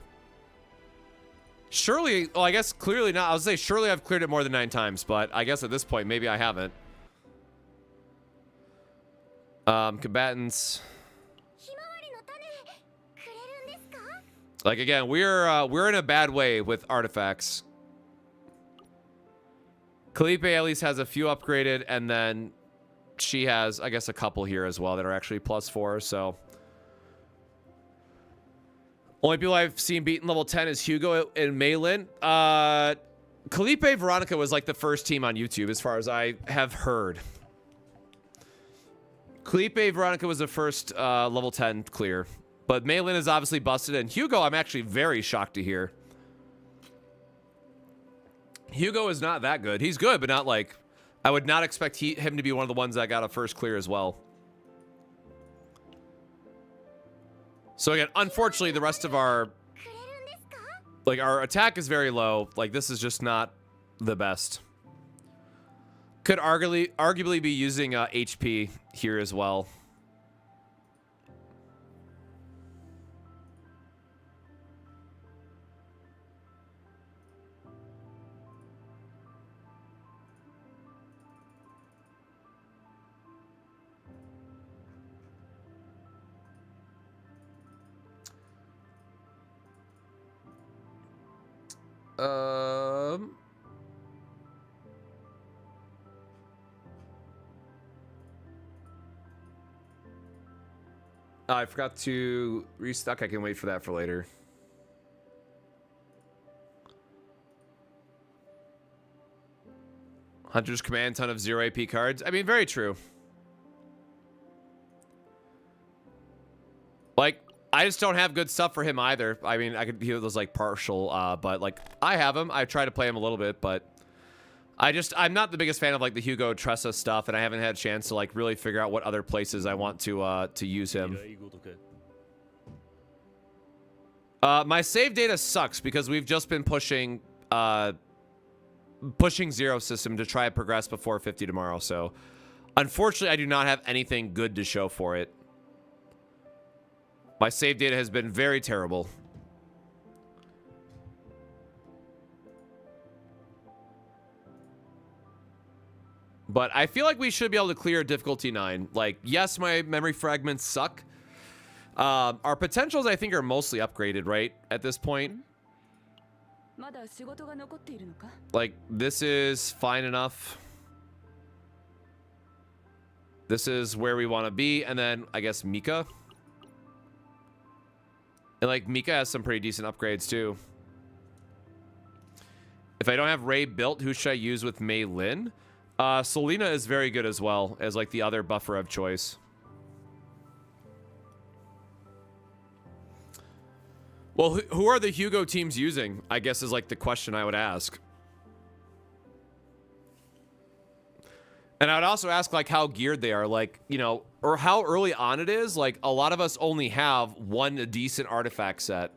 Surely, well, I guess clearly not. I was say surely I've cleared it more than 9 times, but I guess at this point maybe I haven't. Combatants. Like again, we're in a bad way with artifacts. Calipe at least has a few upgraded, and then she has, I guess, a couple here as well that are actually +4. So only people I've seen beaten level 10 is Hugo and Maylin. Calipe Veronica was like the first team on YouTube, as far as I have heard. Calipe Veronica was the first level 10 clear. But Maylin is obviously busted, and Hugo I'm actually very shocked to hear. Hugo is not that good. He's good, but not like... I would not expect him to be one of the ones that got a first clear as well. So again, unfortunately, the rest of our... Like, our attack is very low. Like, this is just not the best. Could arguably be using HP here as well. I forgot to restock. I can wait for that for later. Hunter's Command, ton of 0 AP cards. I mean, very true. Like, I just don't have good stuff for him either. I mean, I could hear those like partial, but like I have him. I try to play him a little bit, but I'm not the biggest fan of like the Hugo Tressa stuff, and I haven't had a chance to like really figure out what other places I want to use him. My save data sucks because we've just been pushing Zero System to try to progress before 50 tomorrow. So unfortunately, I do not have anything good to show for it. My save data has been very terrible. But I feel like we should be able to clear difficulty 9. Like, yes, my memory fragments suck. Our potentials, I think, are mostly upgraded, right? At this point. Like, this is fine enough. This is where we want to be. And then, I guess, Mika. And, like, Mika has some pretty decent upgrades, too. If I don't have Ray built, who should I use with Mei Lin? Selena is very good as well as, like, the other buffer of choice. Well, who are the Hugo teams using? I guess is, like, the question I would ask. And I would also ask, like, how geared they are, like, you know, or how early on it is. Like, a lot of us only have one decent artifact set.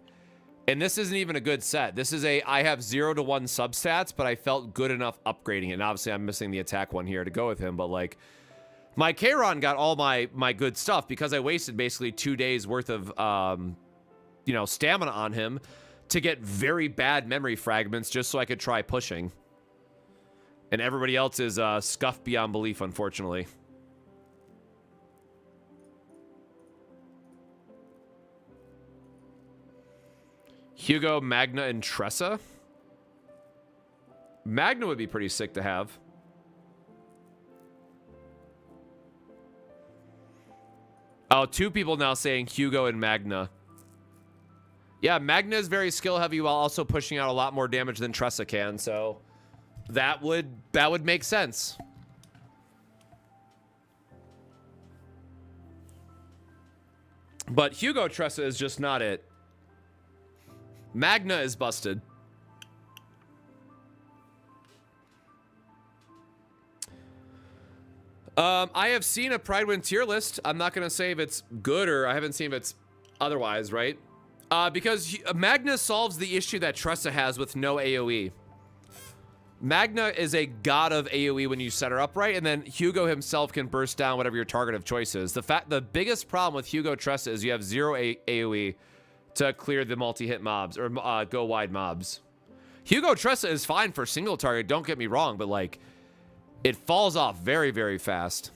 And this isn't even a good set. This is I have 0 to 1 substats, but I felt good enough upgrading it. And obviously, I'm missing the attack one here to go with him. But, like, my Kayron got all my good stuff because I wasted basically 2 days worth of, you know, stamina on him to get very bad memory fragments just so I could try pushing. And everybody else is scuffed beyond belief, unfortunately. Hugo, Magna, and Tressa. Magna would be pretty sick to have. Oh, 2 people now saying Hugo and Magna. Yeah, Magna is very skill heavy while also pushing out a lot more damage than Tressa can, so that would make sense. But Hugo Tressa is just not it. Magna is busted. I have seen a Pridewind tier list. I'm not going to say if it's good or I haven't seen if it's otherwise, right? Because Magna solves the issue that Tressa has with no AoE. Magna is a god of AoE when you set her up right, and then Hugo himself can burst down whatever your target of choice is. The biggest problem with Hugo Tressa is you have 0 AoE to clear the multi-hit mobs or go wide mobs. Hugo Tressa is fine for single target, don't get me wrong, but like it falls off very, very fast.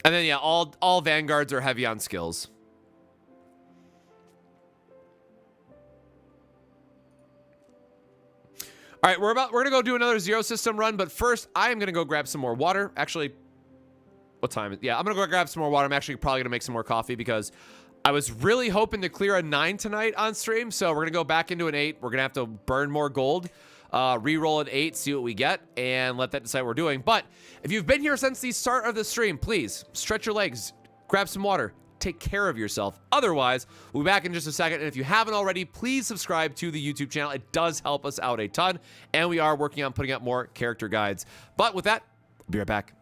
And then yeah, all Vanguards are heavy on skills. All right, we're gonna go do another Zero System run, but first I am gonna go grab some more water. Actually, what time is it? Yeah, I'm gonna go grab some more water. I'm actually probably gonna make some more coffee because I was really hoping to clear a 9 tonight on stream. So we're gonna go back into an 8. We're gonna have to burn more gold, re-roll an 8, see what we get, and let that decide what we're doing. But if you've been here since the start of the stream, please stretch your legs, grab some water, take care of yourself. Otherwise, we'll be back in just a second. And if you haven't already, please subscribe to the YouTube channel. It does help us out a ton. And we are working on putting up more character guides. But with that, I'll be right back.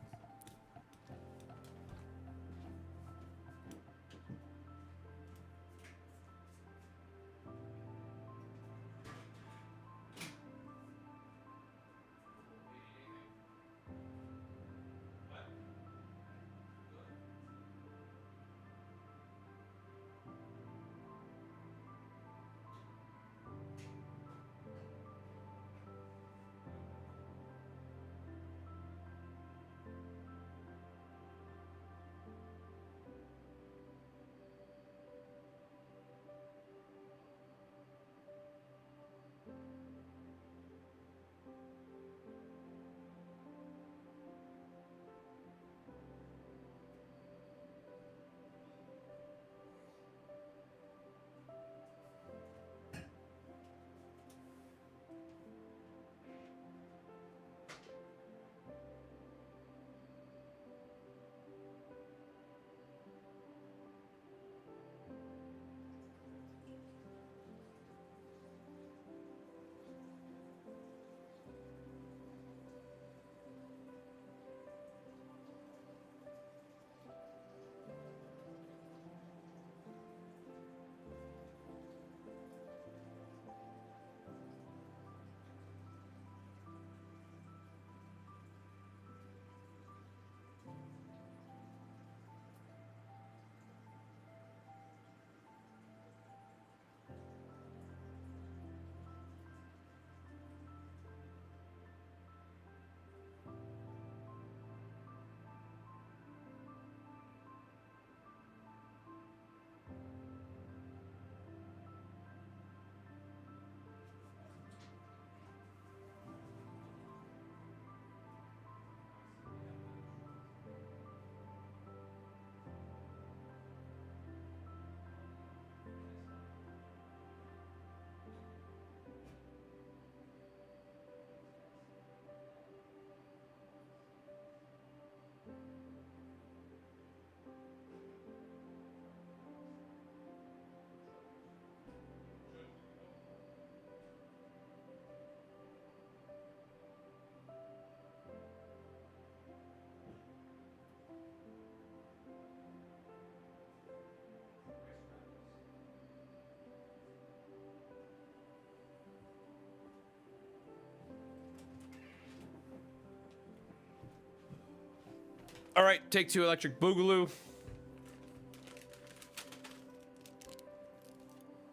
All right, take 2 electric boogaloo.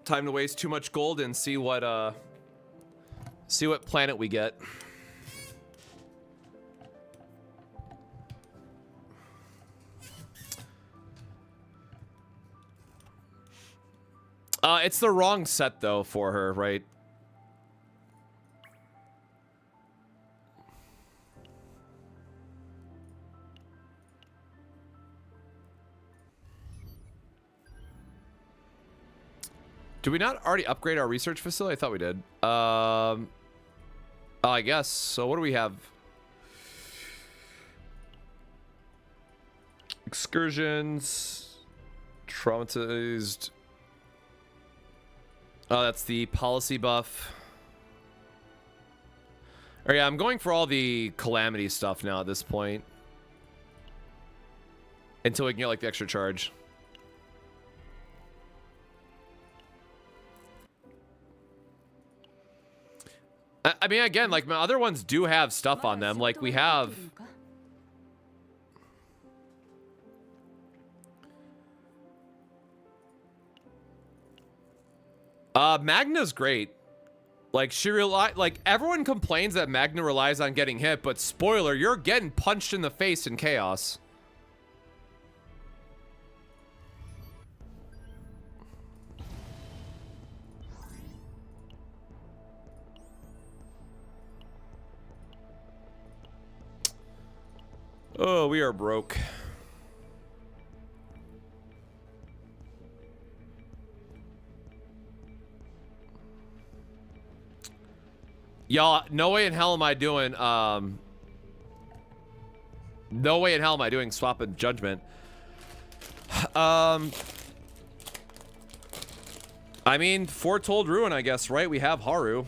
Time to waste too much gold and see what planet we get. It's the wrong set though for her, right? Did we not already upgrade our research facility? I thought we did. Oh, I guess. So what do we have? Excursions. Traumatized. Oh, that's the policy buff. Oh yeah, I'm going for all the calamity stuff now at this point. Until we can get like the extra charge. I mean, again, like my other ones do have stuff on them. Like we have. Magna's great. Like like everyone complains that Magna relies on getting hit, but spoiler, you're getting punched in the face in chaos. Oh, we are broke. Y'all, no way in hell am I doing, no way in hell am I doing swap and judgment. I mean, foretold ruin, I guess, right? We have Haru.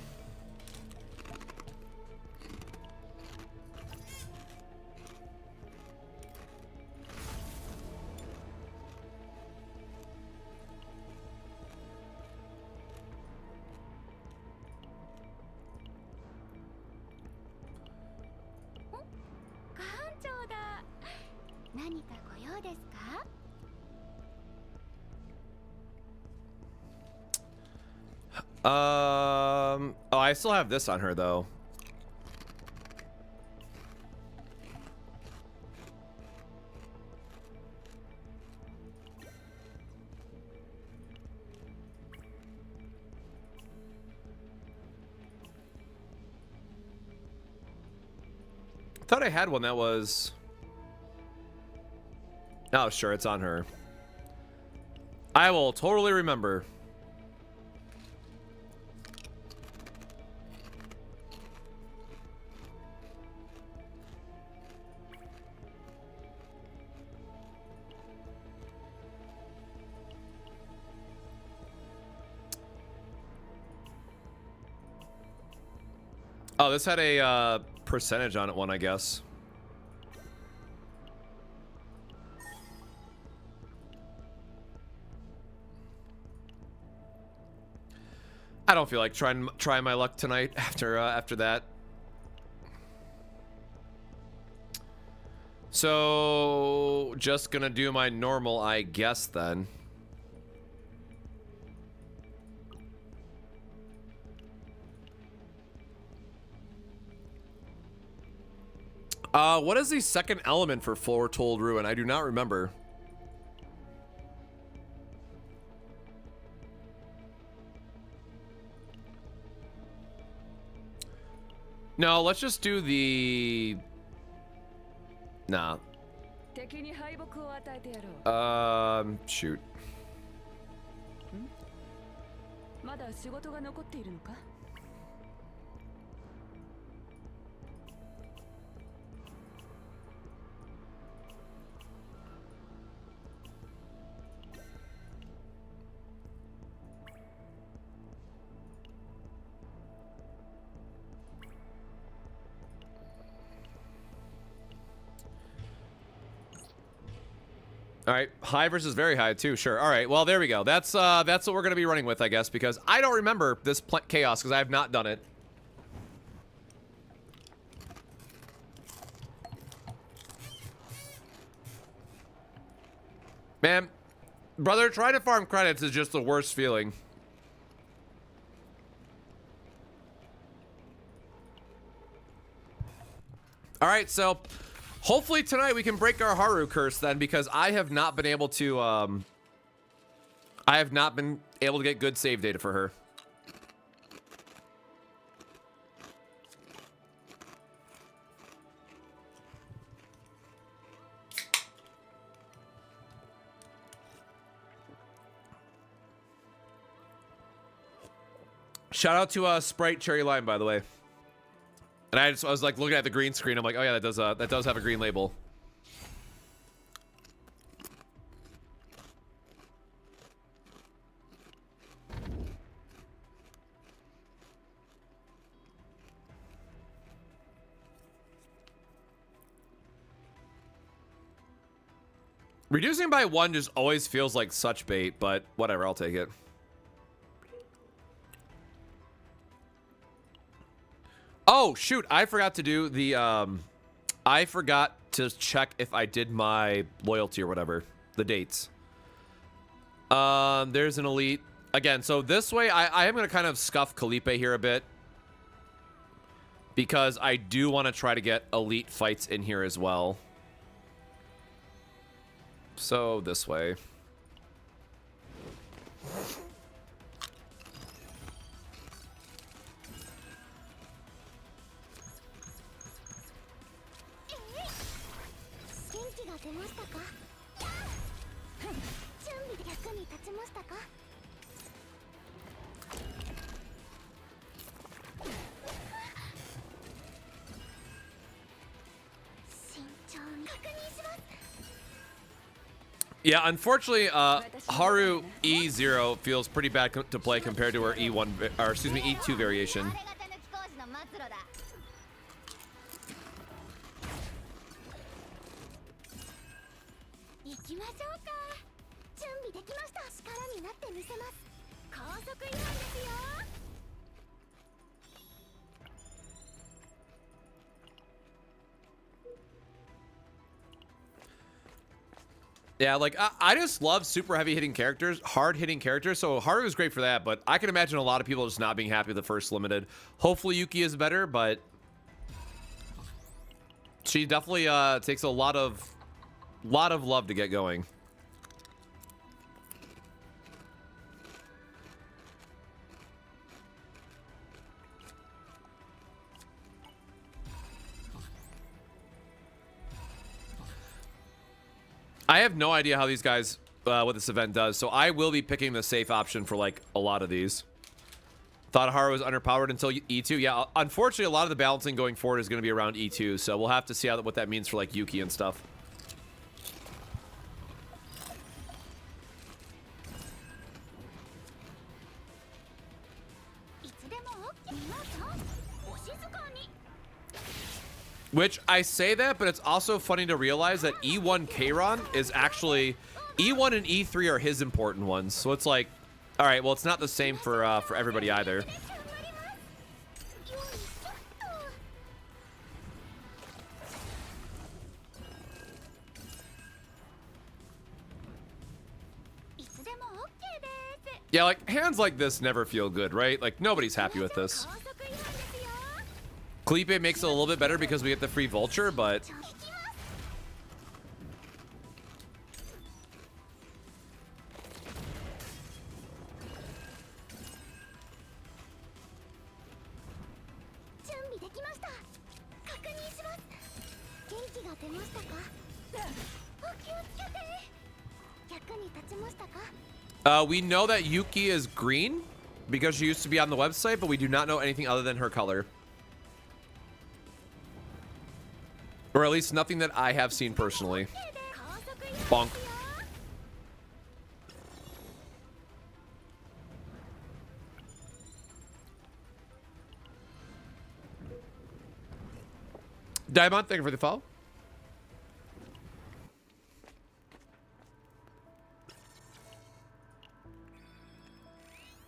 Oh, I still have this on her though. I thought I had one that was... Oh, sure, it's on her. I will totally remember. Oh, this had a percentage on it one, I guess. I don't feel like trying my luck tonight after that. So just gonna do my normal, I guess, then. What is the second element for Foretold Ruin? I do not remember. No, let's just do the... Nah. Shoot. All right, high versus very high too. Sure. All right. Well, there we go. That's what we're gonna be running with, I guess, because I don't remember this chaos because I have not done it. Man, brother, trying to farm credits is just the worst feeling. All right, so hopefully tonight we can break our Haru curse then, because I have not been able to get good save data for her. Shout out to Sprite Cherry Lime, by the way. And I was like looking at the green screen. I'm like, oh yeah, that does have a green label. Reducing by 1 just always feels like such bait, but whatever, I'll take it. Oh, shoot, I forgot to do the, I forgot to check if I did my loyalty or whatever, the dates. There's an elite. Again, so this way, I am going to kind of scuff Felipe here a bit, because I do want to try to get elite fights in here as well. So this way. Yeah, unfortunately, Haru E0 feels pretty bad to play compared to her E1, or excuse me, E2 variation. Yeah, like, I just love super heavy hitting characters, hard hitting characters, so Haru is great for that, but I can imagine a lot of people just not being happy with the first limited. Hopefully Yuki is better, but she definitely takes a lot of love to get going. I have no idea how these guys, what this event does, so I will be picking the safe option for, like, a lot of these. Thought Haru was underpowered until E2. Yeah, unfortunately, a lot of the balancing going forward is going to be around E2, so we'll have to see what that means for, like, Yuki and stuff. Which, I say that, but it's also funny to realize that E1 Keiron is actually... E1 and E3 are his important ones. So it's like, all right, well, it's not the same for everybody either. Yeah, like, hands like this never feel good, right? Like, nobody's happy with this. Felipe makes it a little bit better because we get the free vulture, but... we know that Yuki is green because she used to be on the website, but we do not know anything other than her color. Or at least nothing that I have seen personally. Bonk. Diamond, thank you for the follow.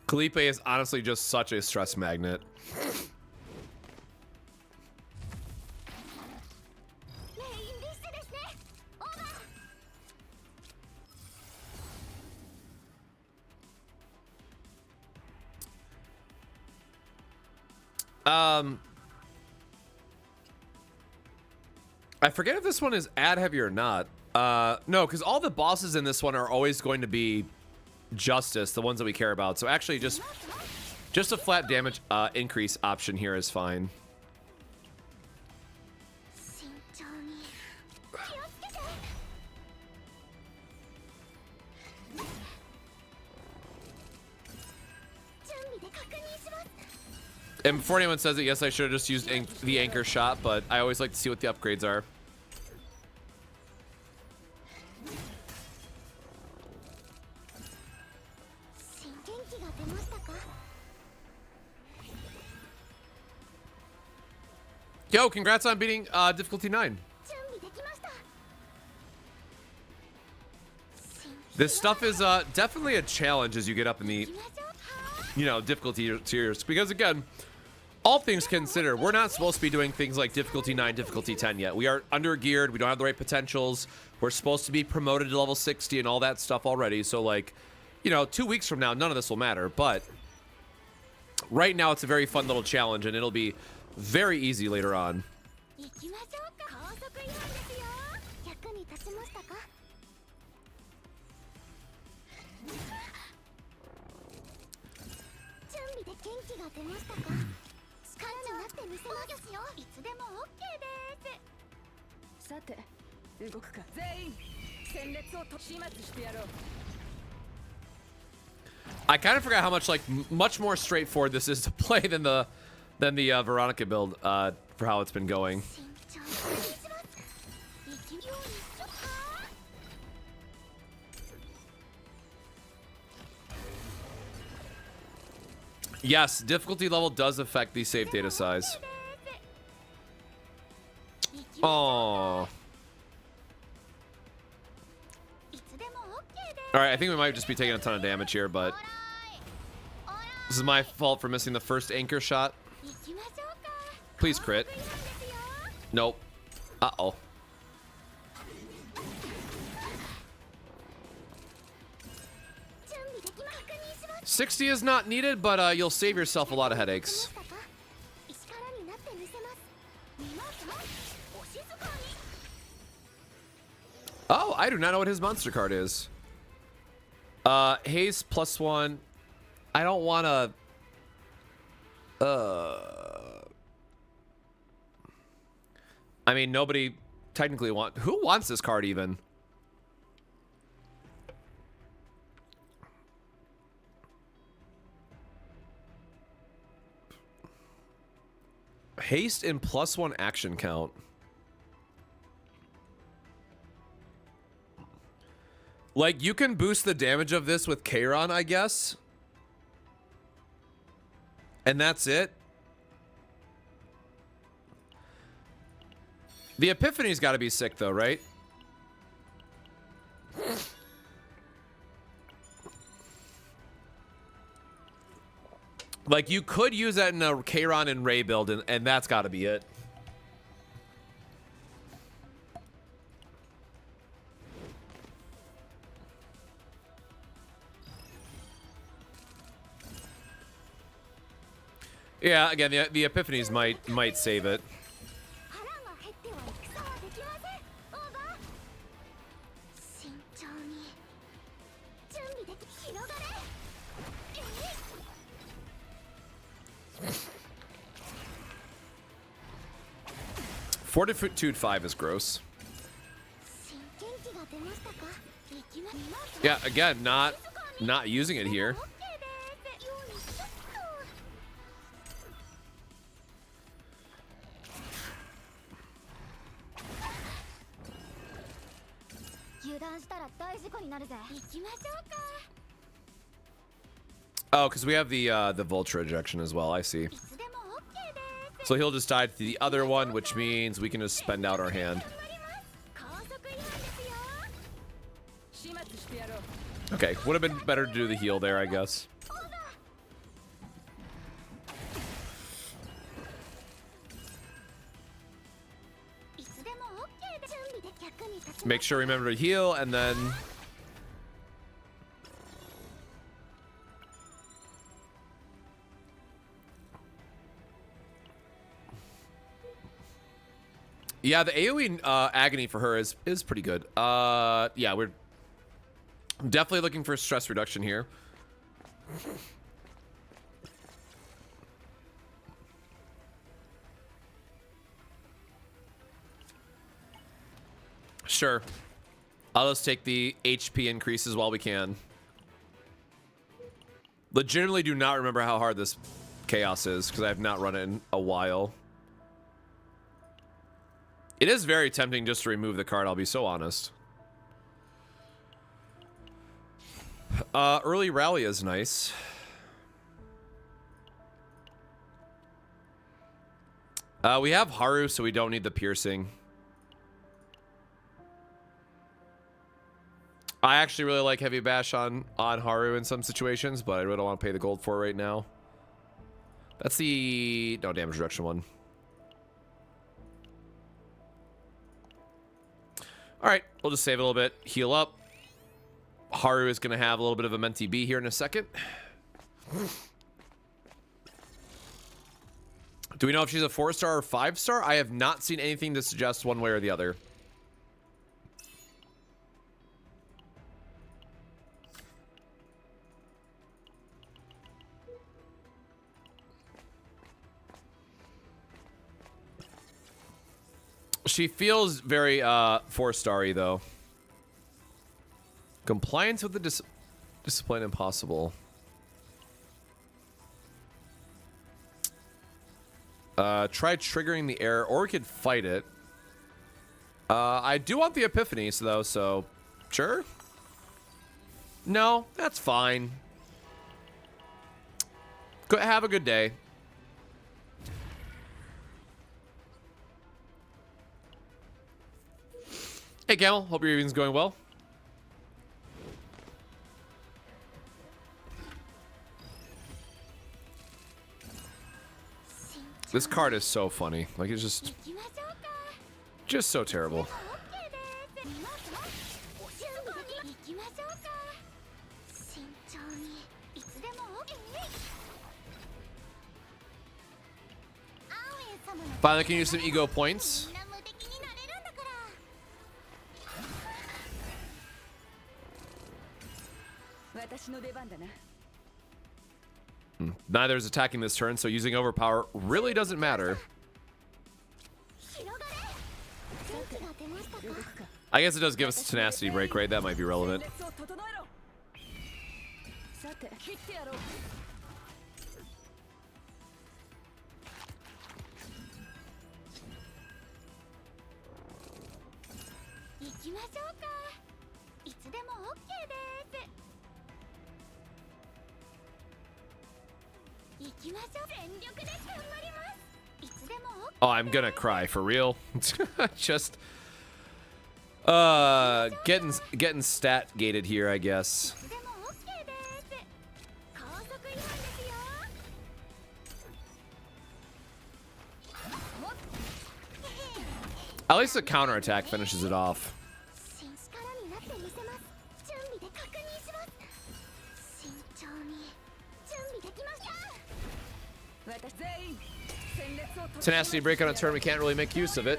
Felipe is honestly just such a stress magnet. I forget if this one is ad heavy or not. No, because all the bosses in this one are always going to be justice, the ones that we care about. So actually, just a flat damage increase option here is fine. And before anyone says it, yes, I should have just used the anchor shot, but I always like to see what the upgrades are. Yo, congrats on beating difficulty 9. This stuff is definitely a challenge as you get up in the, difficulty tiers. Because again, all things considered, we're not supposed to be doing things like difficulty 9, difficulty 10 yet. We are under-geared. We don't have the right potentials. We're supposed to be promoted to level 60 and all that stuff already. So, like, 2 weeks from now, none of this will matter. But right now, it's a very fun little challenge, and it'll be very easy later on. I kind of forgot how much much more straightforward this is to play than the Veronica build for how it's been going. Yes, difficulty level does affect the save data size. Oh. Alright, I think we might just be taking a ton of damage here, but this is my fault for missing the first anchor shot. Please crit. Nope. Uh-oh. $60 is not needed, but you'll save yourself a lot of headaches. Oh, I do not know what his monster card is. Haste +1. I don't want to... I mean, nobody technically who wants this card even? Haste and +1 action count. Like, you can boost the damage of this with Kairon, I guess. And that's it. The Epiphany's got to be sick, though, right? Like, you could use that in a Kairon and Ray build, and that's got to be it. Yeah, again, the Epiphanies might save it. Fortitude 5 is gross. Yeah, again, not using it here. Oh, because we have the Vulture ejection as well. I see. So he'll just die to the other one, which means we can just spend out our hand. Okay, would have been better to do the heal there, I guess. Make sure remember to heal, and then... Yeah, the AoE agony for her is pretty good. Yeah, we're definitely looking for stress reduction here. Sure. I'll just take the HP increases while we can. Legitimately do not remember how hard this chaos is because I have not run it in a while. It is very tempting just to remove the card, I'll be so honest. Early rally is nice. We have Haru, so we don't need the piercing. I actually really like Heavy Bash on Haru in some situations, but I really don't want to pay the gold for it right now. That's the no damage reduction one. All right, we'll just save a little bit, heal up. Haru is going to have a little bit of a Menti B here in a second. Do we know if she's a 4-star or 5-star? I have not seen anything to suggest one way or the other. She feels very 4-starry though. Compliance with the discipline impossible. Try triggering the error, or we could fight it. I do want the epiphanies though, so sure. No, that's fine. Go have a good day. Hey, Camel. Hope your evening's going well. This card is so funny. Like, it's just so terrible. Finally, can use some ego points. Neither is attacking this turn, so using overpower really doesn't matter. I guess it does give us a tenacity break, right? That might be relevant. Oh, I'm gonna cry for real. Just getting stat gated here, I guess. At least the counterattack finishes it off. Tenacity break on a turn, we can't really make use of it.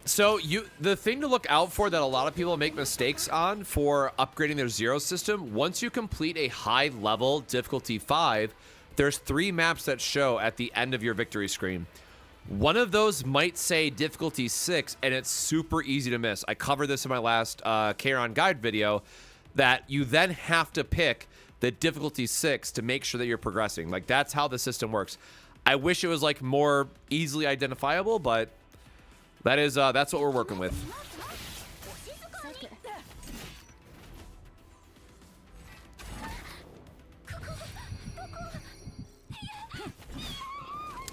So the thing to look out for that a lot of people make mistakes on for upgrading their zero system, once you complete a high level difficulty 5, there's 3 maps that show at the end of your victory screen. One of those might say difficulty 6, and it's super easy to miss. I covered this in my last Kairon guide video, that you then have to pick the difficulty 6 to make sure that you're progressing. Like, that's how the system works. I wish it was like more easily identifiable, but that is that's what we're working with.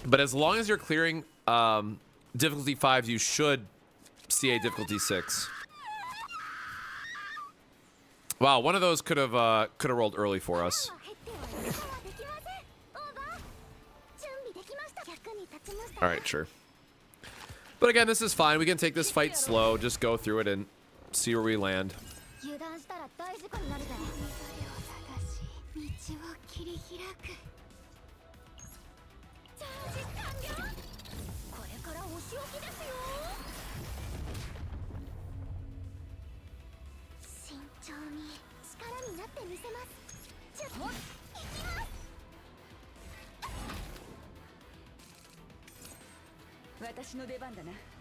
But as long as you're clearing difficulty 5s, you should see a difficulty 6. Wow, one of those could have rolled early for us. All right, sure. But again, this is fine. We can take this fight slow, just go through it and see where we land.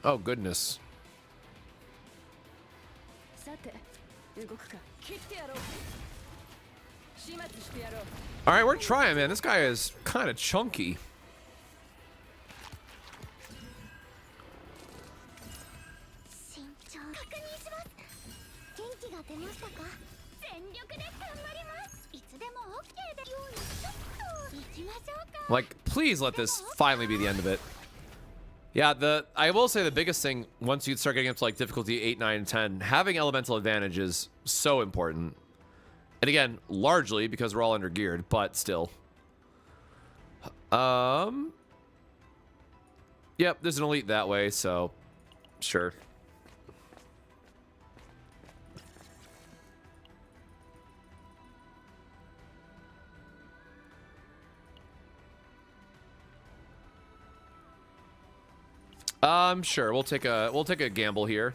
Oh, goodness. All right, we're trying, man. This guy is kind of chunky. Like, please let this finally be the end of it. Yeah, I will say the biggest thing, once you start getting up to like difficulty 8, 9, and 10, having elemental advantage is so important. And again, largely because we're all under geared, but still. Yep, there's an elite that way, so sure. Sure. We'll take a gamble here.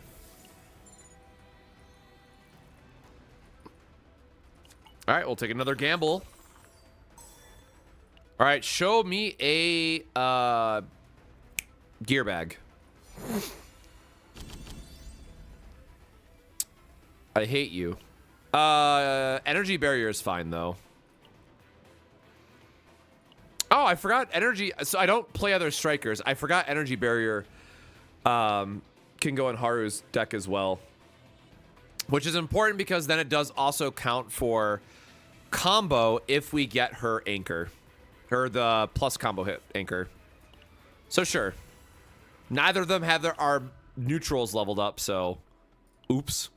All right, we'll take another gamble. All right, show me a gear bag. I hate you. Energy barrier is fine though. Oh, I forgot energy. So I don't play other strikers. I forgot energy barrier can go in Haru's deck as well, which is important because then it does also count for combo if we get her anchor, or the plus combo hit anchor. So sure, neither of them have our neutrals leveled up, so oops.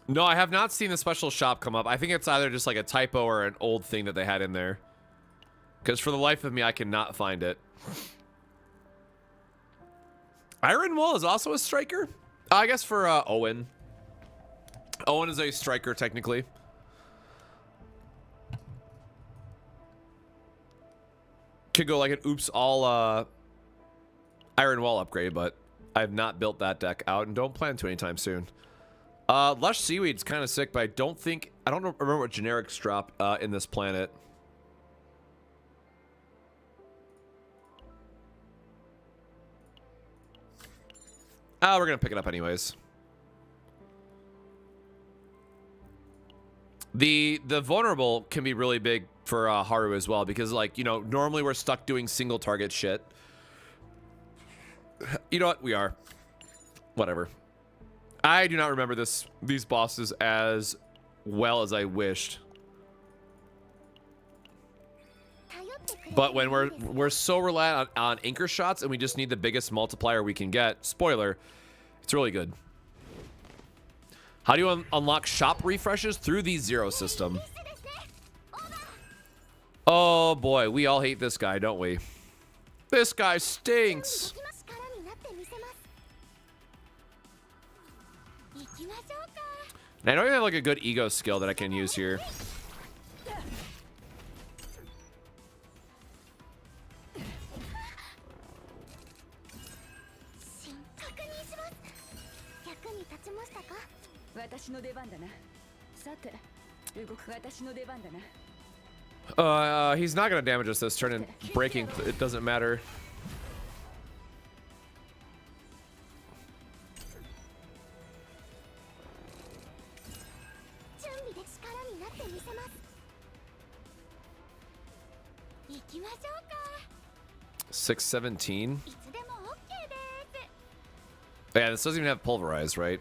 No, I have not seen the special shop come up. I think it's either just like a typo or an old thing that they had in there. Because for the life of me, I cannot find it. Iron Wall is also a striker? I guess for Owen. Owen is a striker, technically. Could go like an oops all Iron Wall upgrade, but I have not built that deck out and don't plan to anytime soon. Lush Seaweed's kind of sick, but I don't remember what generics drop in this planet. We're gonna pick it up anyways. The vulnerable can be really big for Haru as well, because like, you know, normally we're stuck doing single target shit. You know what? We are. Whatever. I do not remember these bosses as well as I wished. But when we're so reliant on anchor shots and we just need the biggest multiplier we can get, spoiler, it's really good. How do you unlock shop refreshes? Through the zero system. Oh boy, we all hate this guy, don't we? This guy stinks. And I don't even have like a good ego skill that I can use here. He's not gonna damage us this turn, and breaking, it doesn't matter. $617. Yeah, this doesn't even have pulverized, right?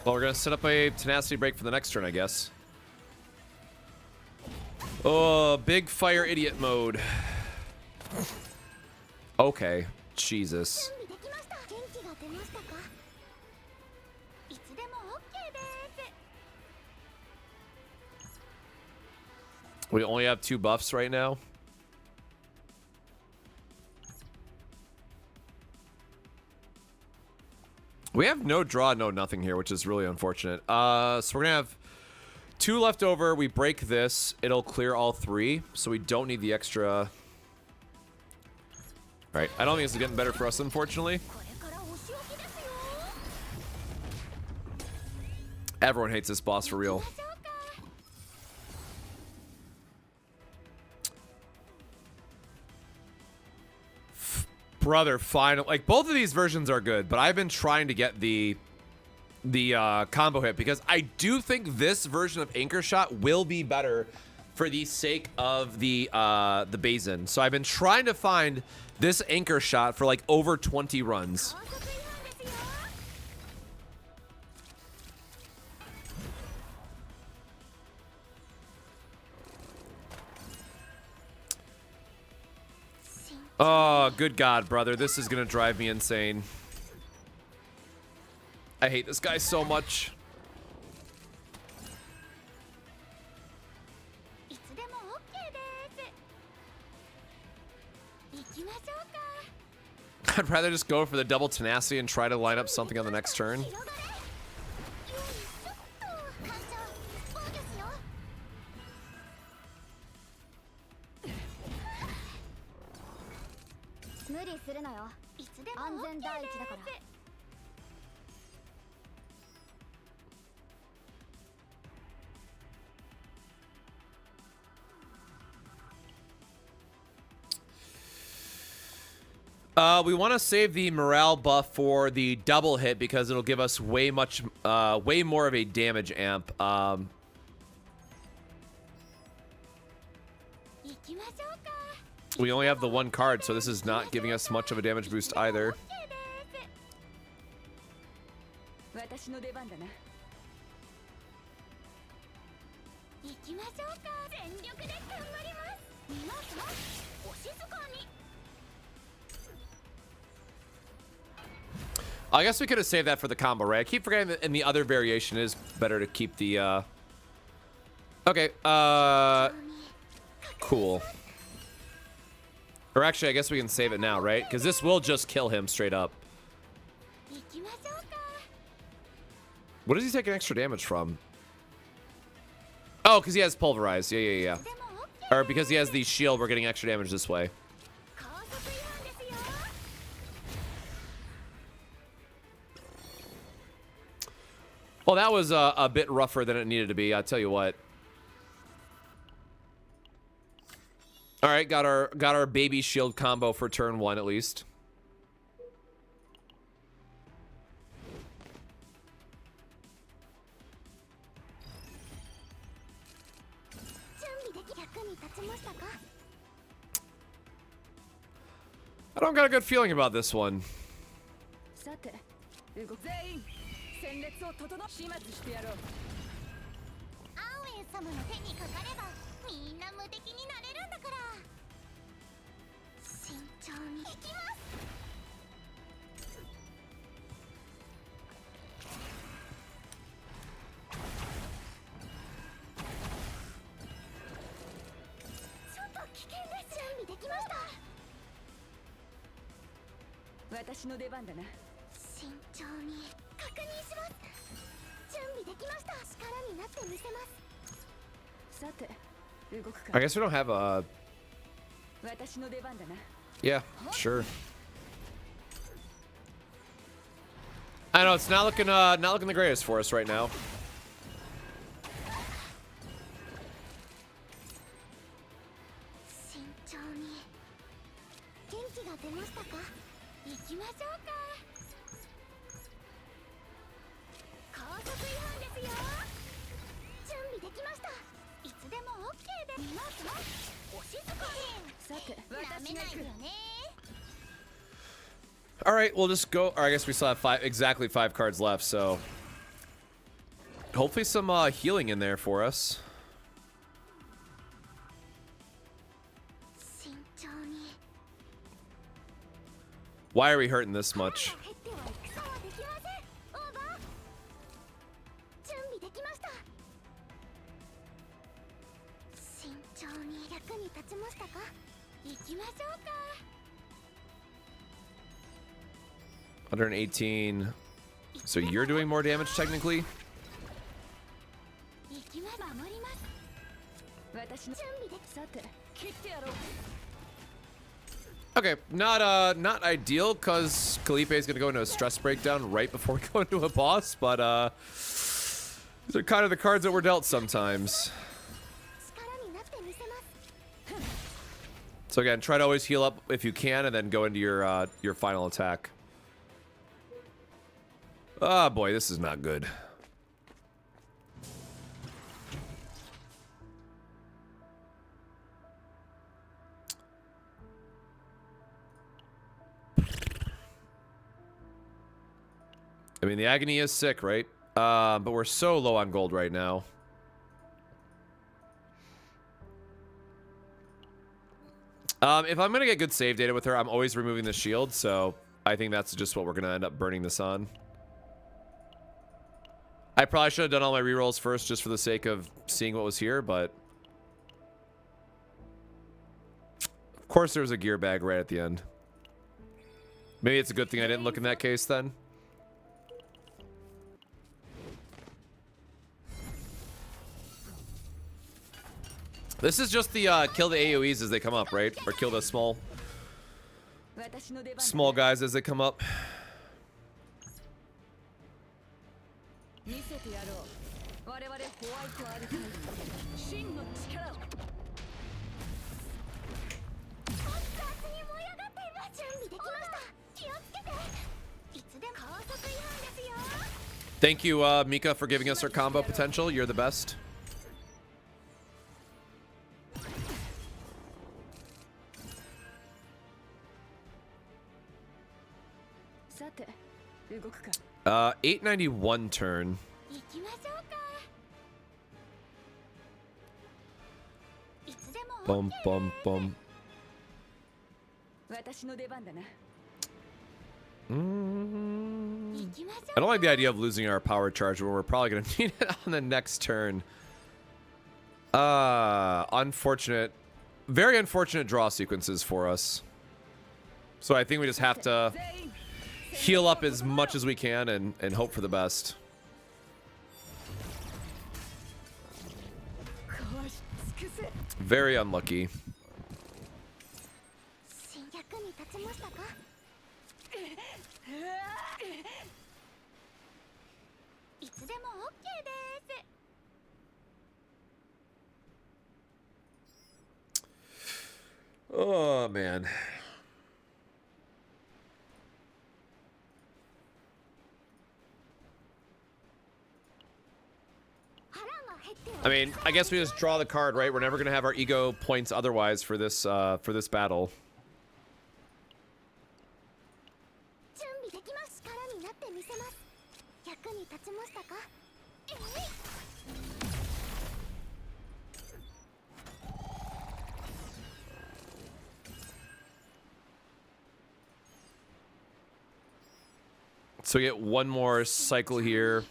Well, we're gonna set up a tenacity break for the next turn, I guess. Oh, big fire idiot mode. Okay, Jesus. We only have 2 buffs right now. We have no draw, no nothing here, which is really unfortunate. So we're gonna have 2 left over. We break this, it'll clear all 3, so we don't need the extra. All right, I don't think this is getting better for us, unfortunately. Everyone hates this boss for real. Brother, final. Like, both of these versions are good, but I've been trying to get the combo hit because I do think this version of Anchor Shot will be better for the sake of the Basin. So I've been trying to find this Anchor Shot for like over 20 runs. Oh, good God, brother. This is going to drive me insane. I hate this guy so much. I'd rather just go for the double tenacity and try to line up something on the next turn. We want to save the morale buff for the double hit because it'll give us way more of a damage amp. We only have the 1 card, so this is not giving us much of a damage boost either. I guess we could have saved that for the combo, right? I keep forgetting that in the other variation it is better to keep the, Okay, cool. Or actually, I guess we can save it now, right? Because this will just kill him straight up. What does he take an extra damage from? Oh, because he has Pulverized. Yeah. Or because he has the shield, we're getting extra damage this way. Well, that was a bit rougher than it needed to be. I'll tell you what. All right, got our baby shield combo for turn 1 at least. I don't got a good feeling about this one. I guess we don't have a... Yeah, sure. I know it's not looking the greatest for us right now. All right, we'll just go. Or I guess we still have exactly 5 cards left, so hopefully some healing in there for us. Why are we hurting this much? 118. So you're doing more damage technically? Okay, not ideal because Kalipe is gonna go into a stress breakdown right before we go into a boss, but these are kind of the cards that we're dealt sometimes. So again, try to always heal up if you can, and then go into your final attack. Oh boy, this is not good. I mean, the agony is sick, right? But we're so low on gold right now. If I'm gonna get good save data with her, I'm always removing the shield, so I think that's just what we're gonna end up burning this on. I probably should have done all my rerolls first just for the sake of seeing what was here, but of course there was a gear bag right at the end. Maybe it's a good thing I didn't look in that case then. This is just the kill the AoEs as they come up, right? Or kill the small guys as they come up. Thank you, Mika, for giving us our combo potential. You're the best. Uh, 891 turn. Bum, bum, bum. I don't like the idea of losing our power charge when we're probably going to need it on the next turn. Unfortunate. Very unfortunate draw sequences for us. So I think we just have to heal up as much as we can and hope for the best. Very unlucky. Oh, man. I mean, I guess we just draw the card, right? We're never going to have our ego points otherwise for this battle. So we get one more cycle here.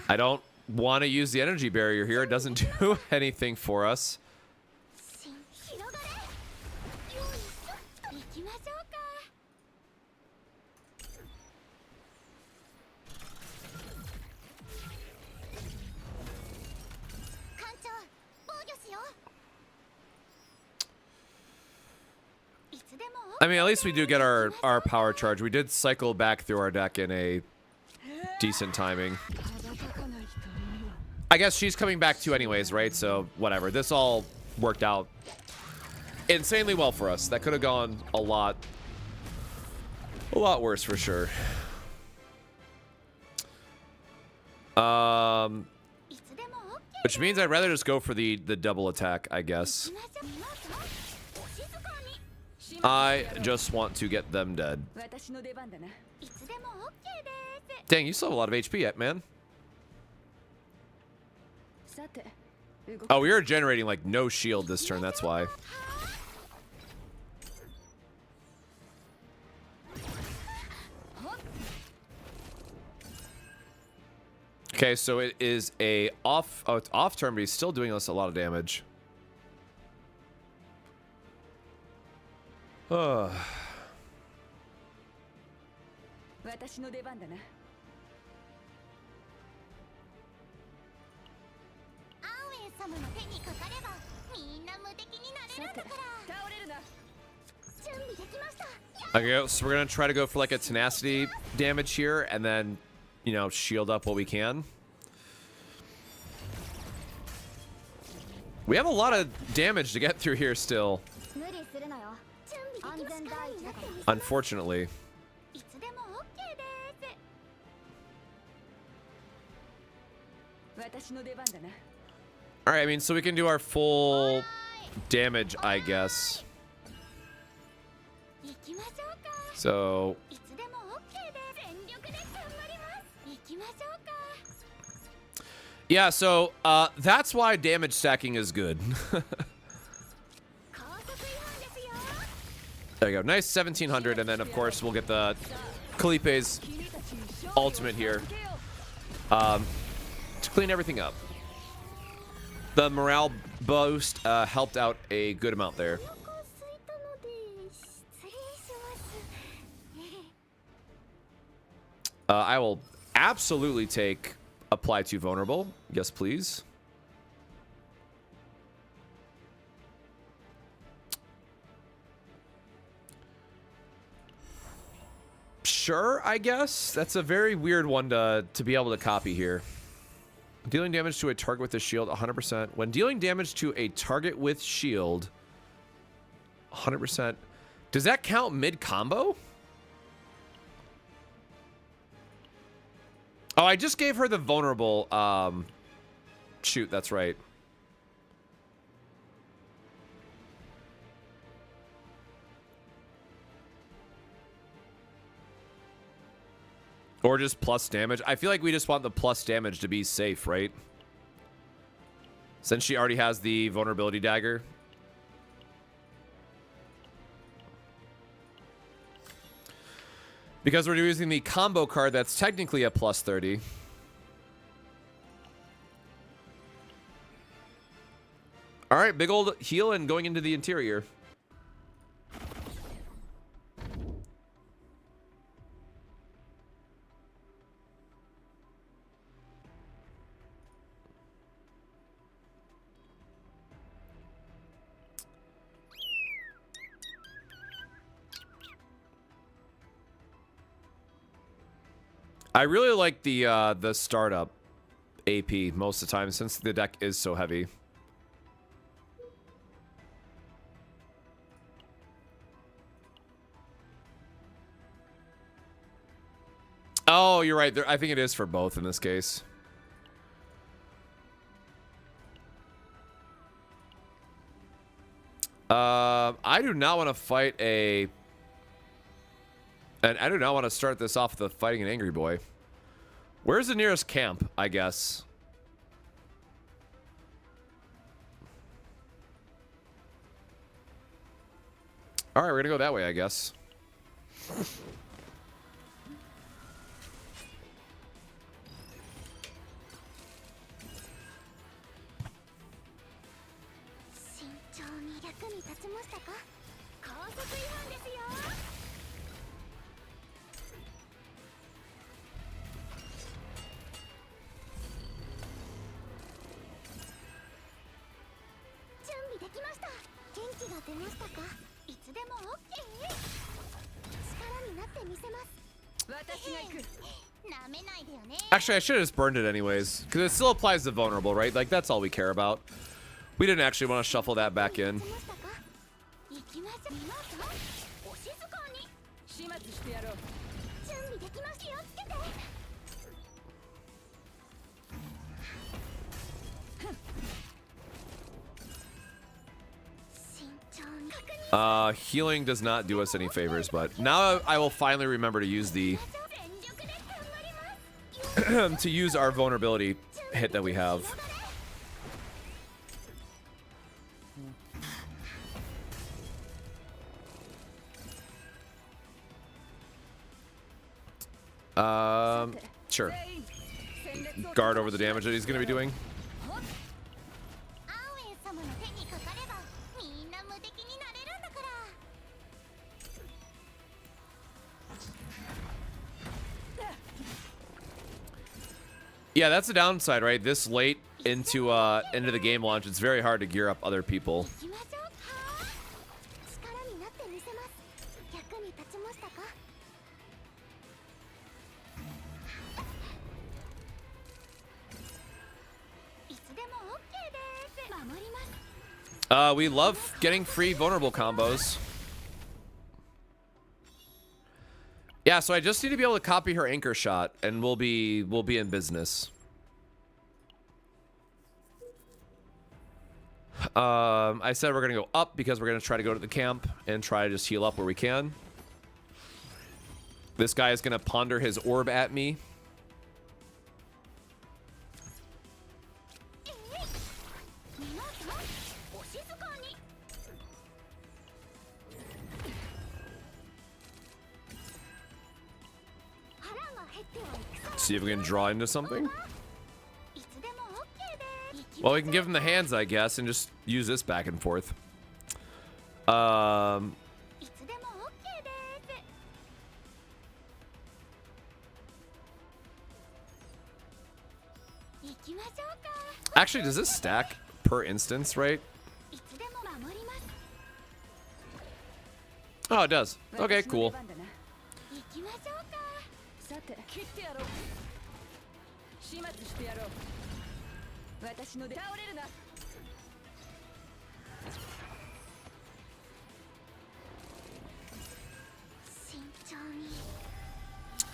I don't want to use the energy barrier here. It doesn't do anything for us. I mean, at least we do get our power charge. We did cycle back through our deck in a decent timing. I guess she's coming back too anyways, right? So, whatever. This all worked out insanely well for us. That could have gone a lot worse for sure. Which means I'd rather just go for the double attack, I guess. I just want to get them dead. Dang, you still have a lot of HP yet, man. Oh, we are generating like no shield this turn, that's why. Okay, so it is a off. Oh, it's off turn, but he's still doing us a lot of damage. Uh. 私の出番だな。アンウェイ様の手にかかればみんな無敵になれるんだから。倒れるな。準備できました。 Okay, so we're gonna try to go for like a tenacity damage here, and then, you know, shield up what we can. We have a lot of damage to get through here still. 無理するなよ。準備できますからになってみせ Unfortunately. いつでも OK です。私の出番だな。All right, I mean, so we can do our full damage, I guess. 行きましょうか。 So いつでも OK です。全力で頑張ります。行きましょうか。 yeah, so that's why damage stacking is good. 高速違反ですよ。 There you go. Nice 1700, and then of course we'll get the Kalipe's ultimate here to clean everything up. The morale boost helped out a good amount there. お腹空いたので失礼します。 I will absolutely take apply to vulnerable. Yes, please. Sure, I guess. That's a very weird one to be able to copy here. Dealing damage to a target with a shield, 100%. When dealing damage to a target with shield, 100%. Does that count mid-combo? Oh, I just gave her the vulnerable. Shoot, that's right. Or just plus damage. I feel like we just want the plus damage to be safe, right? Since she already has the vulnerability dagger. Because we're using the combo card that's technically a plus 30. All right, big old heal and going into the interior. I really like the startup AP most of the time since the deck is so heavy. Oh, you're right. I think it is for both in this case. I do not want to fight a... And I do not want to start this off with fighting an angry boy. Where's the nearest camp, I guess? All right, we're going to go that way, I guess. Actually, I should have just burned it anyways, because it still applies to vulnerable, right? Like, that's all we care about. We didn't actually want to shuffle that back in. Healing does not do us any favors, but now I will finally remember to use the to use our vulnerability hit that we have. Sure. guard over the damage that he's going to be doing. アーウェイ様の手にかかればみんな無敵になれるんだから。 Yeah, that's the downside, right? This late into the game launch, it's very hard to gear up other people. 行きましょうか。力になってみせます。役に立ちましたか。いつでも OK です。守ります。 We love getting free vulnerable combos. Yeah, so I just need to be able to copy her anchor shot, and we'll be in business. I said we're gonna go up because we're gonna try to go to the camp and try to just heal up where we can. This guy is gonna ponder his orb at me. See if we can draw into something. Well, we can give him the hands, I guess, and just use this back and forth. Actually, does this stack per instance, right? Oh, it does. Okay, cool. さて切ってやろう。始末してやろう。私ので倒れるな。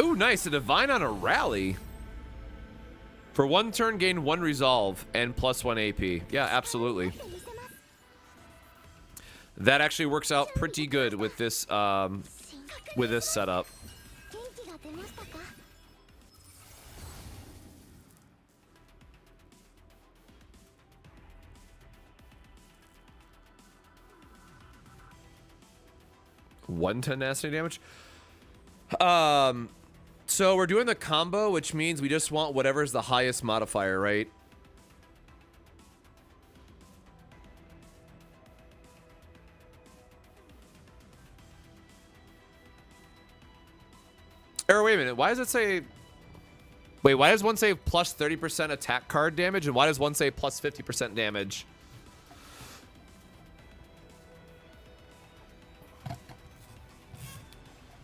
Ooh, nice. A divine on a rally. For one turn, gain 1 resolve and +1 AP. Yeah, absolutely. That actually works out pretty good with this setup. One tenacity damage. So we're doing the combo, which means we just want whatever's the highest modifier, right? Or wait a minute, why does it say... Wait, why does one say plus 30% attack card damage, and why does one say plus 50% damage?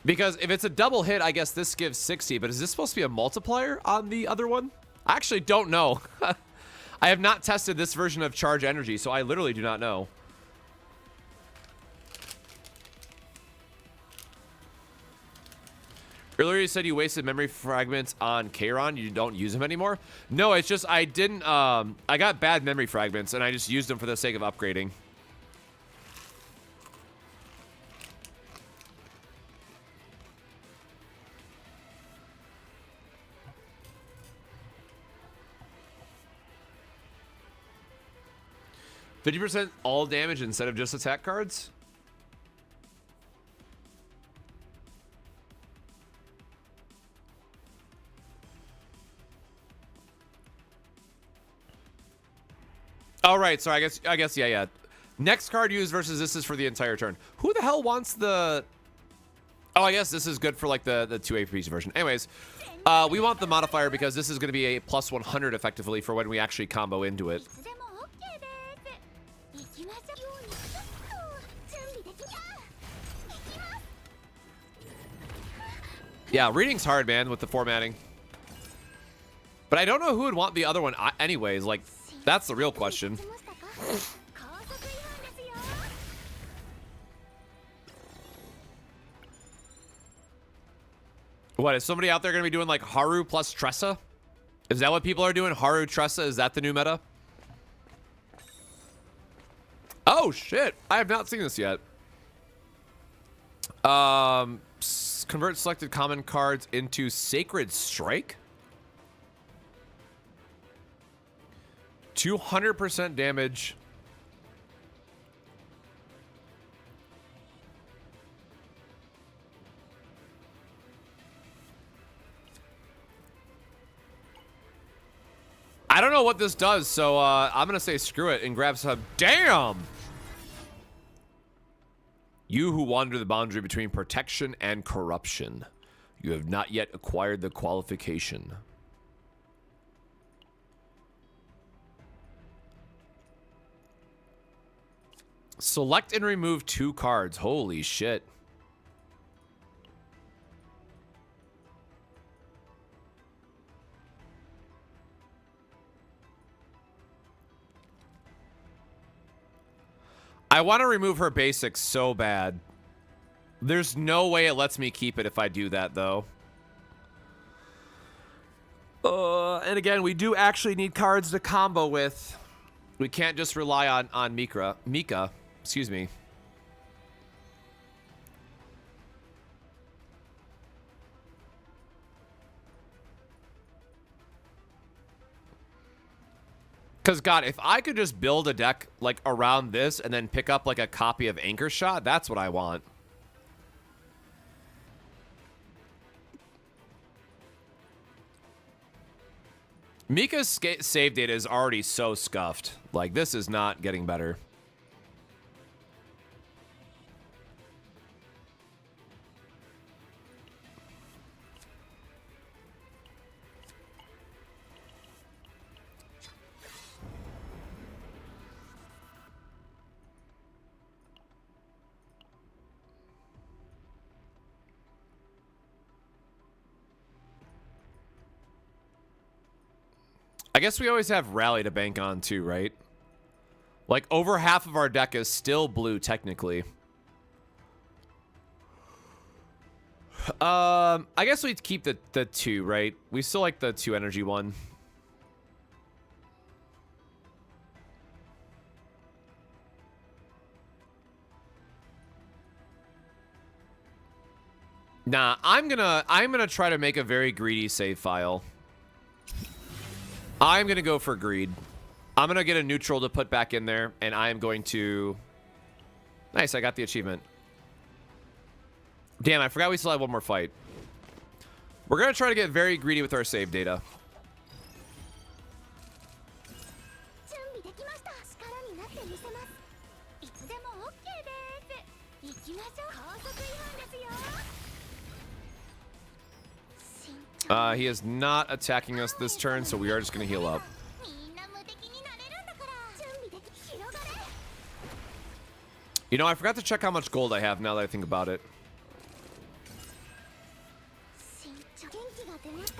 Because if it's a double hit, I guess this gives 60, but is this supposed to be a multiplier on the other one? I actually don't know. I have not tested this version of Charge Energy, so I literally do not know. Earlier you said you wasted memory fragments on Kairon. You don't use them anymore? No, it's just I didn't, I got bad memory fragments, and I just used them for the sake of upgrading. %, all damage instead of just attack cards? All right, so I guess yeah. Next card used versus this is for the entire turn. Who the hell wants the... Oh, I guess this is good for like the 2 AP version. Anyways, we want the modifier because this is going to be a plus 100 effectively for when we actually combo into it. Yeah, reading's hard, man, with the formatting. But I don't know who would want the other one anyways. Like, that's the real question. What, is somebody out there going to be doing, like, Haru plus Tressa? Is that what people are doing? Haru, Tressa? Is that the new meta? Oh, shit. I have not seen this yet. Convert selected common cards into Sacred Strike. 200% damage. I don't know what this does, so I'm gonna say screw it and grab some. Damn! You who wander the boundary between protection and corruption. You have not yet acquired the qualification. Select and remove 2 cards. Holy shit. I want to remove her basics so bad. There's no way it lets me keep it if I do that, though. And again, we do actually need cards to combo with. We can't just rely on Mika. Excuse me. Because, God, if I could just build a deck, like, around this and then pick up, like, a copy of Anchor Shot, that's what I want. Mika's save data is already so scuffed. Like, this is not getting better. I guess we always have Rally to bank on too, right? Like, over half of our deck is still blue, technically. I guess we'd keep the 2, right? We still like the 2 energy one. Nah, I'm gonna try to make a very greedy save file. I'm going to go for greed. I'm going to get a neutral to put back in there, and I am going to... Nice, I got the achievement. Damn, I forgot we still have one more fight. We're going to try to get very greedy with our save data. He is not attacking us this turn, so we are just going to heal up. You know, I forgot to check how much gold I have now that I think about it.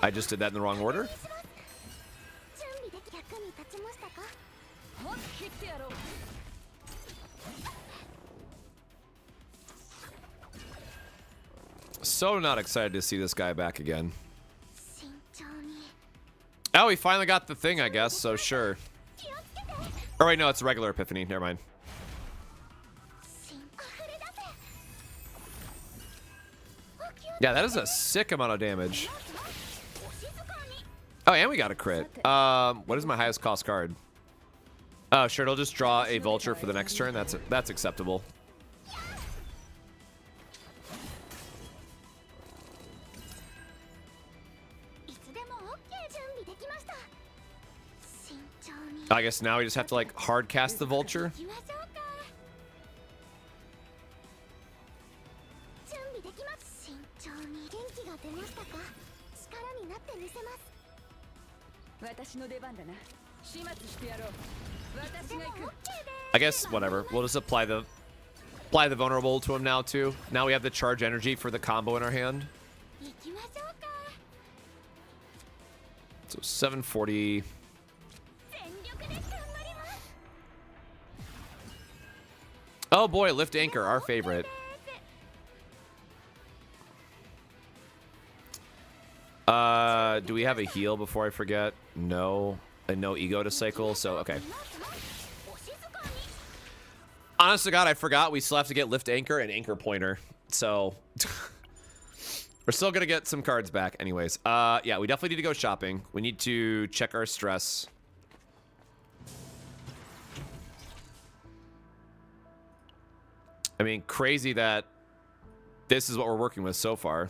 I just did that in the wrong order. So not excited to see this guy back again. Oh, he finally got the thing, I guess, so sure. Oh, wait, no, it's a regular Epiphany. Never mind. Yeah, that is a sick amount of damage. Oh, and we got a crit. What is my highest cost card? Oh, sure, it'll just draw a Vulture for the next turn. That's acceptable. I guess now we just have to, like, hard cast the Vulture. I guess whatever. We'll just apply the vulnerable to him now too. Now we have the charge energy for the combo in our hand. So 740. Oh boy, lift anchor, our favorite. Do we have a heal before I forget? No. And no ego to cycle, so okay. Honest to God, I forgot we still have to get lift anchor and anchor pointer. So we're still gonna get some cards back anyways. Yeah, we definitely need to go shopping. We need to check our stress. I mean, crazy that this is what we're working with so far.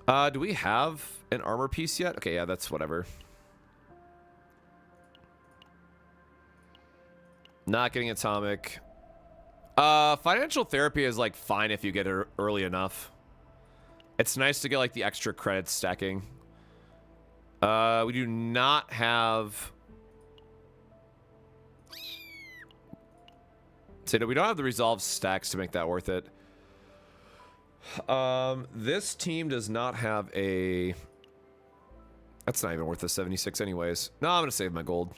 Do we have an armor piece yet? Okay, yeah, that's whatever. Not getting atomic. Financial therapy is like fine if you get it early enough. It's nice to get like the extra credits stacking. We do not have. So we don't have the resolve stacks to make that worth it. This team does not have a. That's not even worth the 76 anyways. No, I'm gonna save my gold.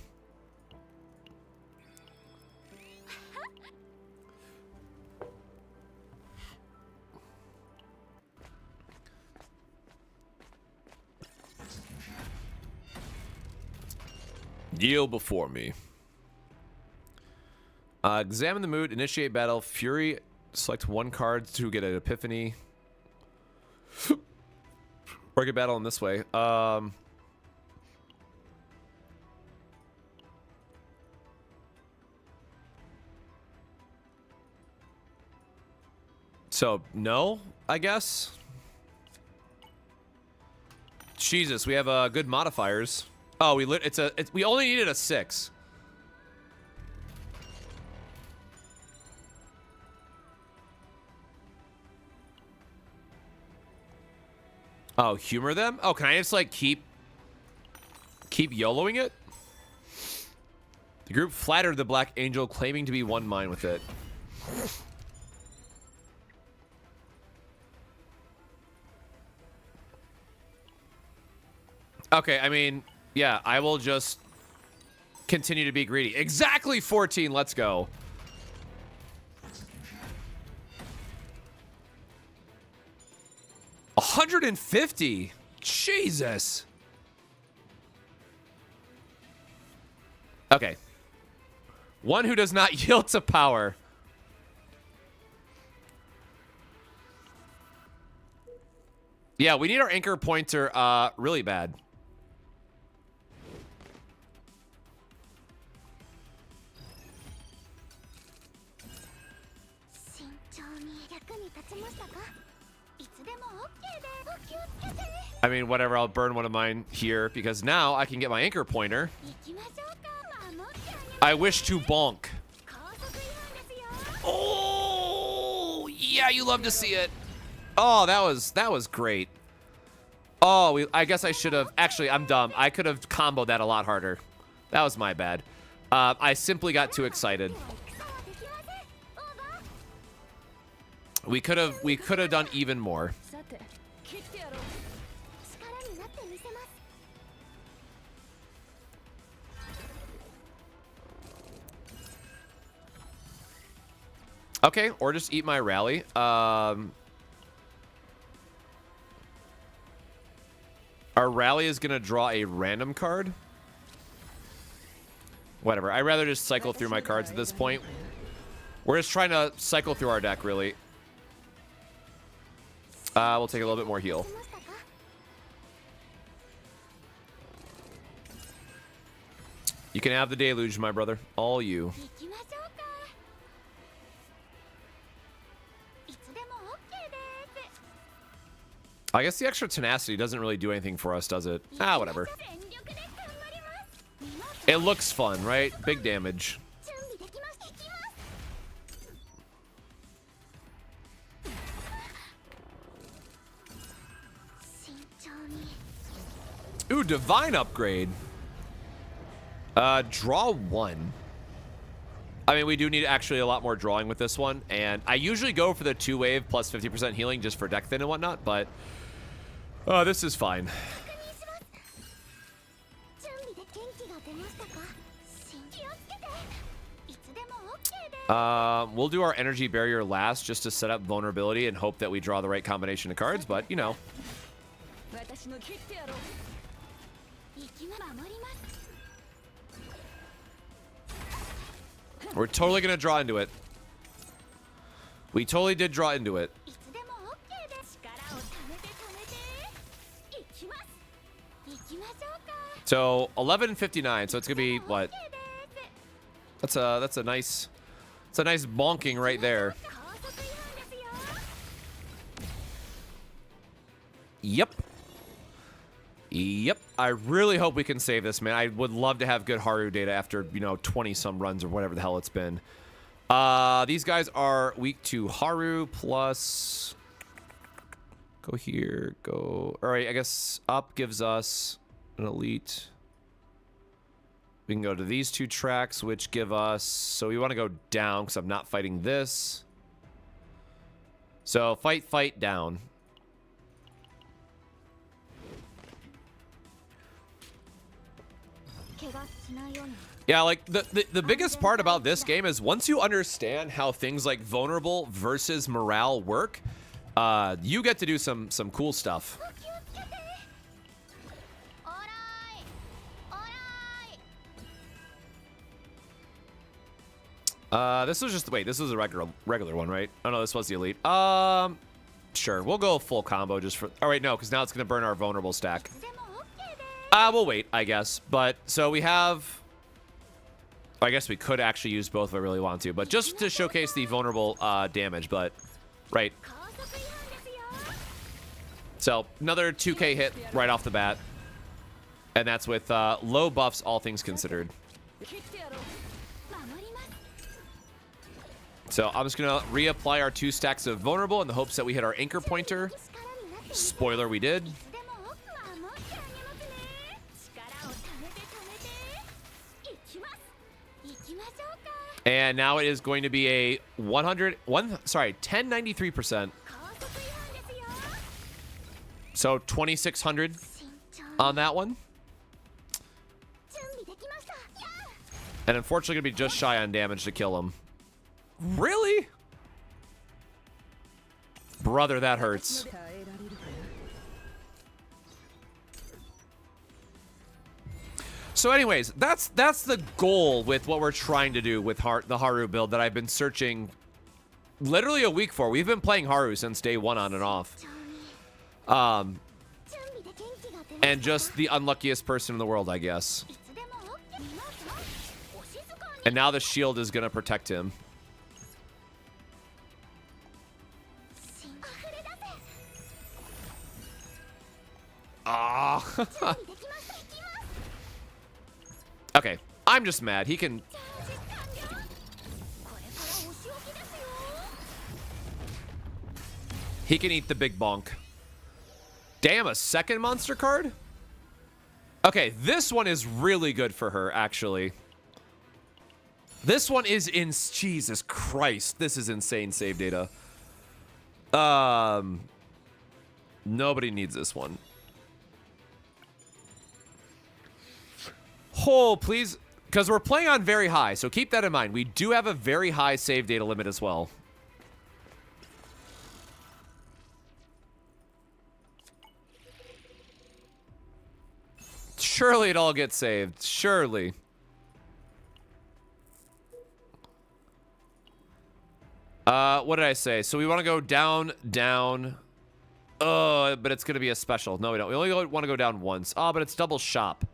Yield before me. Examine the mood, initiate battle, fury, select one card to get an epiphany. Or get battle in this way. So, no, I guess. Jesus, we have good modifiers. Oh, we only needed a 6. Oh, humor them? Oh, can I just like keep YOLOing it? The group flattered the Black Angel, claiming to be one mind with it. Okay, I mean, yeah, I will just continue to be greedy. Exactly 14, let's go. $150. Jesus. Okay. One who does not yield to power. Yeah, we need our anchor pointer really bad. I mean, whatever, I'll burn one of mine here because now I can get my anchor pointer. I wish to bonk. Oh, yeah, you love to see it. Oh, that was great. Oh, I guess I should have. Actually, I'm dumb. I could have comboed that a lot harder. That was my bad. I simply got too excited. We could have done even more. Okay, or just eat my rally. Our rally is gonna draw a random card. Whatever. I'd rather just cycle through my cards at this point. We're just trying to cycle through our deck, really. We'll take a little bit more heal. You can have the deluge, my brother. All you. I guess the extra tenacity doesn't really do anything for us, does it? Ah, whatever. It looks fun, right? Big damage. Ooh, divine upgrade. Draw 1. I mean, we do need actually a lot more drawing with this one, and I usually go for the 2-wave plus 50% healing just for deck thin and whatnot, but this is fine. We'll do our energy barrier last just to set up vulnerability and hope that we draw the right combination of cards, but you know. We're totally gonna draw into it. We totally did draw into it. So 11:59. So it's gonna be what? That's a nice bonking right there. Yep. Yep. I really hope we can save this, man. I would love to have good Haru data after, you know, 20-some runs or whatever the hell it's been. These guys are weak to Haru plus... Go here, go... All right, I guess up gives us an elite. We can go to these 2 tracks, which give us... So we want to go down because I'm not fighting this. So fight, down. Yeah, like the biggest part about this game is once you understand how things like vulnerable versus morale work, you get to do some cool stuff. This was just this was a regular one, right? Oh no, this was the elite. Sure, we'll go full combo just for. All right, no, because now it's gonna burn our vulnerable stack. We'll wait, I guess. But so we have. I guess we could actually use both if I really want to, but just to showcase the vulnerable damage. But right. So another 2K hit right off the bat, and that's with low buffs, all things considered. So I'm just gonna reapply our 2 stacks of vulnerable in the hopes that we hit our anchor pointer. Spoiler, we did. And now it is going to be a 1093%. So 2600 on that one. And unfortunately gonna be just shy on damage to kill him. Really? Brother, that hurts. So anyways, that's the goal with what we're trying to do with the Haru build that I've been searching literally a week for. We've been playing Haru since day 1 on and off. And just the unluckiest person in the world, I guess. And now the shield is going to protect him. Ah. Okay, I'm just mad. He can... He can eat the big bonk. Damn, a second monster card? Okay, this one is really good for her, actually. This one is in... Jesus Christ, this is insane save data. Nobody needs this one. Oh, please. Because we're playing on very high, so keep that in mind. We do have a very high save data limit as well. Surely it all gets saved. Surely. What did I say? So we want to go down, down. Oh, but it's going to be a special. No, we don't. We only want to go down once. Oh, but it's double shop.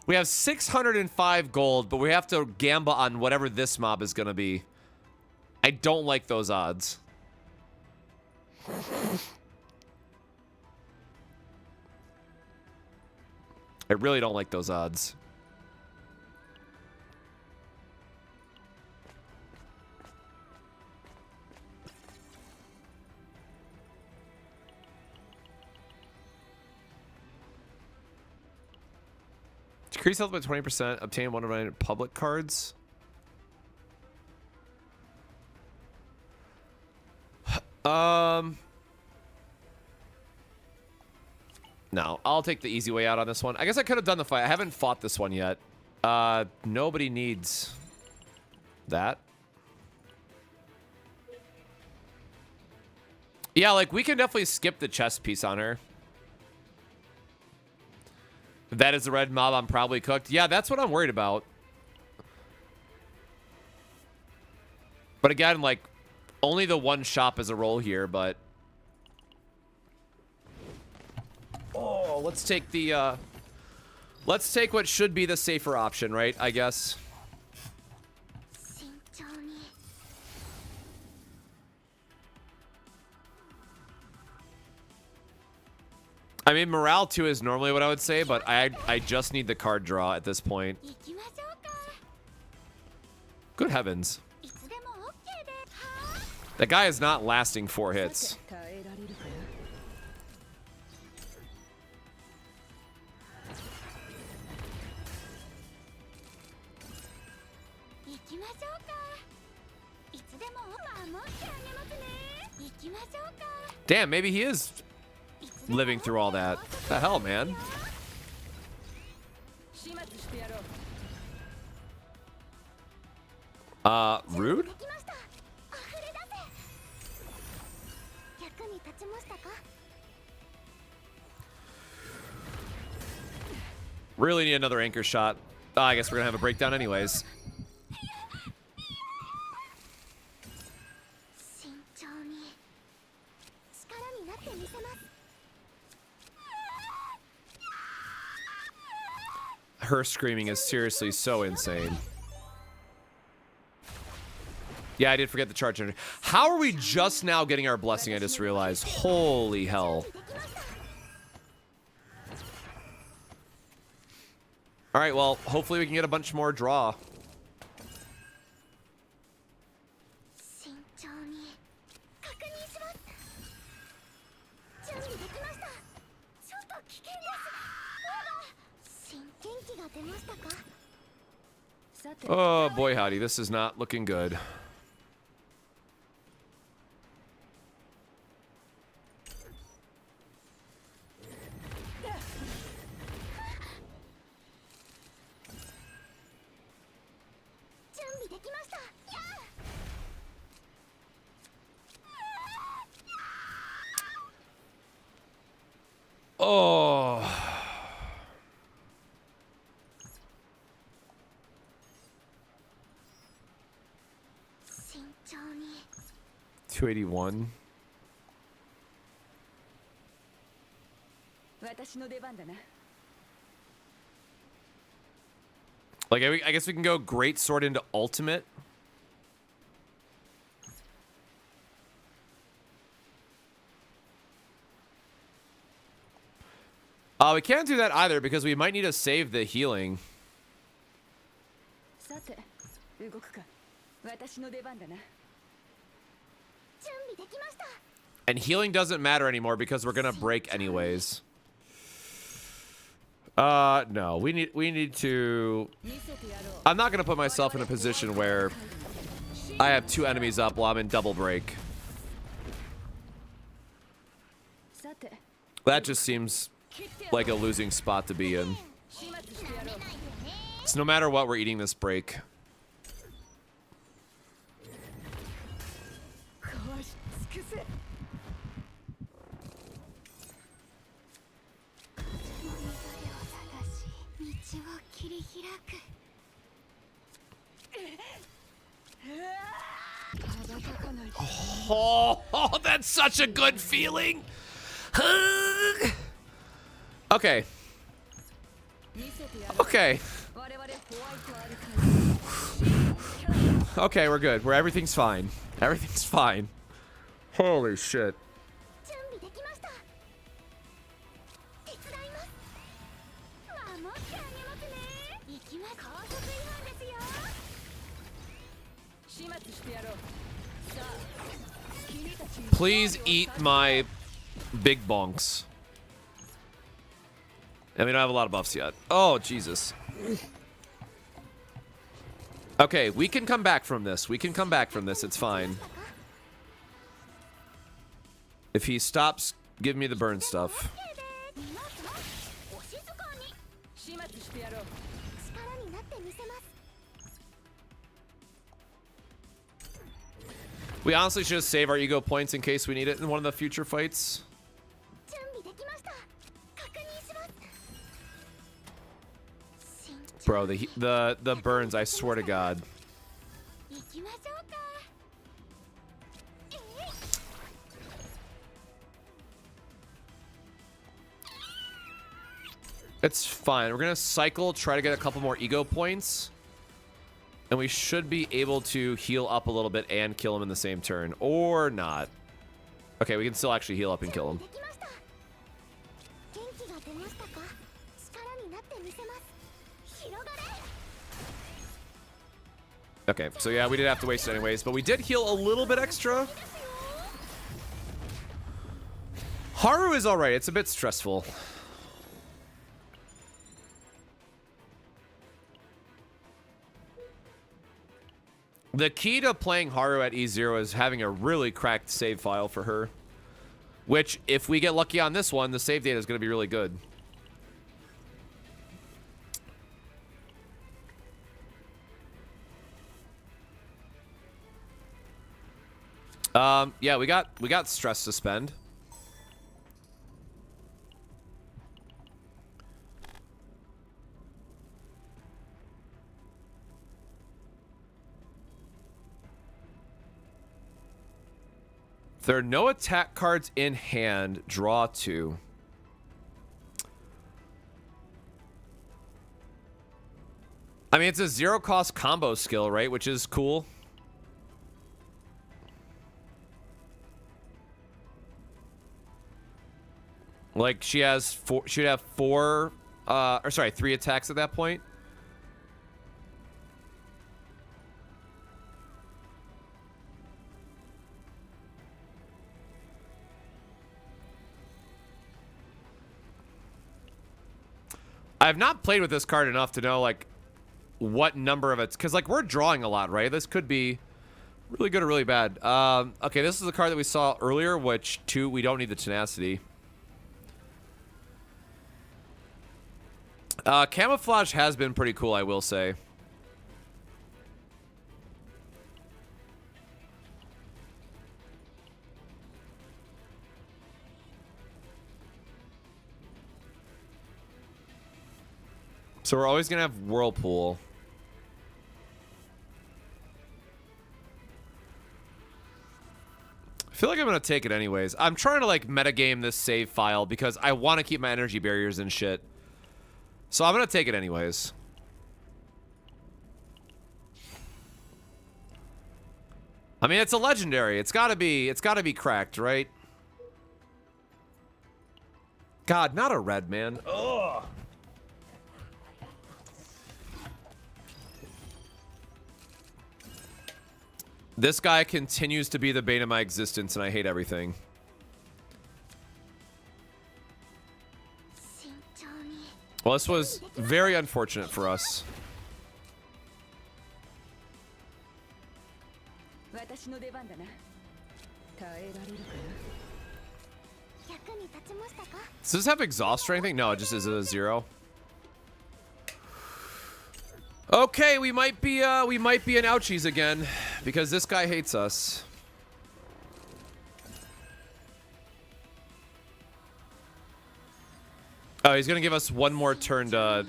We have 605 gold, but we have to gamble on whatever this mob is going to be. I don't like those odds. I really don't like those odds. Decrease health by 20%. Obtain one of my public cards. No, I'll take the easy way out on this one. I guess I could have done the fight. I haven't fought this one yet. Nobody needs that. Yeah, like, we can definitely skip the chest piece on her. If that is the red mob, I'm probably cooked. Yeah, that's what I'm worried about. But again, like, only the one shop is a roll here, but... Oh, let's take the, let's take what should be the safer option, right? I guess. I mean, morale 2 is normally what I would say, but I just need the card draw at this point. 行きましょうか Good heavens. いつでも OK ですはあ That guy is not lasting 4 hits. 耐えられるかよ。行きましょうかいつでも守ってあげますね行きましょうか Damn, maybe he is いつでも living through all that. The hell, man? 始末してやろう。 Rude? できました溢れ出せ役に立ちましたか Really need another anchor shot. I guess we're gonna have a breakdown anyways. 慎重に力になってみせます Her screaming is seriously so insane. Yeah, I did forget the charge energy. How are we just now getting our blessing? I just realized. Holy hell. できました All right, well, hopefully we can get a bunch more draw. 慎重に確認します準備できましたちょっと危険です新天気が出ましたかさて、 Oh, boy howdy. This is not looking good. 準備できましたやあ Oh. 慎重に 281. 私の出番だな。 Like, I guess we can go Great Sword into Ultimate. We can't do that either because we might need to save the healing. さて、動くか。私の出番だな。準備できました And healing doesn't matter anymore because we're gonna break anyways. No, we need to... 見せてやろう。 I'm not gonna put myself in a position where I have 2 enemies up while I'm in double break. さて、 That just seems 切ってやろう。 like a losing spot to be in. 始末してやろう。 So no matter what, we're eating this break. かわし尽くせ。道を切り開く Oh, that's such a good feeling. Okay. 見せてやろう。 Okay. 我々ホワイトアルカイン。 Okay, we're good. Everything's fine. Everything's fine. Holy shit. 準備できました手伝います守ってあげますね行きます高速違反ですよ始末してやろう。さあ、君たちに Please eat my big bonks. And we don't have a lot of buffs yet. Oh, Jesus. Okay, we can come back from this. We can come back from this. It's fine. If he stops giving me the burn stuff. 皆さんお静かに始末してやろう。力になってみせます We honestly should just save our ego points in case we need it in one of the future fights. 準備できました確認します慎重 Bro, the burns, I swear to God. 行きましょうかえい It's fine. We're gonna cycle, try to get a couple more ego points. And we should be able to heal up a little bit and kill him in the same turn. Or not. Okay, we can still actually heal up and kill him. できました元てましたか。力になってみせます。広がれ。 Okay, so yeah, we did have to waste it anyways, but we did heal a little bit extra. Haru is alright. It's a bit stressful. The key to playing Haru at E0 is having a really cracked save file for her. Which, if we get lucky on this one, the save data is going to be really good. Yeah, we got stress to spend. If there are no attack cards in hand, draw 2. I mean, it's a 0-cost combo skill, right? Which is cool. Like, she has four, she'd have 4, or sorry, 3 attacks at that point. I have not played with this card enough to know, like, what number of it, because, like, we're drawing a lot, right? This could be really good or really bad. Okay, this is the card that we saw earlier, which, 2, we don't need the tenacity. Camouflage has been pretty cool, I will say. So we're always going to have Whirlpool. I feel like I'm going to take it anyways. I'm trying to, like, metagame this save file because I want to keep my energy barriers and shit. So I'm going to take it anyways. I mean, it's a legendary. It's got to be cracked, right? God, not a red, man. Ugh. This guy continues to be the bane of my existence, and I hate everything. Well, this was very unfortunate for us. Does this have exhaust or anything? No, it just is a 0. Okay, we might be in ouchies again because this guy hates us. Oh, he's gonna give us one more turn to.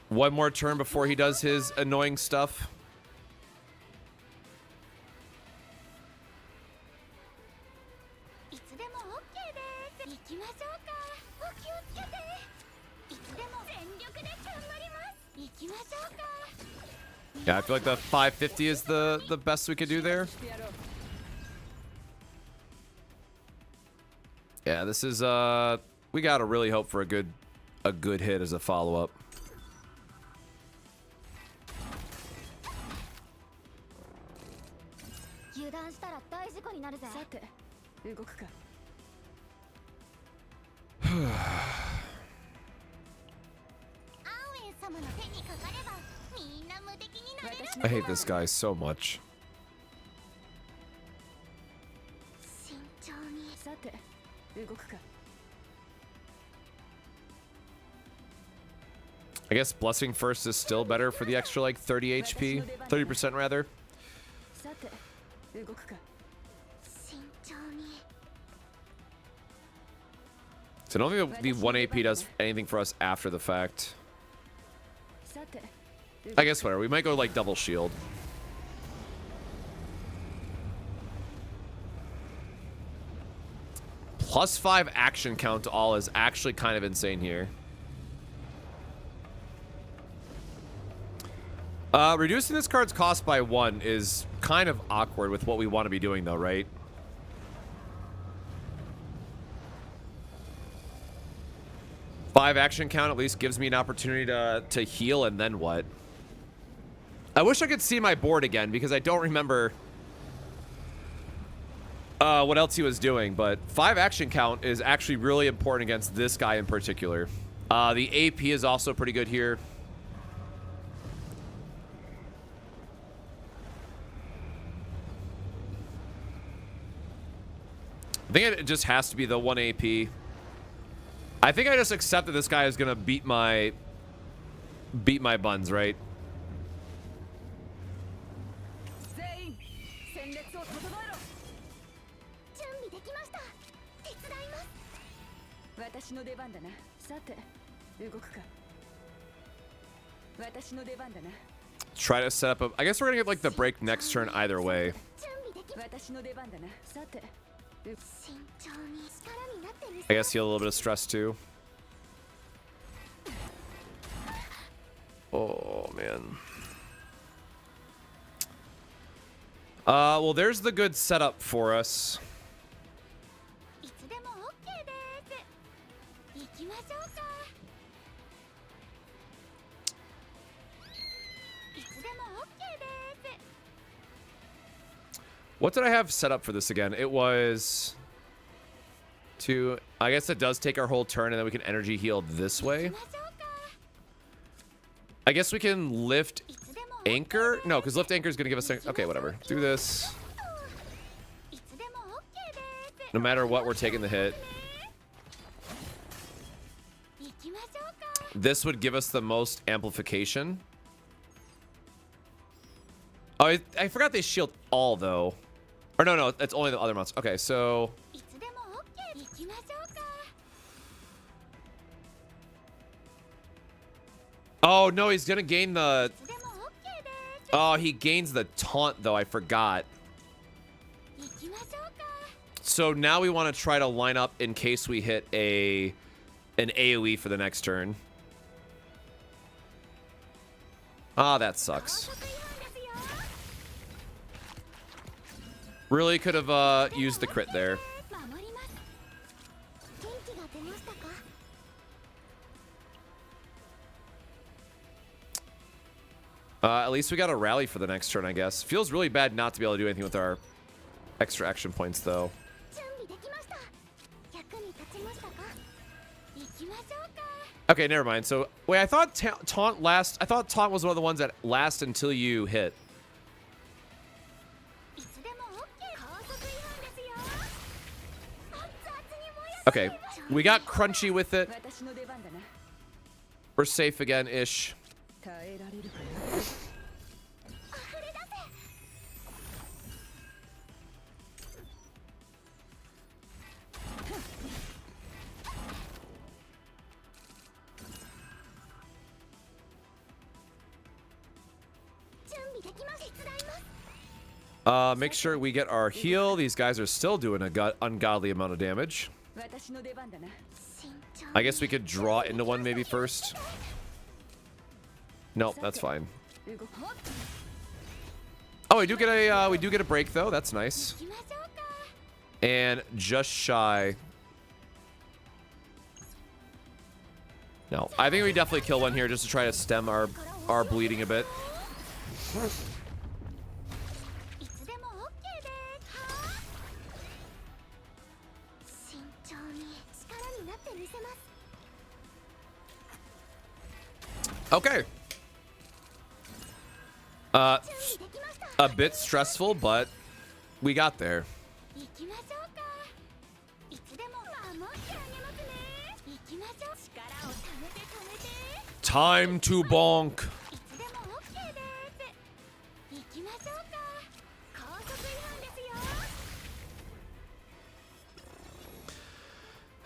One more turn before he does his annoying stuff. Yeah, I feel like the 550 is the best we could do there. Yeah, this is we gotta really hope for a good hit as a follow-up. I hate this guy so much. I guess Blessing First is still better for the extra, like, 30 HP. 30% rather. So I don't think the 1 AP does anything for us after the fact. I guess whatever. We might go, like, double shield. +5 action count to all is actually kind of insane here. Reducing this card's cost by 1 is kind of awkward with what we want to be doing, though, right? Five action count at least gives me an opportunity to heal, and then what? I wish I could see my board again, because I don't remember what else he was doing, but 5 action count is actually really important against this guy in particular. The AP is also pretty good here. I think it just has to be the 1 AP. I think I just accept that this guy is gonna beat my buns, right? Try to set up a... I guess we're gonna get like the break next turn either way. I guess heal a little bit of stress too. Oh, man. Well, there's the good setup for us. What did I have set up for this again? It was... I guess it does take our whole turn, and then we can energy heal this way. I guess we can lift anchor. No, because lift anchor is going to give us... Okay, whatever. Do this. No matter what, we're taking the hit. This would give us the most amplification. Oh, I forgot they shield all, though. Or no, it's only the other months. Okay, so... Oh, no, he's gonna gain the... Oh, he gains the taunt, though. I forgot. So now we want to try to line up in case we hit an AoE for the next turn. Ah, that sucks. Really could have used the crit there. At least we got a rally for the next turn, I guess. Feels really bad not to be able to do anything with our extra action points, though. Okay, never mind. So, wait, I thought taunt last... I thought taunt was one of the ones that last until you hit. Okay, we got crunchy with it. We're safe again-ish. Make sure we get our heal. These guys are still doing an ungodly amount of damage. I guess we could draw into one maybe first. Nope, that's fine. Oh, we do get a break though. That's nice. And just shy. No, I think we definitely kill one here just to try to stem our bleeding a bit. Okay. A bit stressful, but we got there. Time to bonk.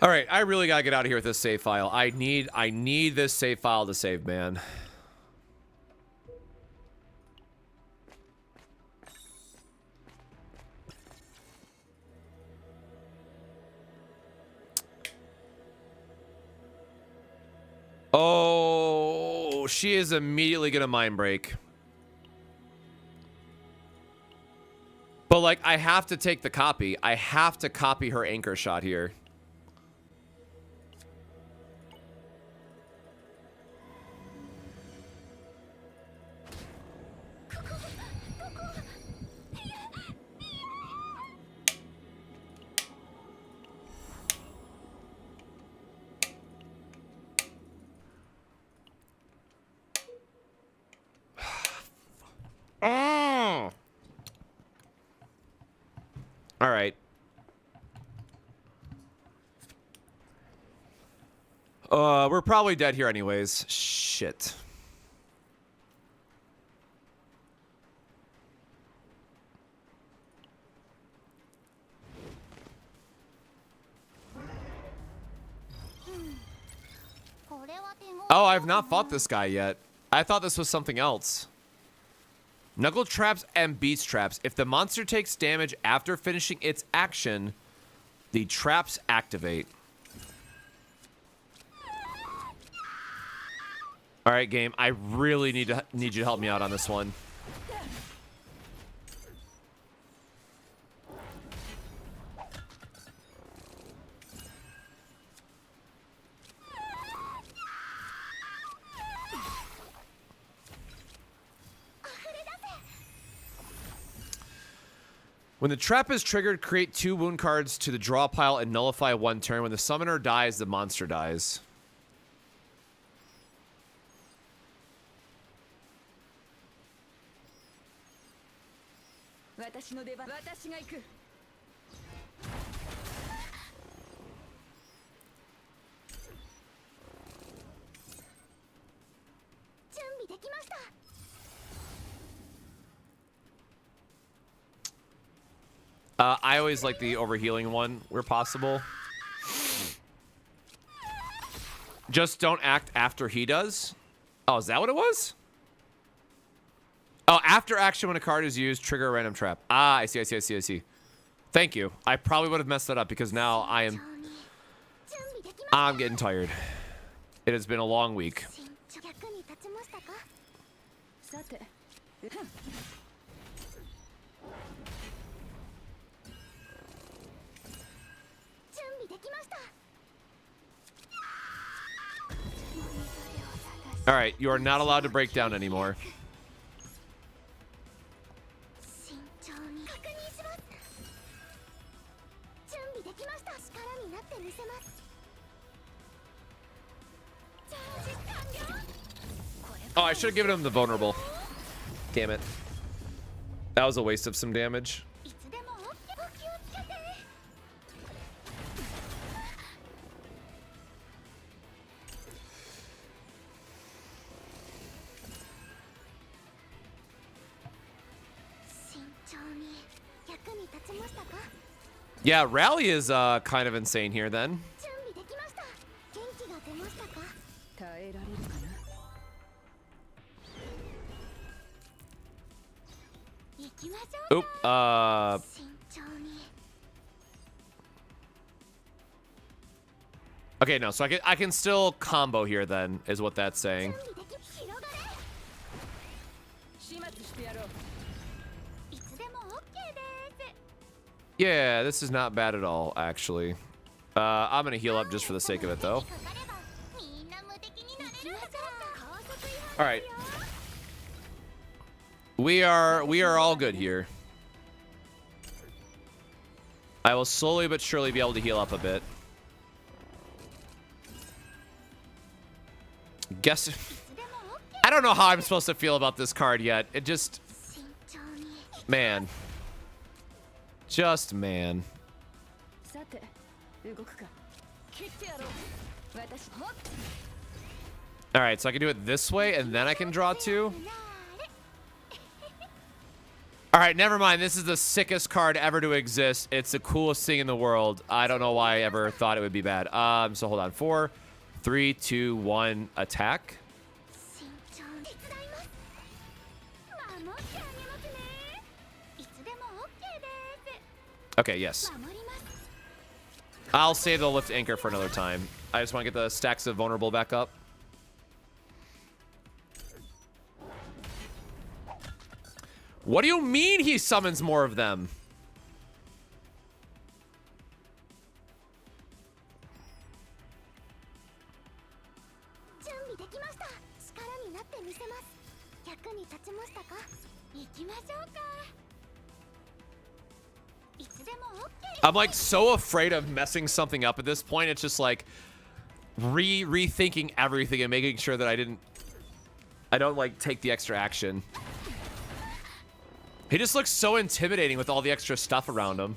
All right, I really gotta get out of here with this save file. I need this save file to save, man. Oh, she is immediately gonna mind break. But, like, I have to take the copy. I have to copy her anchor shot here. All right. We're probably dead here anyways. Shit. Oh, I've not fought this guy yet. I thought this was something else. Knuckle traps and beast traps. If the monster takes damage after finishing its action, the traps activate. All right, game. I really need you to help me out on this one. When the trap is triggered, create 2 wound cards to the draw pile and nullify 1 turn. When the summoner dies, the monster dies. I always like the overhealing one where possible. Just don't act after he does. Oh, is that what it was? Oh, after action when a card is used, trigger a random trap. Ah, I see. Thank you. I probably would have messed that up because now I'm getting tired. It has been a long week. All right, you are not allowed to break down anymore. Oh, I should have given him the vulnerable. Damn it. That was a waste of some damage. Yeah, Rally is kind of insane here then. Oop, okay, no, so I can still combo here then, is what that's saying. Yeah, this is not bad at all, actually. I'm gonna heal up just for the sake of it, though. All right. We are all good here. I will slowly but surely be able to heal up a bit. Guess I don't know how I'm supposed to feel about this card yet. It just, man. Just man. All right, so I can do it this way and then I can draw 2. All right, never mind. This is the sickest card ever to exist. It's the coolest thing in the world. I don't know why I ever thought it would be bad. So hold on. 4, 3, 2, 1, attack. Okay, yes. I'll save the lift anchor for another time. I just want to get the stacks of vulnerable back up. What do you mean he summons more of them? I'm like so afraid of messing something up at this point. It's just like rethinking everything and making sure that I don't like take the extra action. He just looks so intimidating with all the extra stuff around him.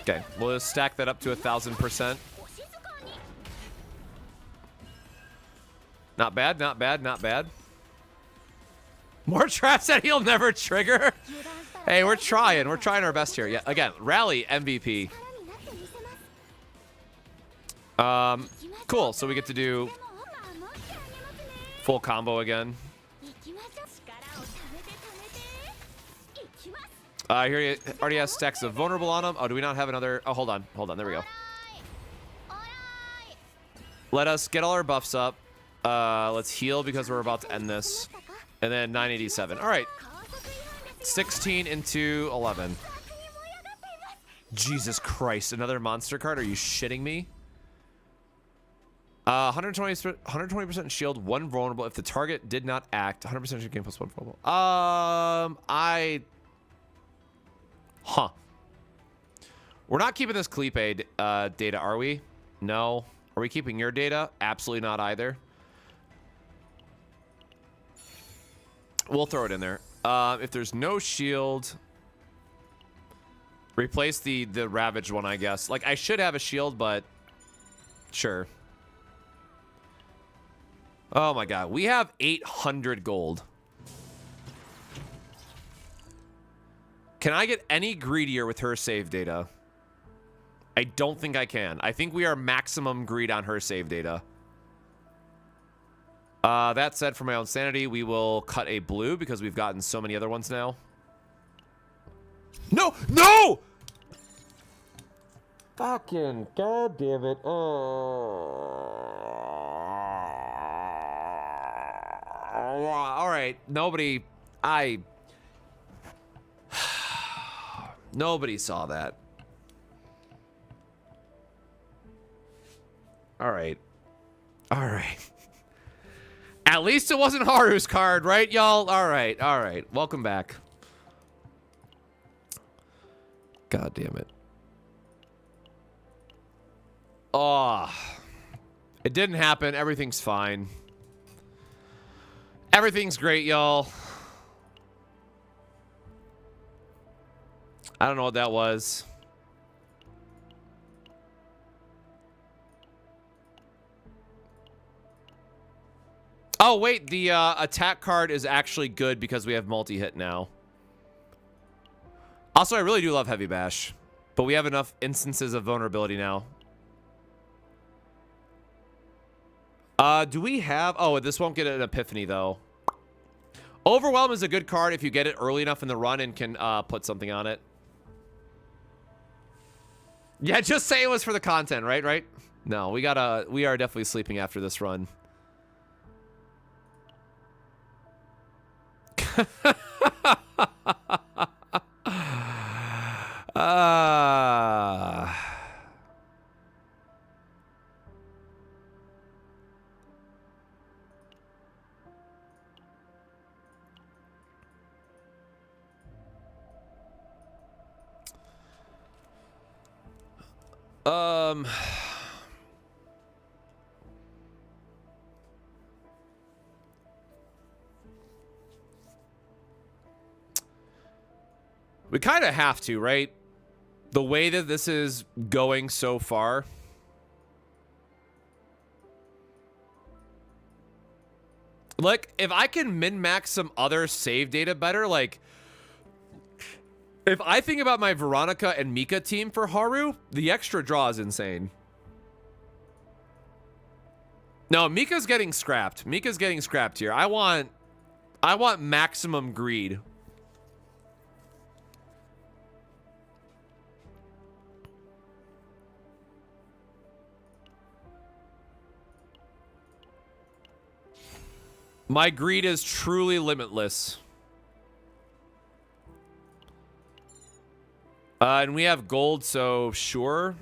Okay, we'll just stack that up to 1,000%. Not bad, not bad, not bad. More traps that he'll never trigger. Hey, we're trying our best here. Yeah, again, rally MVP. Cool. So we get to do full combo again. Here he already has stacks of vulnerable on him. Oh, do we not have another? Oh, hold on. There we go. Let us get all our buffs up. Let's heal because we're about to end this. And then 987. All right. 16 into 11. Jesus Christ. Another monster card? Are you shitting me? 120% shield, 1 vulnerable. If the target did not act, 100% shield gain plus 1 vulnerable. Huh. We're not keeping this Clepe data, are we? No. Are we keeping your data? Absolutely not either. We'll throw it in there. If there's no shield, replace the Ravaged one, I guess. Like, I should have a shield, but sure. Oh my god. We have 800 gold. Can I get any greedier with her save data? I don't think I can. I think we are maximum greed on her save data. That said, for my own sanity, we will cut a blue because we've gotten so many other ones now. No! No! Fucking god damn it. Alright. Nobody saw that. Alright. Alright. At least it wasn't Haru's card, right, y'all? Alright, alright. Welcome back. God damn it. Oh. It didn't happen. Everything's fine. Everything's great, y'all. I don't know what that was. Oh, wait. The attack card is actually good because we have multi-hit now. Also, I really do love Heavy Bash. But we have enough instances of vulnerability now. Do we have... Oh, this won't get an Epiphany, though. Overwhelm is a good card if you get it early enough in the run and can put something on it. Yeah, just say it was for the content, right? Right? No, we are definitely sleeping after this run. We kind of have to, right? The way that this is going so far. Like, if I can min-max some other save data better, like... If I think about my Veronica and Mika team for Haru, the extra draw is insane. No, Mika's getting scrapped. Mika's getting scrapped here. I want maximum greed. My greed is truly limitless. And we have gold, so sure.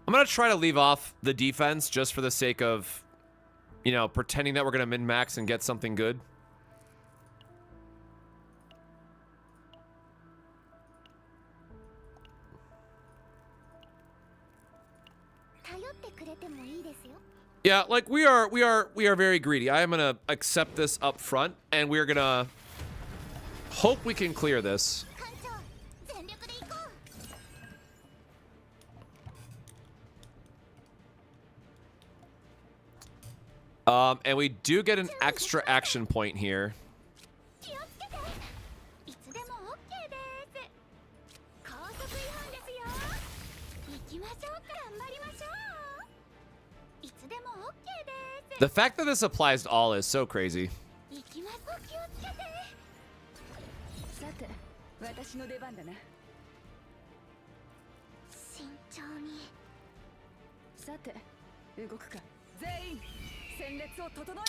I'm going to try to leave off the defense just for the sake of, you know, pretending that we're going to min-max and get something good. Yeah, like we are very greedy. I am going to accept this up front, and we're going to hope we can clear this. And we do get an extra action point here. The fact that this applies to all is so crazy.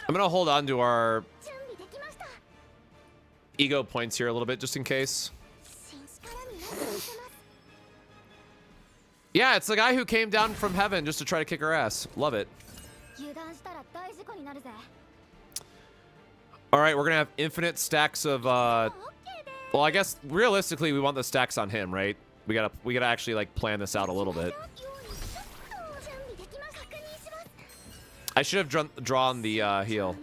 I'm gonna hold on to our ego points here a little bit just in case. Yeah, it's the guy who came down from heaven just to try to kick our ass. Love it. All right, we're gonna have infinite stacks of well, I guess realistically we want the stacks on him, right? We gotta actually like plan this out a little bit. I should have drawn the heal.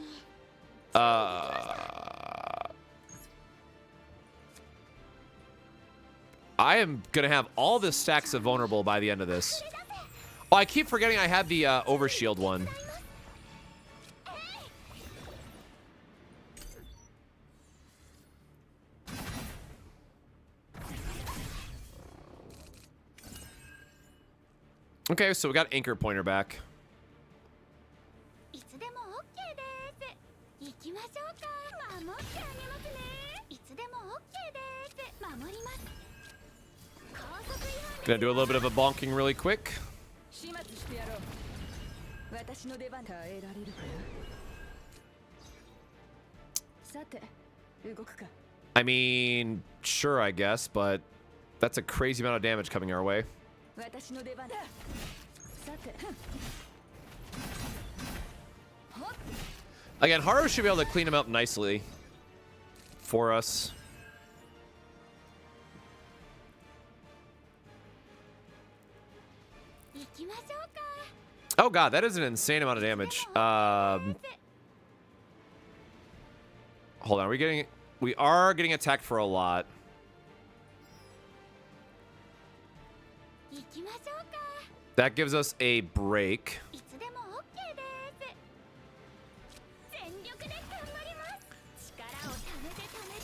I am gonna have all the stacks of vulnerable by the end of this. Oh, I keep forgetting I had the overshield one. Okay, so we got anchor pointer back. Gonna do a little bit of a bonking really quick. I mean, sure, I guess, but that's a crazy amount of damage coming our way. Again, Haru should be able to clean him up nicely for us. Oh god, that is an insane amount of damage. Hold on, we are getting attacked for a lot. That gives us a break.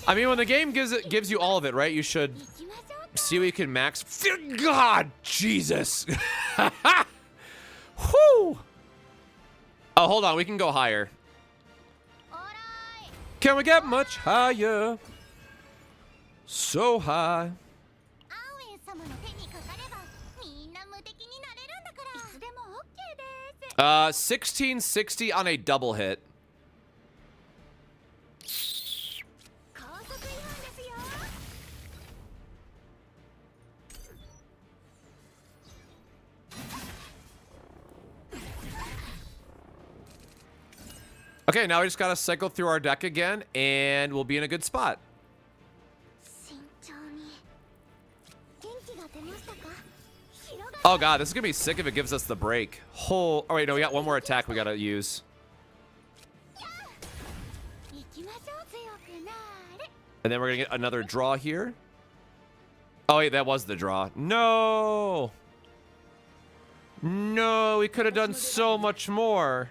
I mean, when the game gives you all of it, right? You should see what you can max. God, Jesus. Whew. Oh, hold on. We can go higher. Can we get much higher? So high. 1660 on a double hit. Okay, now we just gotta cycle through our deck again, and we'll be in a good spot. Oh god, this is gonna be sick if it gives us the break. Oh wait, no, we got one more attack we gotta use. And then we're gonna get another draw here. Oh wait, that was the draw. No! No, we could have done so much more.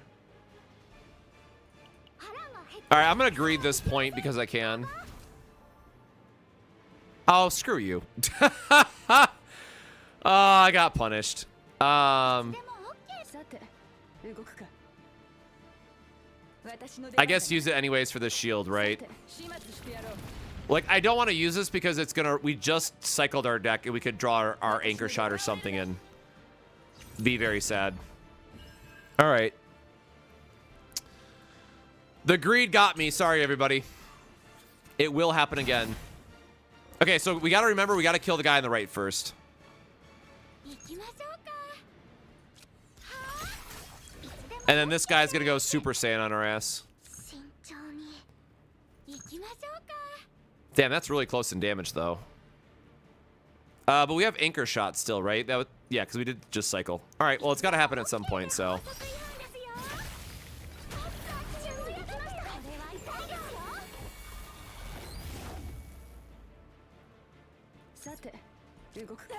Alright, I'm gonna greed this point because I can. Oh, screw you. Oh, I got punished. I guess use it anyways for the shield, right? Like, I don't want to use this because it's gonna... We just cycled our deck and we could draw our anchor shot or something and be very sad. Alright. The greed got me. Sorry, everybody. It will happen again. Okay, so we gotta remember we gotta kill the guy on the right first. And then this guy's gonna go Super Saiyan on our ass. 慎重に行きましょうか。 Damn, that's really close in damage, though. But we have Anchor Shot still, right? That would, yeah, because we did just cycle. All right, well, it's got to happen at some point, so. 得意なんですよ。おっと、注意しました。これは痛いですよ。さて動くか。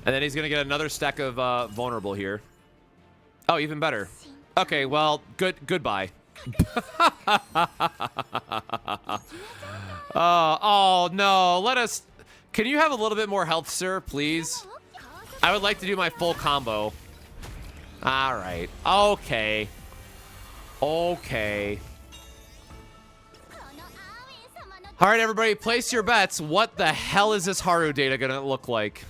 And then he's going to get another stack of vulnerable here. Oh, even better. Okay, well, goodbye. Oh, no. Let us... Can you have a little bit more health, sir, please? I would like to do my full combo. All right. Okay. Okay. All right, everybody, place your bets. What the hell is this Haru data going to look like?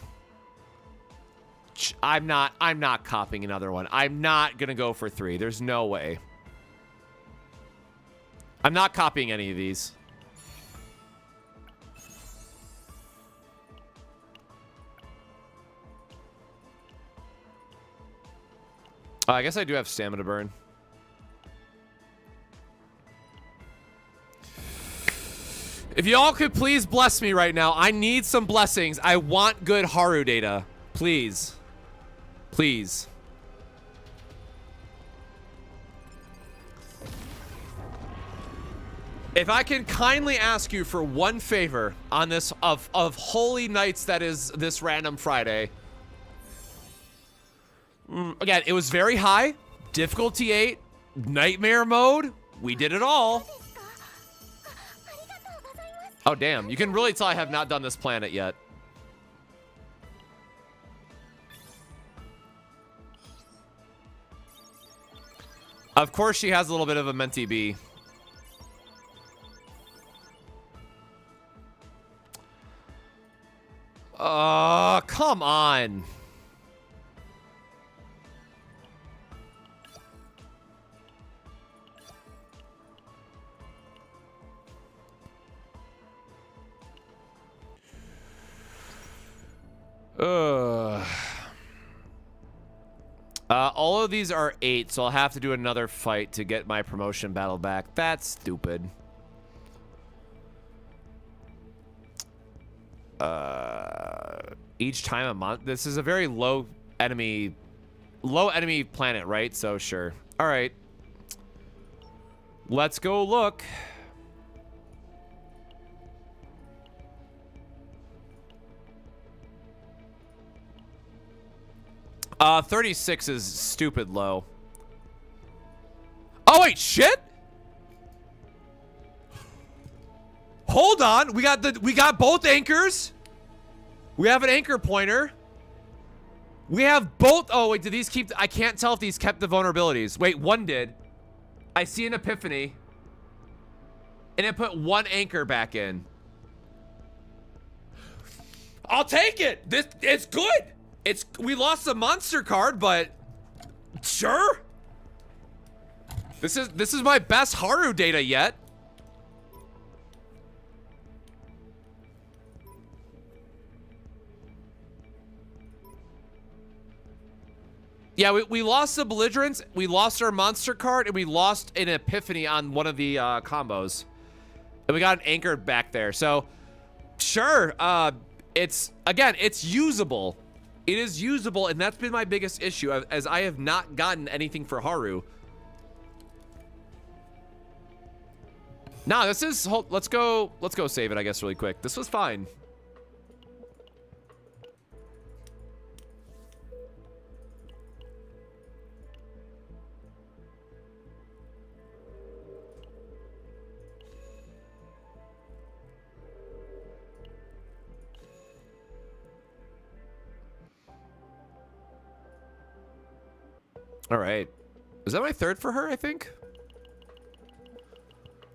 I'm not copying another one. I'm not going to go for 3. There's no way. I'm not copying any of these. I guess I do have stamina burn. If y'all could please bless me right now. I need some blessings. I want good Haru data. Please. Please. If I can kindly ask you for one favor on this of holy nights that is this random Friday. Again, it was very high. Difficulty 8. Nightmare mode. We did it all. Oh, damn. You can really tell I have not done this planet yet. Of course, she has a little bit of a mentee B. Come on. All of these are 8, so I'll have to do another fight to get my promotion battle back. That's stupid. Each time a month. This is a very low enemy planet, right? So sure. All right. Let's go look. Uh, 36 is stupid low. Oh wait, shit. Hold on, we got both anchors. We have an anchor pointer. We have both. Oh wait, did these keep? I can't tell if these kept the vulnerabilities. Wait, one did. I see an epiphany, and it put one anchor back in. I'll take it. It's good. We lost the monster card, but sure. This is my best Haru data yet. Yeah, we lost the belligerents, we lost our monster card, and we lost an epiphany on one of the combos. And we got an anchor back there. So sure, it's usable. It is usable, and that's been my biggest issue, as I have not gotten anything for Haru. Nah, this is... Let's go save it, I guess, really quick. This was fine. All right. Is that my third for her, I think?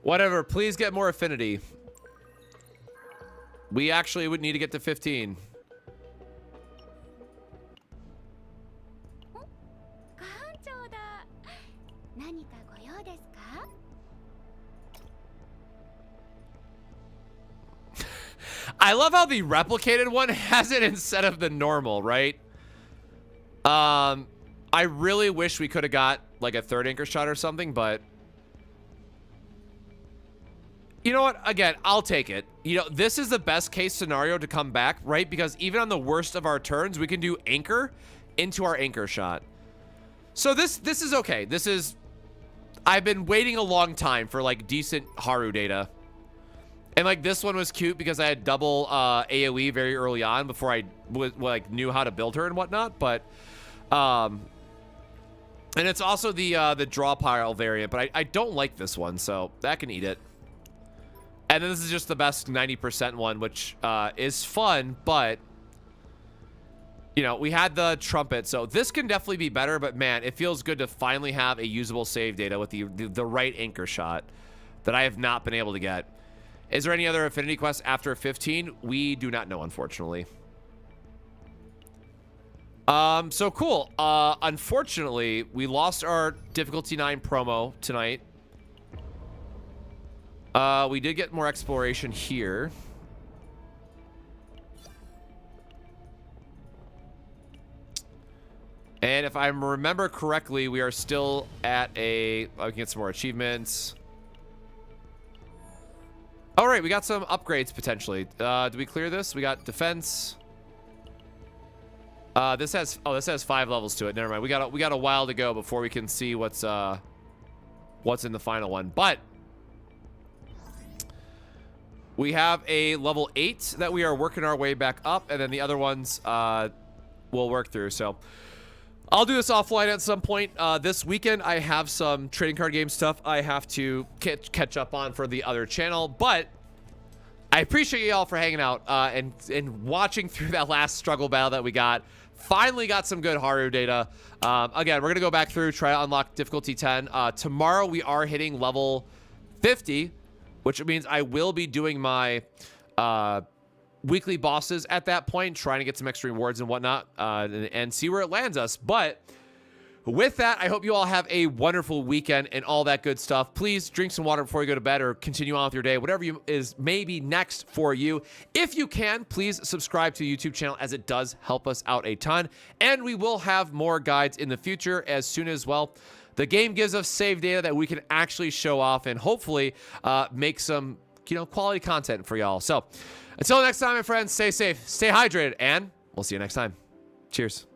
Whatever. Please get more affinity. We actually would need to get to 15. I love how the replicated one has it instead of the normal, right? I really wish we could have got like a third anchor shot or something, but you know what? Again, I'll take it. You know, this is the best case scenario to come back, right? Because even on the worst of our turns, we can do anchor into our anchor shot. So this is okay. This is, I've been waiting a long time for like decent Haru data. And like this one was cute because I had double AoE very early on before I like knew how to build her and whatnot. But and it's also the draw pile variant, but I don't like this one, so that can eat it. And then this is just the best 90% one, which is fun, but you know, we had the trumpet, so this can definitely be better, but man, it feels good to finally have a usable save data with the right anchor shot that I have not been able to get. Is there any other affinity quests after 15? We do not know, unfortunately. So cool. Unfortunately, we lost our difficulty 9 promo tonight. We did get more exploration here. And if I remember correctly, we are still at a... I can get some more achievements. All right, we got some upgrades potentially. Do we clear this? We got defense. This has 5 levels to it. Never mind. We got a while to go before we can see what's in the final one. But we have a level 8 that we are working our way back up, and then the other ones we'll work through. So I'll do this offline at some point. This weekend, I have some trading card game stuff I have to catch up on for the other channel. But I appreciate you all for hanging out and watching through that last struggle battle that we got. Finally got some good Haru data. Again, we're going to go back through, try to unlock difficulty 10. Tomorrow, we are hitting level 50, which means I will be doing my weekly bosses at that point, trying to get some extra rewards and whatnot, and see where it lands us. But with that, I hope you all have a wonderful weekend and all that good stuff. Please drink some water before you go to bed or continue on with your day, whatever is maybe next for you. If you can, please subscribe to the YouTube channel, as it does help us out a ton. And we will have more guides in the future as soon as, well, the game gives us save data that we can actually show off and hopefully make some, you know, quality content for y'all. So until next time, my friends, stay safe, stay hydrated, and we'll see you next time. Cheers.